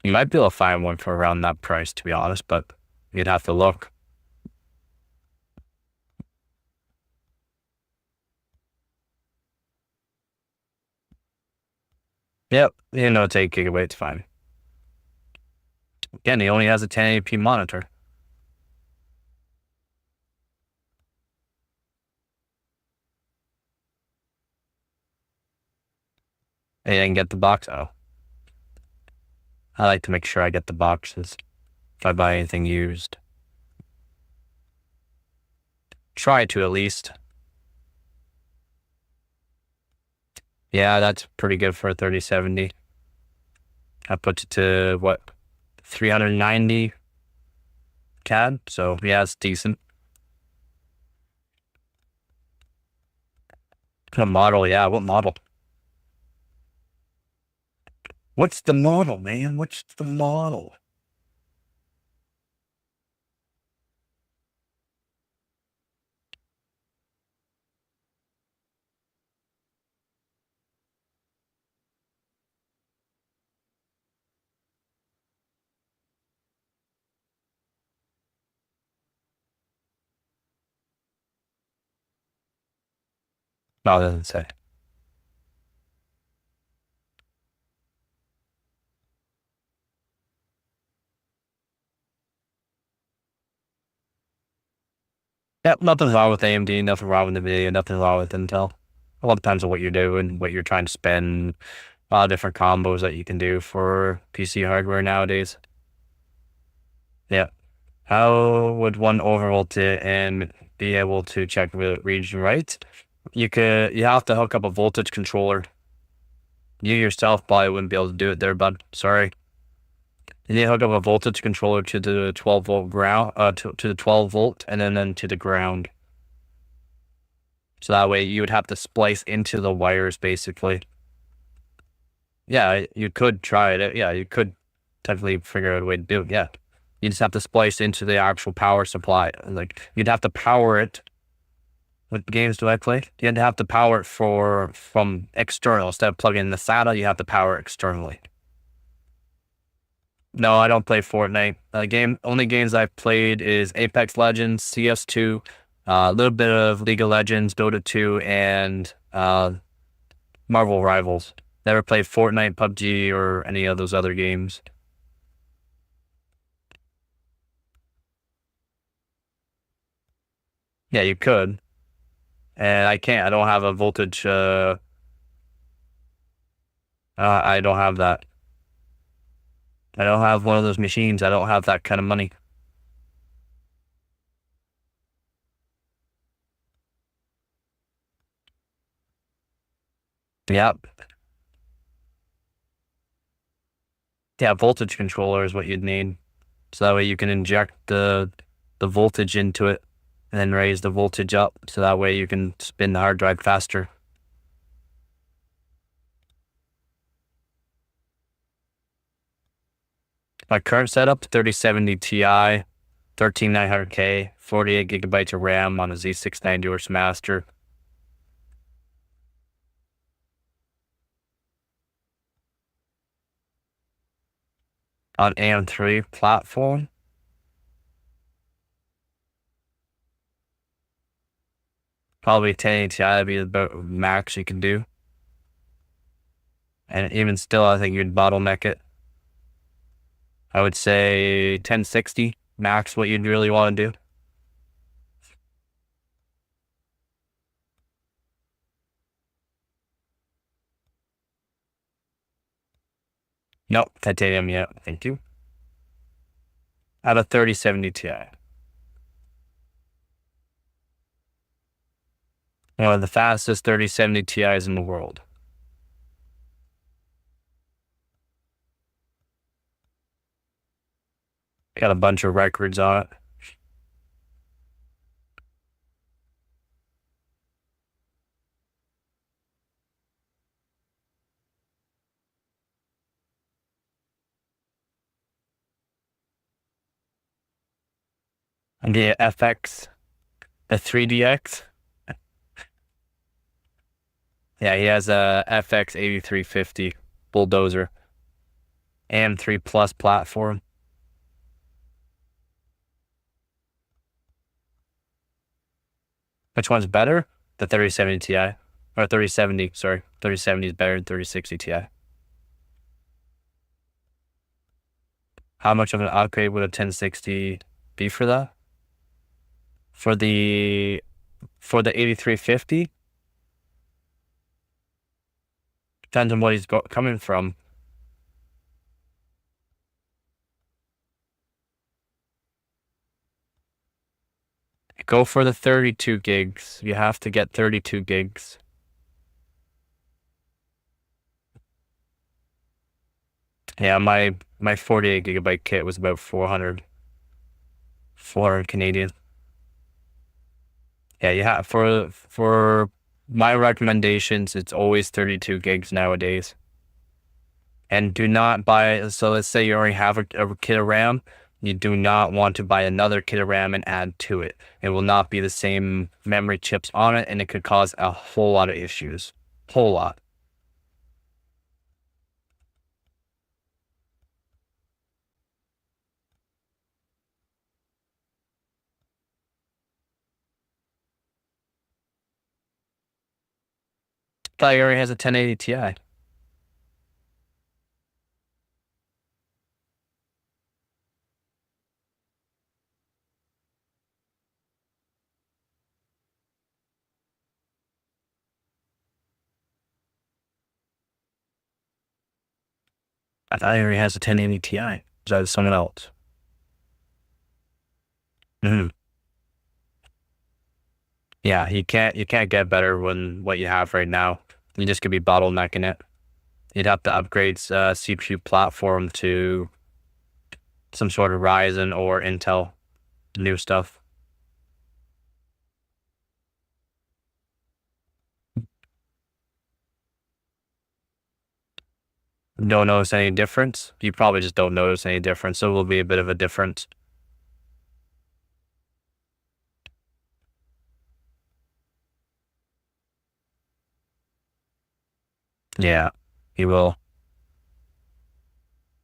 You might be able to find one for around that price, to be honest, but you'd have to look. Yep, it's 8 gigabytes, fine. Again, he only has a 1080p monitor. And you can get the box. Oh, I like to make sure I get the boxes if I buy anything used. Try to at least. Yeah, that's pretty good for a 3070. I put it to what, 390 CAD. So yeah, it's decent. A model, yeah. What model? What's the model, man? What's the model? No, it doesn't say. Yep, nothing's wrong with AMD, nothing wrong with NVIDIA, nothing wrong with Intel. It all depends on what you're doing, what you're trying to spend, a lot of different combos that you can do for PC hardware nowadays. Yeah. How would one overvolt it and be able to check the region right? You have to hook up a voltage controller. You yourself probably wouldn't be able to do it there, bud. Sorry. You need to hook up a voltage controller to the 12 volt ground, to the 12 volt, and then to the ground. So that way you would have to splice into the wires, basically. Yeah, you could try it. Yeah, you could technically figure out a way to do it. Yeah. You just have to splice into the actual power supply. Like, you'd have to power it. What games do I play? You'd have to power it from external. Instead of plugging in the SATA, you have to power it externally. No, I don't play Fortnite. Only games I've played is Apex Legends, CS2, a little bit of League of Legends, Dota 2, and Marvel Rivals. Never played Fortnite, PUBG, or any of those other games. Yeah, you could. And I can't. I don't have a voltage. I don't have that. I don't have one of those machines. I don't have that kind of money. Yep. Yeah, voltage controller is what you'd need. So that way you can inject the voltage into it and then raise the voltage up. So that way you can spin the hard drive faster. My current setup, 3070 Ti, 13900K, 48 gigabytes of RAM on a Z690 Ursa Master. On AM3 platform. Probably 1080 Ti would be about max you can do. And even still, I think you'd bottleneck it. I would say 1060 max what you'd really want to do. Nope, titanium, yeah, thank you. Out of 3070 Ti. One of the fastest 3070 Ti's in the world. Got a bunch of records on it. And the FX, the 3DX. Yeah, he has a FX 8350 bulldozer. AM3 Plus platform. Which one's better? The 3070 Ti. Or 3070, sorry. 3070 is better than 3060 Ti. How much of an upgrade would a 1060 be for that? For the 8350? Depends on what he's coming from. Go for the 32 gigs. You have to get 32 gigs. Yeah, my 48 gigabyte kit was about 400 Canadian. Yeah, you have for my recommendations, it's always 32 gigs nowadays. And do not buy, so let's say you already have a kit of RAM, you do not want to buy another kit of RAM and add to it. It will not be the same memory chips on it, and it could cause a whole lot of issues. Whole lot. thought he already has a 1080 Ti. I thought he already has a 1080 Ti. Is that something else? Mm-hmm. Yeah, you can't get better than what you have right now. You just could be bottlenecking it. You'd have to upgrade CPU platform to some sort of Ryzen or Intel new stuff. Don't notice any difference. You probably just don't notice any difference. So it will be a bit of a difference. Yeah, he will.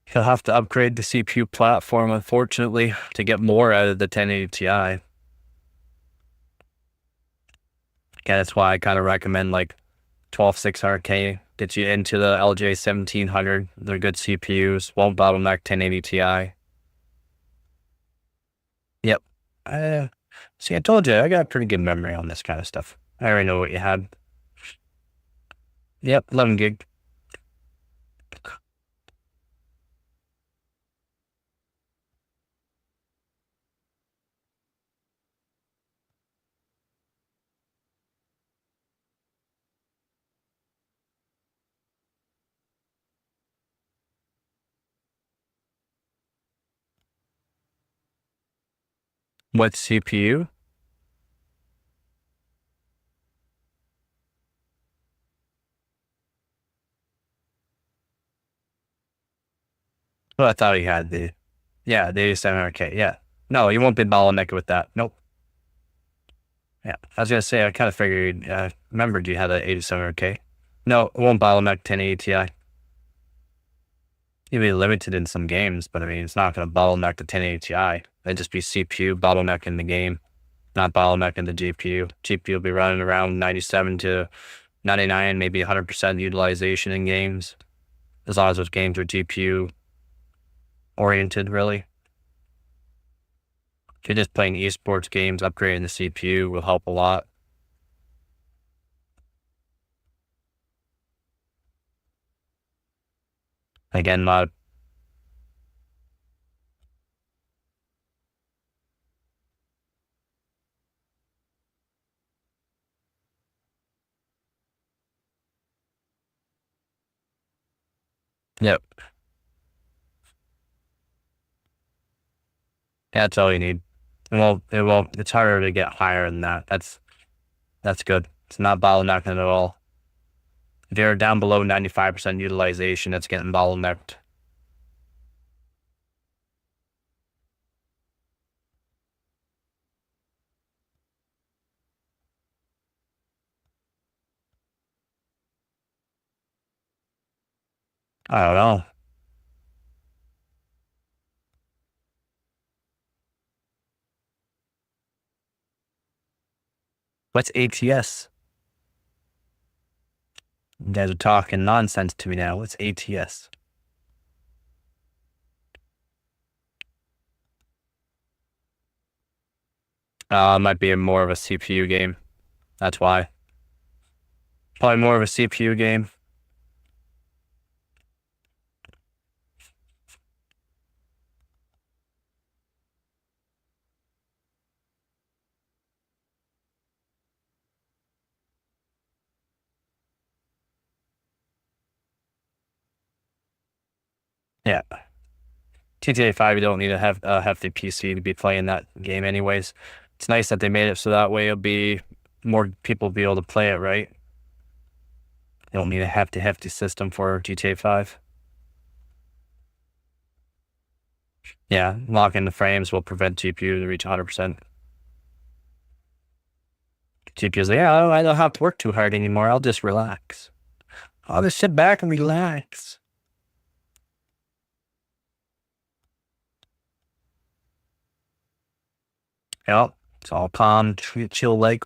He'll have to upgrade the CPU platform, unfortunately, to get more out of the 1080 Ti. Yeah, that's why I kind of recommend like 12600K. Gets you into the LJ 1700. They're good CPUs. Won't bottleneck 1080 Ti. Yep. See, I told you, I got pretty good memory on this kind of stuff. I already know what you had. Yep, 11 gig. What CPU? Well, I thought he had the 8700K. Yeah. No, you won't be bottlenecked with that. Nope. Yeah. I was going to say, I kind of figured, remembered you had an 8700K. No, it won't bottleneck 1080 Ti. You'll be limited in some games, but I mean, it's not going to bottleneck the 1080 Ti. It'd just be CPU bottlenecking the game, not bottlenecking the GPU. GPU will be running around 97 to 99, maybe 100% utilization in games, as long as those games are GPU oriented, really. If you're just playing esports games, upgrading the CPU will help a lot. Again, yep, that's all you need. It's harder to get higher than that. That's good. It's not bottlenecking at all. If you're down below 95% utilization, it's getting bottlenecked. I don't know. What's ATS? You guys are talking nonsense to me now. What's ATS? It might be more of a CPU game. That's why. Probably more of a CPU game. Yeah. GTA 5, you don't need to have a hefty PC to be playing that game anyways. It's nice that they made it so that way it'll be more people be able to play it, right? You don't need a hefty system for GTA 5. Yeah, locking the frames will prevent GPU to reach 100%. GPU's like, yeah, I don't have to work too hard anymore. I'll just relax. I'll just sit back and relax. Yep, it's all calm, chill like.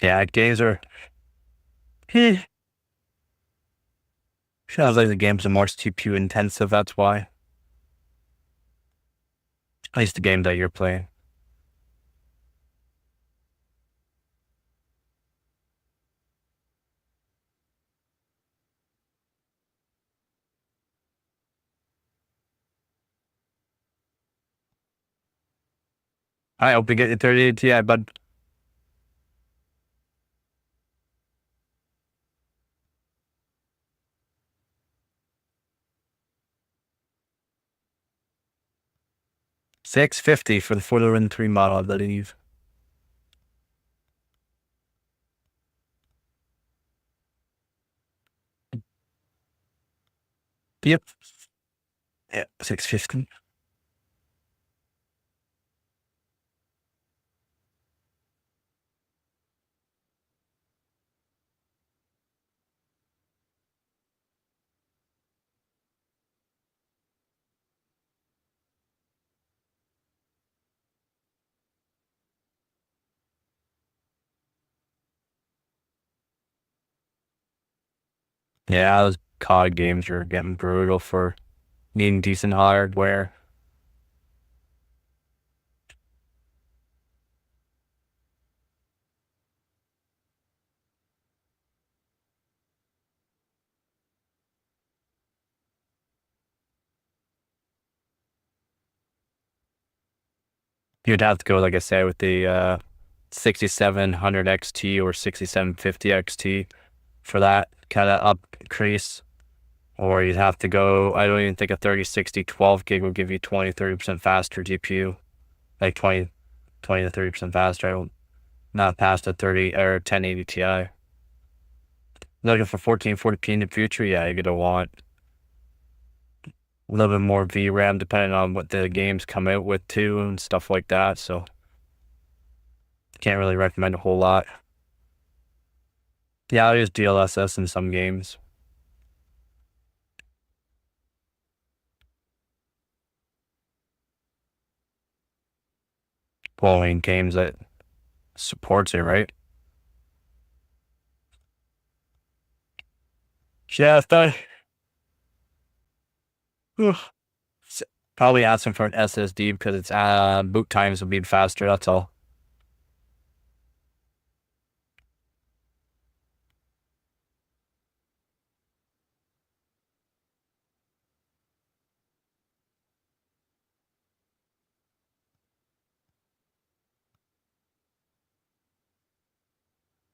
Yeah, games are. Sounds like the games are more CPU intensive. That's why. At least the game that you're playing. I hope you get your 3080 Ti, bud. $650 for the 403 model, I believe. Yep. Yeah, 650. Yeah, those COD games are getting brutal for needing decent hardware. You'd have to go, like I said, with the 6700 XT or 6750 XT for that kind of up increase. Or you'd have to go, I don't even think a 3060 12 gig will give you 20-30% faster GPU. Like 20 to 30% faster. I don't, not past a 30 or 1080 Ti. Looking for 1440p in the future, yeah, you're gonna want a little bit more VRAM depending on what the games come out with too and stuff like that. So can't really recommend a whole lot. Yeah, I'll use DLSS in some games. Following games that supports it, right? Yeah, probably asking for an SSD because it's boot times will be faster. That's all.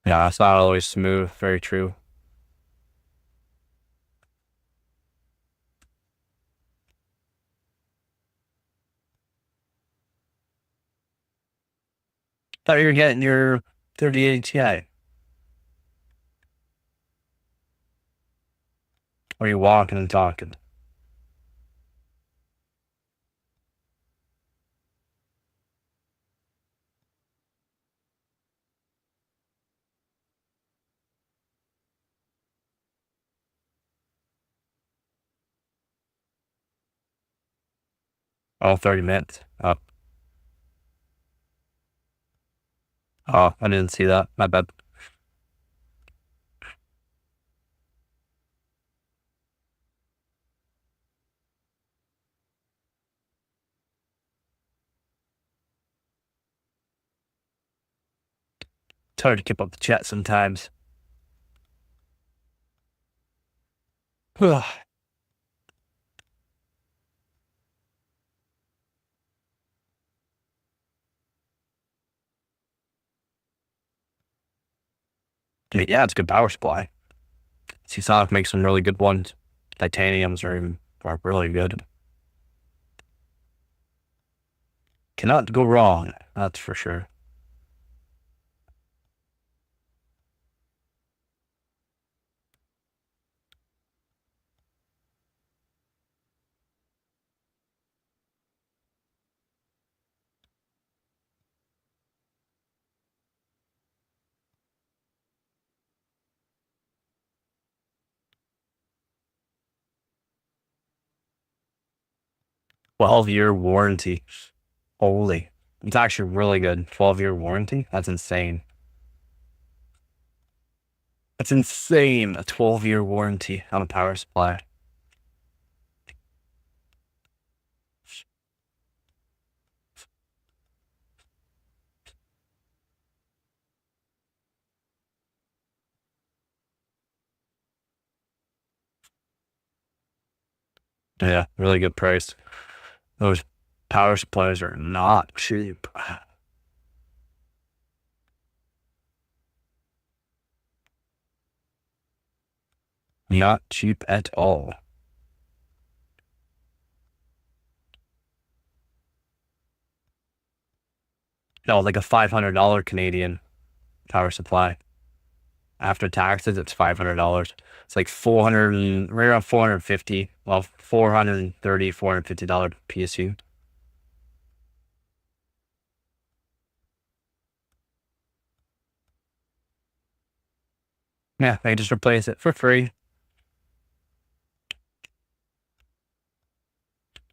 Yeah, it's not always smooth. Very true. Thought you were getting your 3080 Ti. Or you walking and talking? Oh, 30 minutes. Oh, I didn't see that. My bad. It's hard to keep up the chat sometimes. Yeah, it's a good power supply. Seasonic makes some really good ones. Titaniums are really good. Cannot go wrong. That's for sure. 12-year warranty. Holy. It's actually really good. 12-year warranty? That's insane. That's insane. A 12-year warranty on a power supply. Yeah, really good price. Those power supplies are not cheap. Not cheap at all. No, like a $500 Canadian power supply. After taxes, it's $500. It's like 400, right around 450. Well, 430, $450 PSU. Yeah, they just replace it for free.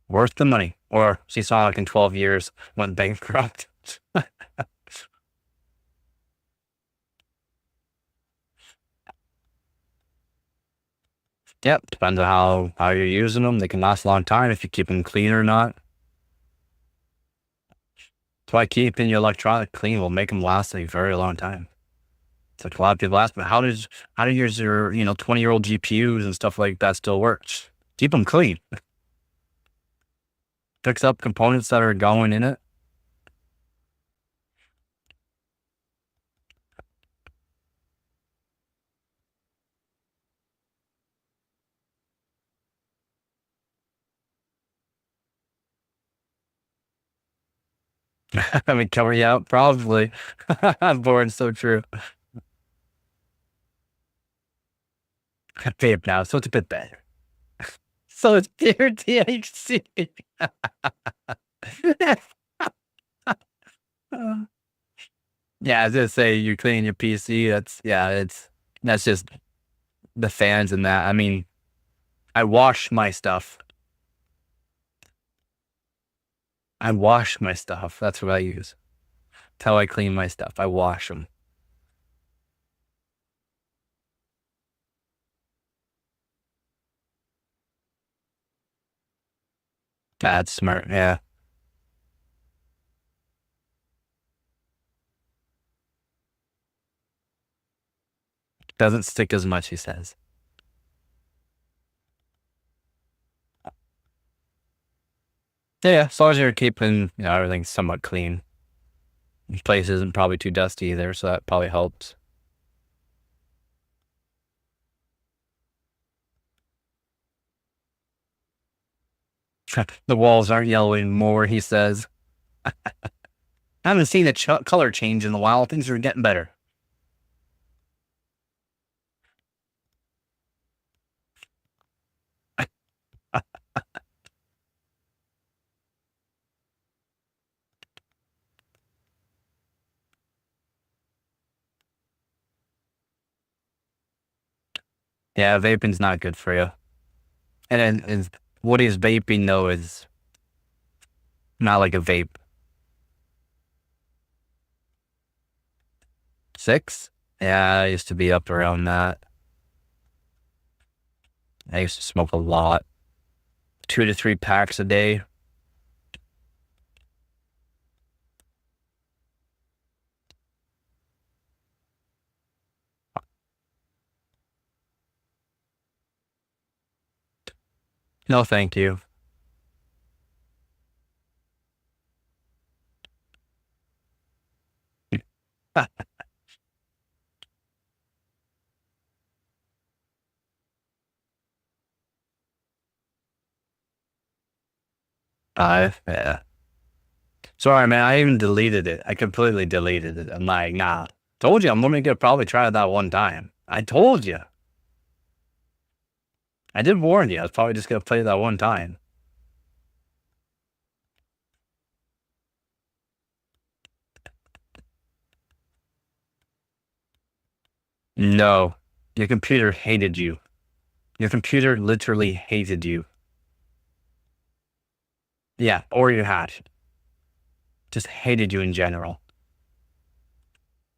Worth the money. Or Seasonic in 12 years went bankrupt. Yep, depends on how you're using them. They can last a long time if you keep them clean or not. That's why keeping your electronic clean will make them last a very long time. It's like a lot of people ask, but how do your 20-year-old GPUs and stuff like that still work? Keep them clean. Fix up components that are going in it. I mean, cover you out, probably. I'm bored, so true. I vape now, so it's a bit better. So it's pure THC. Yeah, I was gonna say you clean your PC. That's just the fans and that. I mean, I wash my stuff. I wash my stuff. That's what I use. That's how I clean my stuff. I wash them. That's smart. Yeah. Doesn't stick as much, he says. Yeah, as long as you're keeping, everything somewhat clean. This place isn't probably too dusty either, so that probably helps. The walls aren't yellow anymore, he says. I haven't seen a color change in a while. Things are getting better. Yeah, vaping's not good for you. And then what is vaping though is not like a vape. 6? Yeah, I used to be up around that. I used to smoke a lot. 2 to 3 packs a day. No, thank you. Yeah. Sorry, man. I even deleted it. I completely deleted it. I'm like, nah. Told you I'm only gonna probably try it that one time. I told you. I did warn you. I was probably just gonna play that one time. No, your computer hated you. Your computer literally hated you. Yeah, or your hat. Just hated you in general.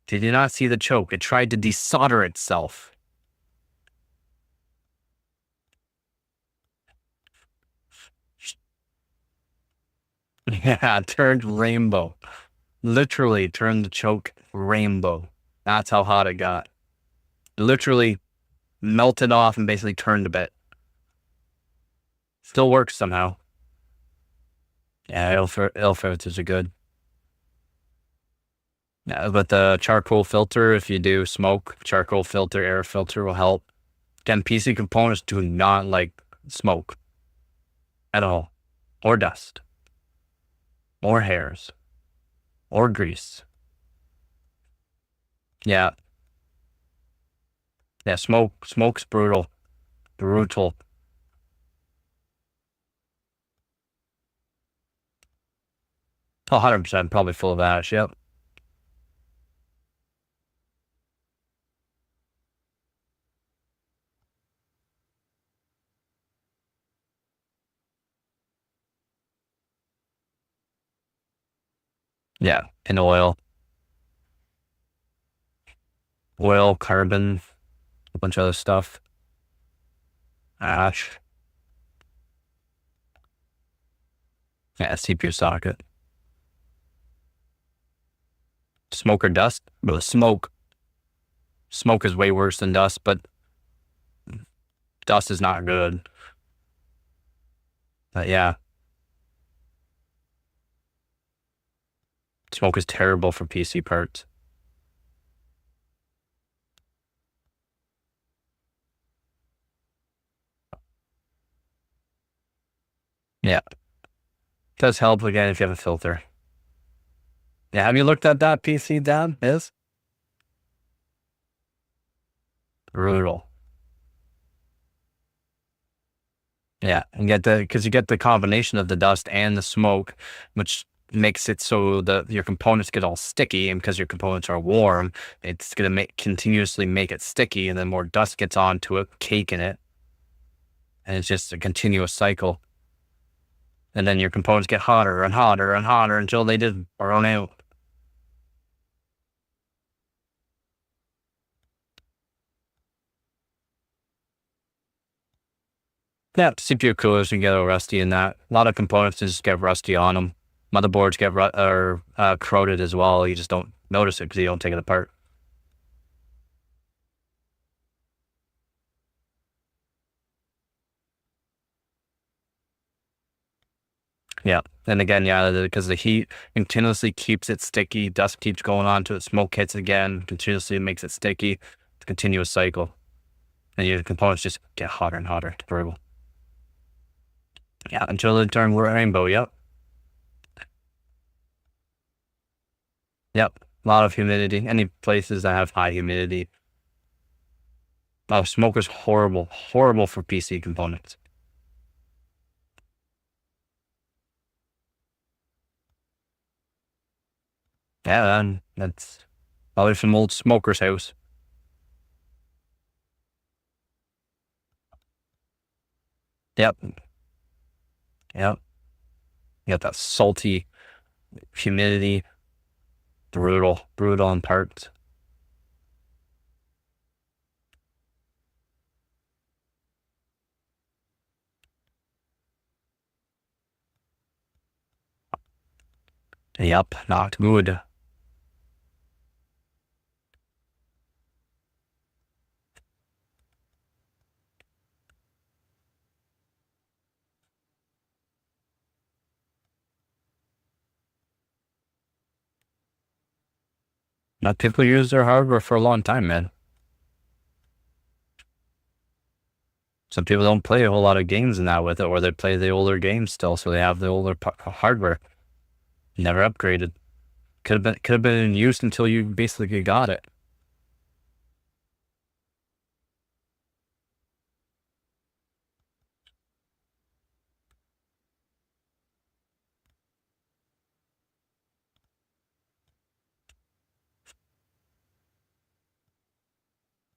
Did you not see the choke? It tried to desolder itself. Yeah, turned rainbow. Literally turned the choke rainbow. That's how hot it got. Literally melted off and basically turned a bit. Still works somehow. Yeah, oil filters are good. Yeah, but the charcoal filter, if you do smoke, charcoal filter, air filter will help. Again, PC components do not like smoke at all, or dust, or hairs, or grease. Yeah, yeah, smoke's brutal, brutal. Oh, 100% probably full of ash. Yep. Yeah, and oil, carbon, a bunch of other stuff. Ash. Yeah, CPU socket. Smoke or dust? But smoke is way worse than dust, but dust is not good. But yeah, smoke is terrible for PC parts. Yeah, does help again if you have a filter. Yeah, have you looked at that PC, Dan? Is brutal. Yeah, and get because you get the combination of the dust and the smoke, which makes it so that your components get all sticky, and because your components are warm, it's gonna continuously make it sticky, and then more dust gets onto it, cake in it, and it's just a continuous cycle. And then your components get hotter and hotter and hotter until they just burn out. Yeah, CPU coolers can get a little rusty in that. A lot of components just get rusty on them. Motherboards get corroded as well. You just don't notice it because you don't take it apart. Yeah. And again, yeah, because the heat continuously keeps it sticky. Dust keeps going onto it. Smoke hits again. Continuously makes it sticky. It's a continuous cycle. And your components just get hotter and hotter. It's brutal. Yeah, until they turn rainbow. Yep. Yep. A lot of humidity. Any places that have high humidity. Oh, smoke is horrible. Horrible for PC components. Yeah, and that's probably from old smoker's house. Yep. Yep. You got that salty humidity. Brutal. Brutal in parts. Yep. Not good. Not people use their hardware for a long time, man. Some people don't play a whole lot of games in that with it, or they play the older games still, so they have the older hardware. Never upgraded. Could have been in use until you basically got it.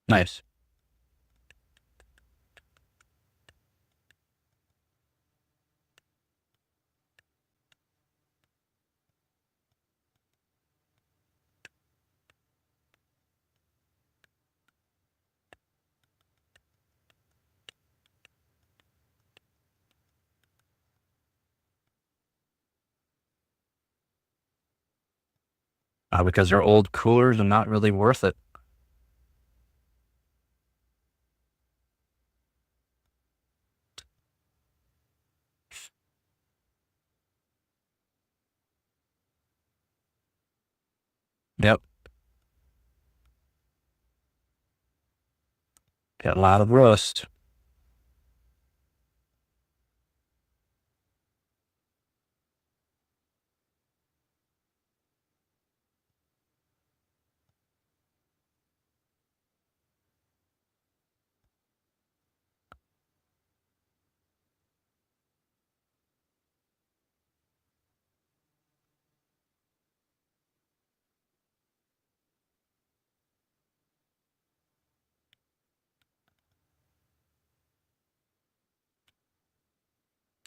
Nice. because they're old coolers and not really worth it. Yep. Got a lot of rust.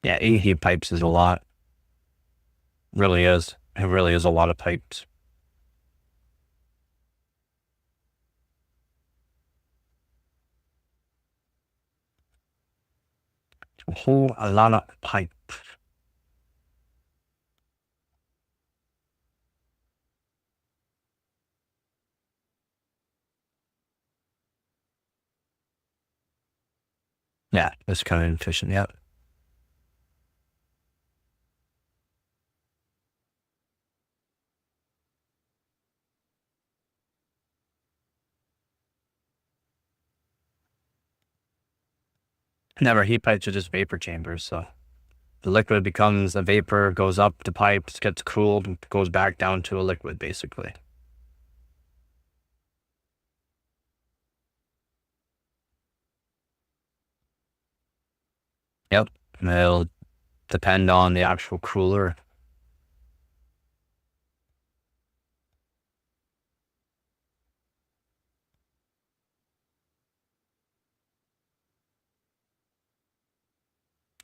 Yeah, 8 heat pipes is a lot. Really is. It really is a lot of pipes. A lot of pipe. Yeah, it's kind of inefficient. Yep. Never, heat pipes are just vapor chambers. So the liquid becomes a vapor, goes up the pipes, gets cooled, and goes back down to a liquid, basically. Yep. And it'll depend on the actual cooler.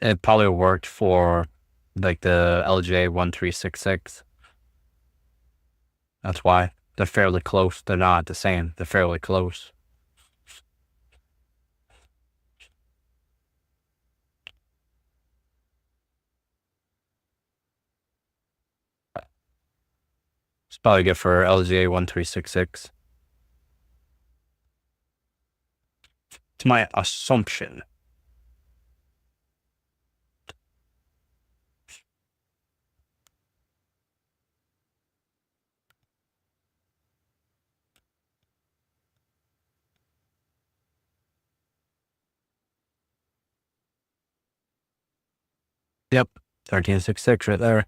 It probably worked for like the LJ 1366. That's why they're fairly close. They're not the same. They're fairly close. It's probably good for LJ 1366. It's my assumption. Yep. 1366 right there.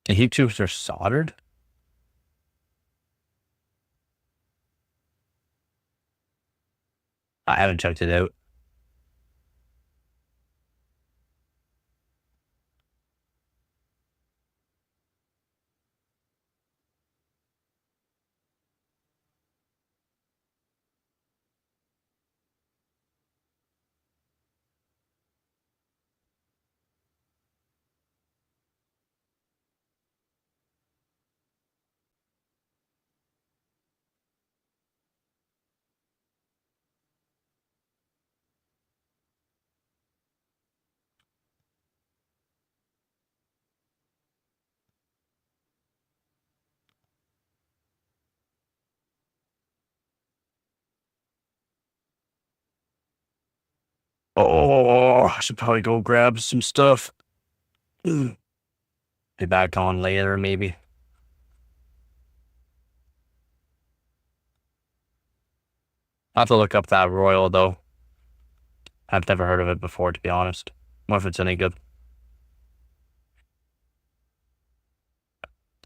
The heat tubes are soldered? I haven't checked it out. Oh, I should probably go grab some stuff. Be back on later, maybe. I'll have to look up that Royal, though. I've never heard of it before, to be honest. What if it's any good?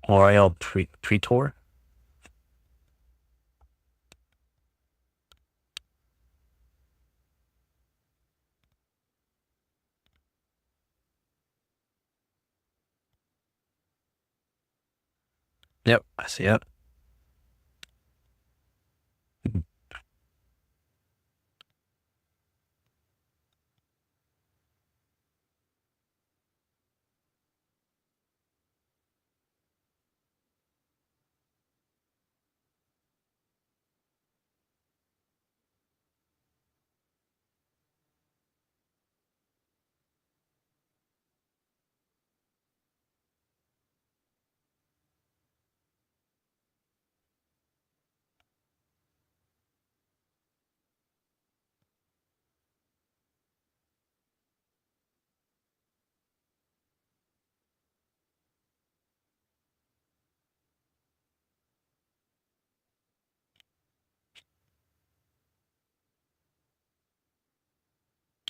Royal Pretor? Yep, I see it.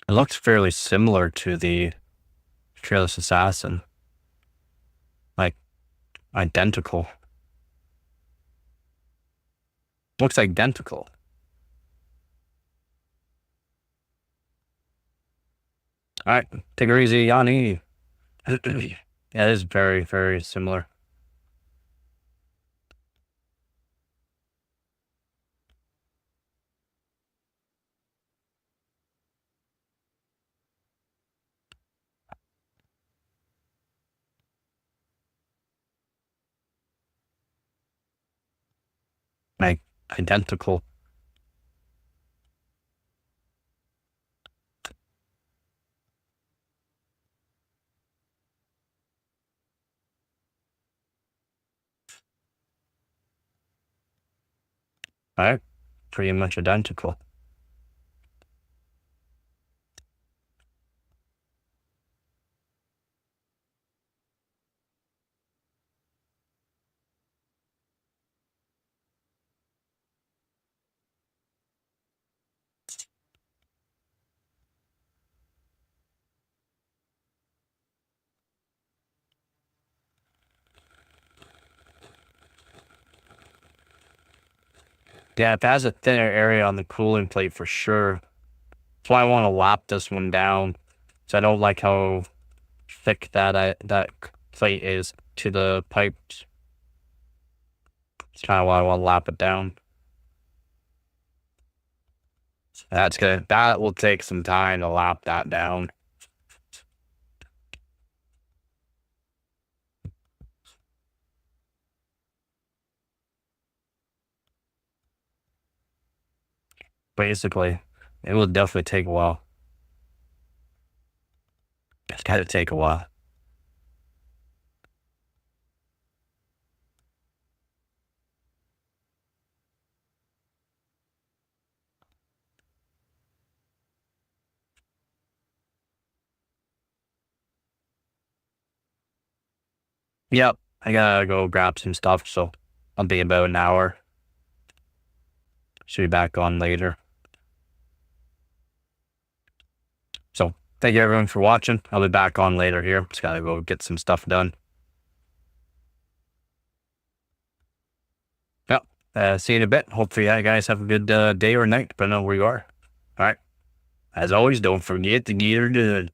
It looks fairly similar to the Fearless Assassin. Like, identical. Looks identical. Alright, take her easy, Yanni. Yeah, it is very, very similar. Like, identical. Alright, pretty much identical. Yeah, it has a thinner area on the cooling plate for sure. That's why I want to lap this one down. So I don't like how thick that plate is to the pipes. It's kind of why I want to lap it down. That's good. That will take some time to lap that down. Basically, it will definitely take a while. It's got to take a while. Yep, I gotta go grab some stuff, so I'll be about an hour. Should be back on later. So thank you everyone for watching. I'll be back on later here. Just gotta go get some stuff done. Yep. See you in a bit. Hopefully you guys have a good day or night, depending on where you are. All right. As always, don't forget to get her done.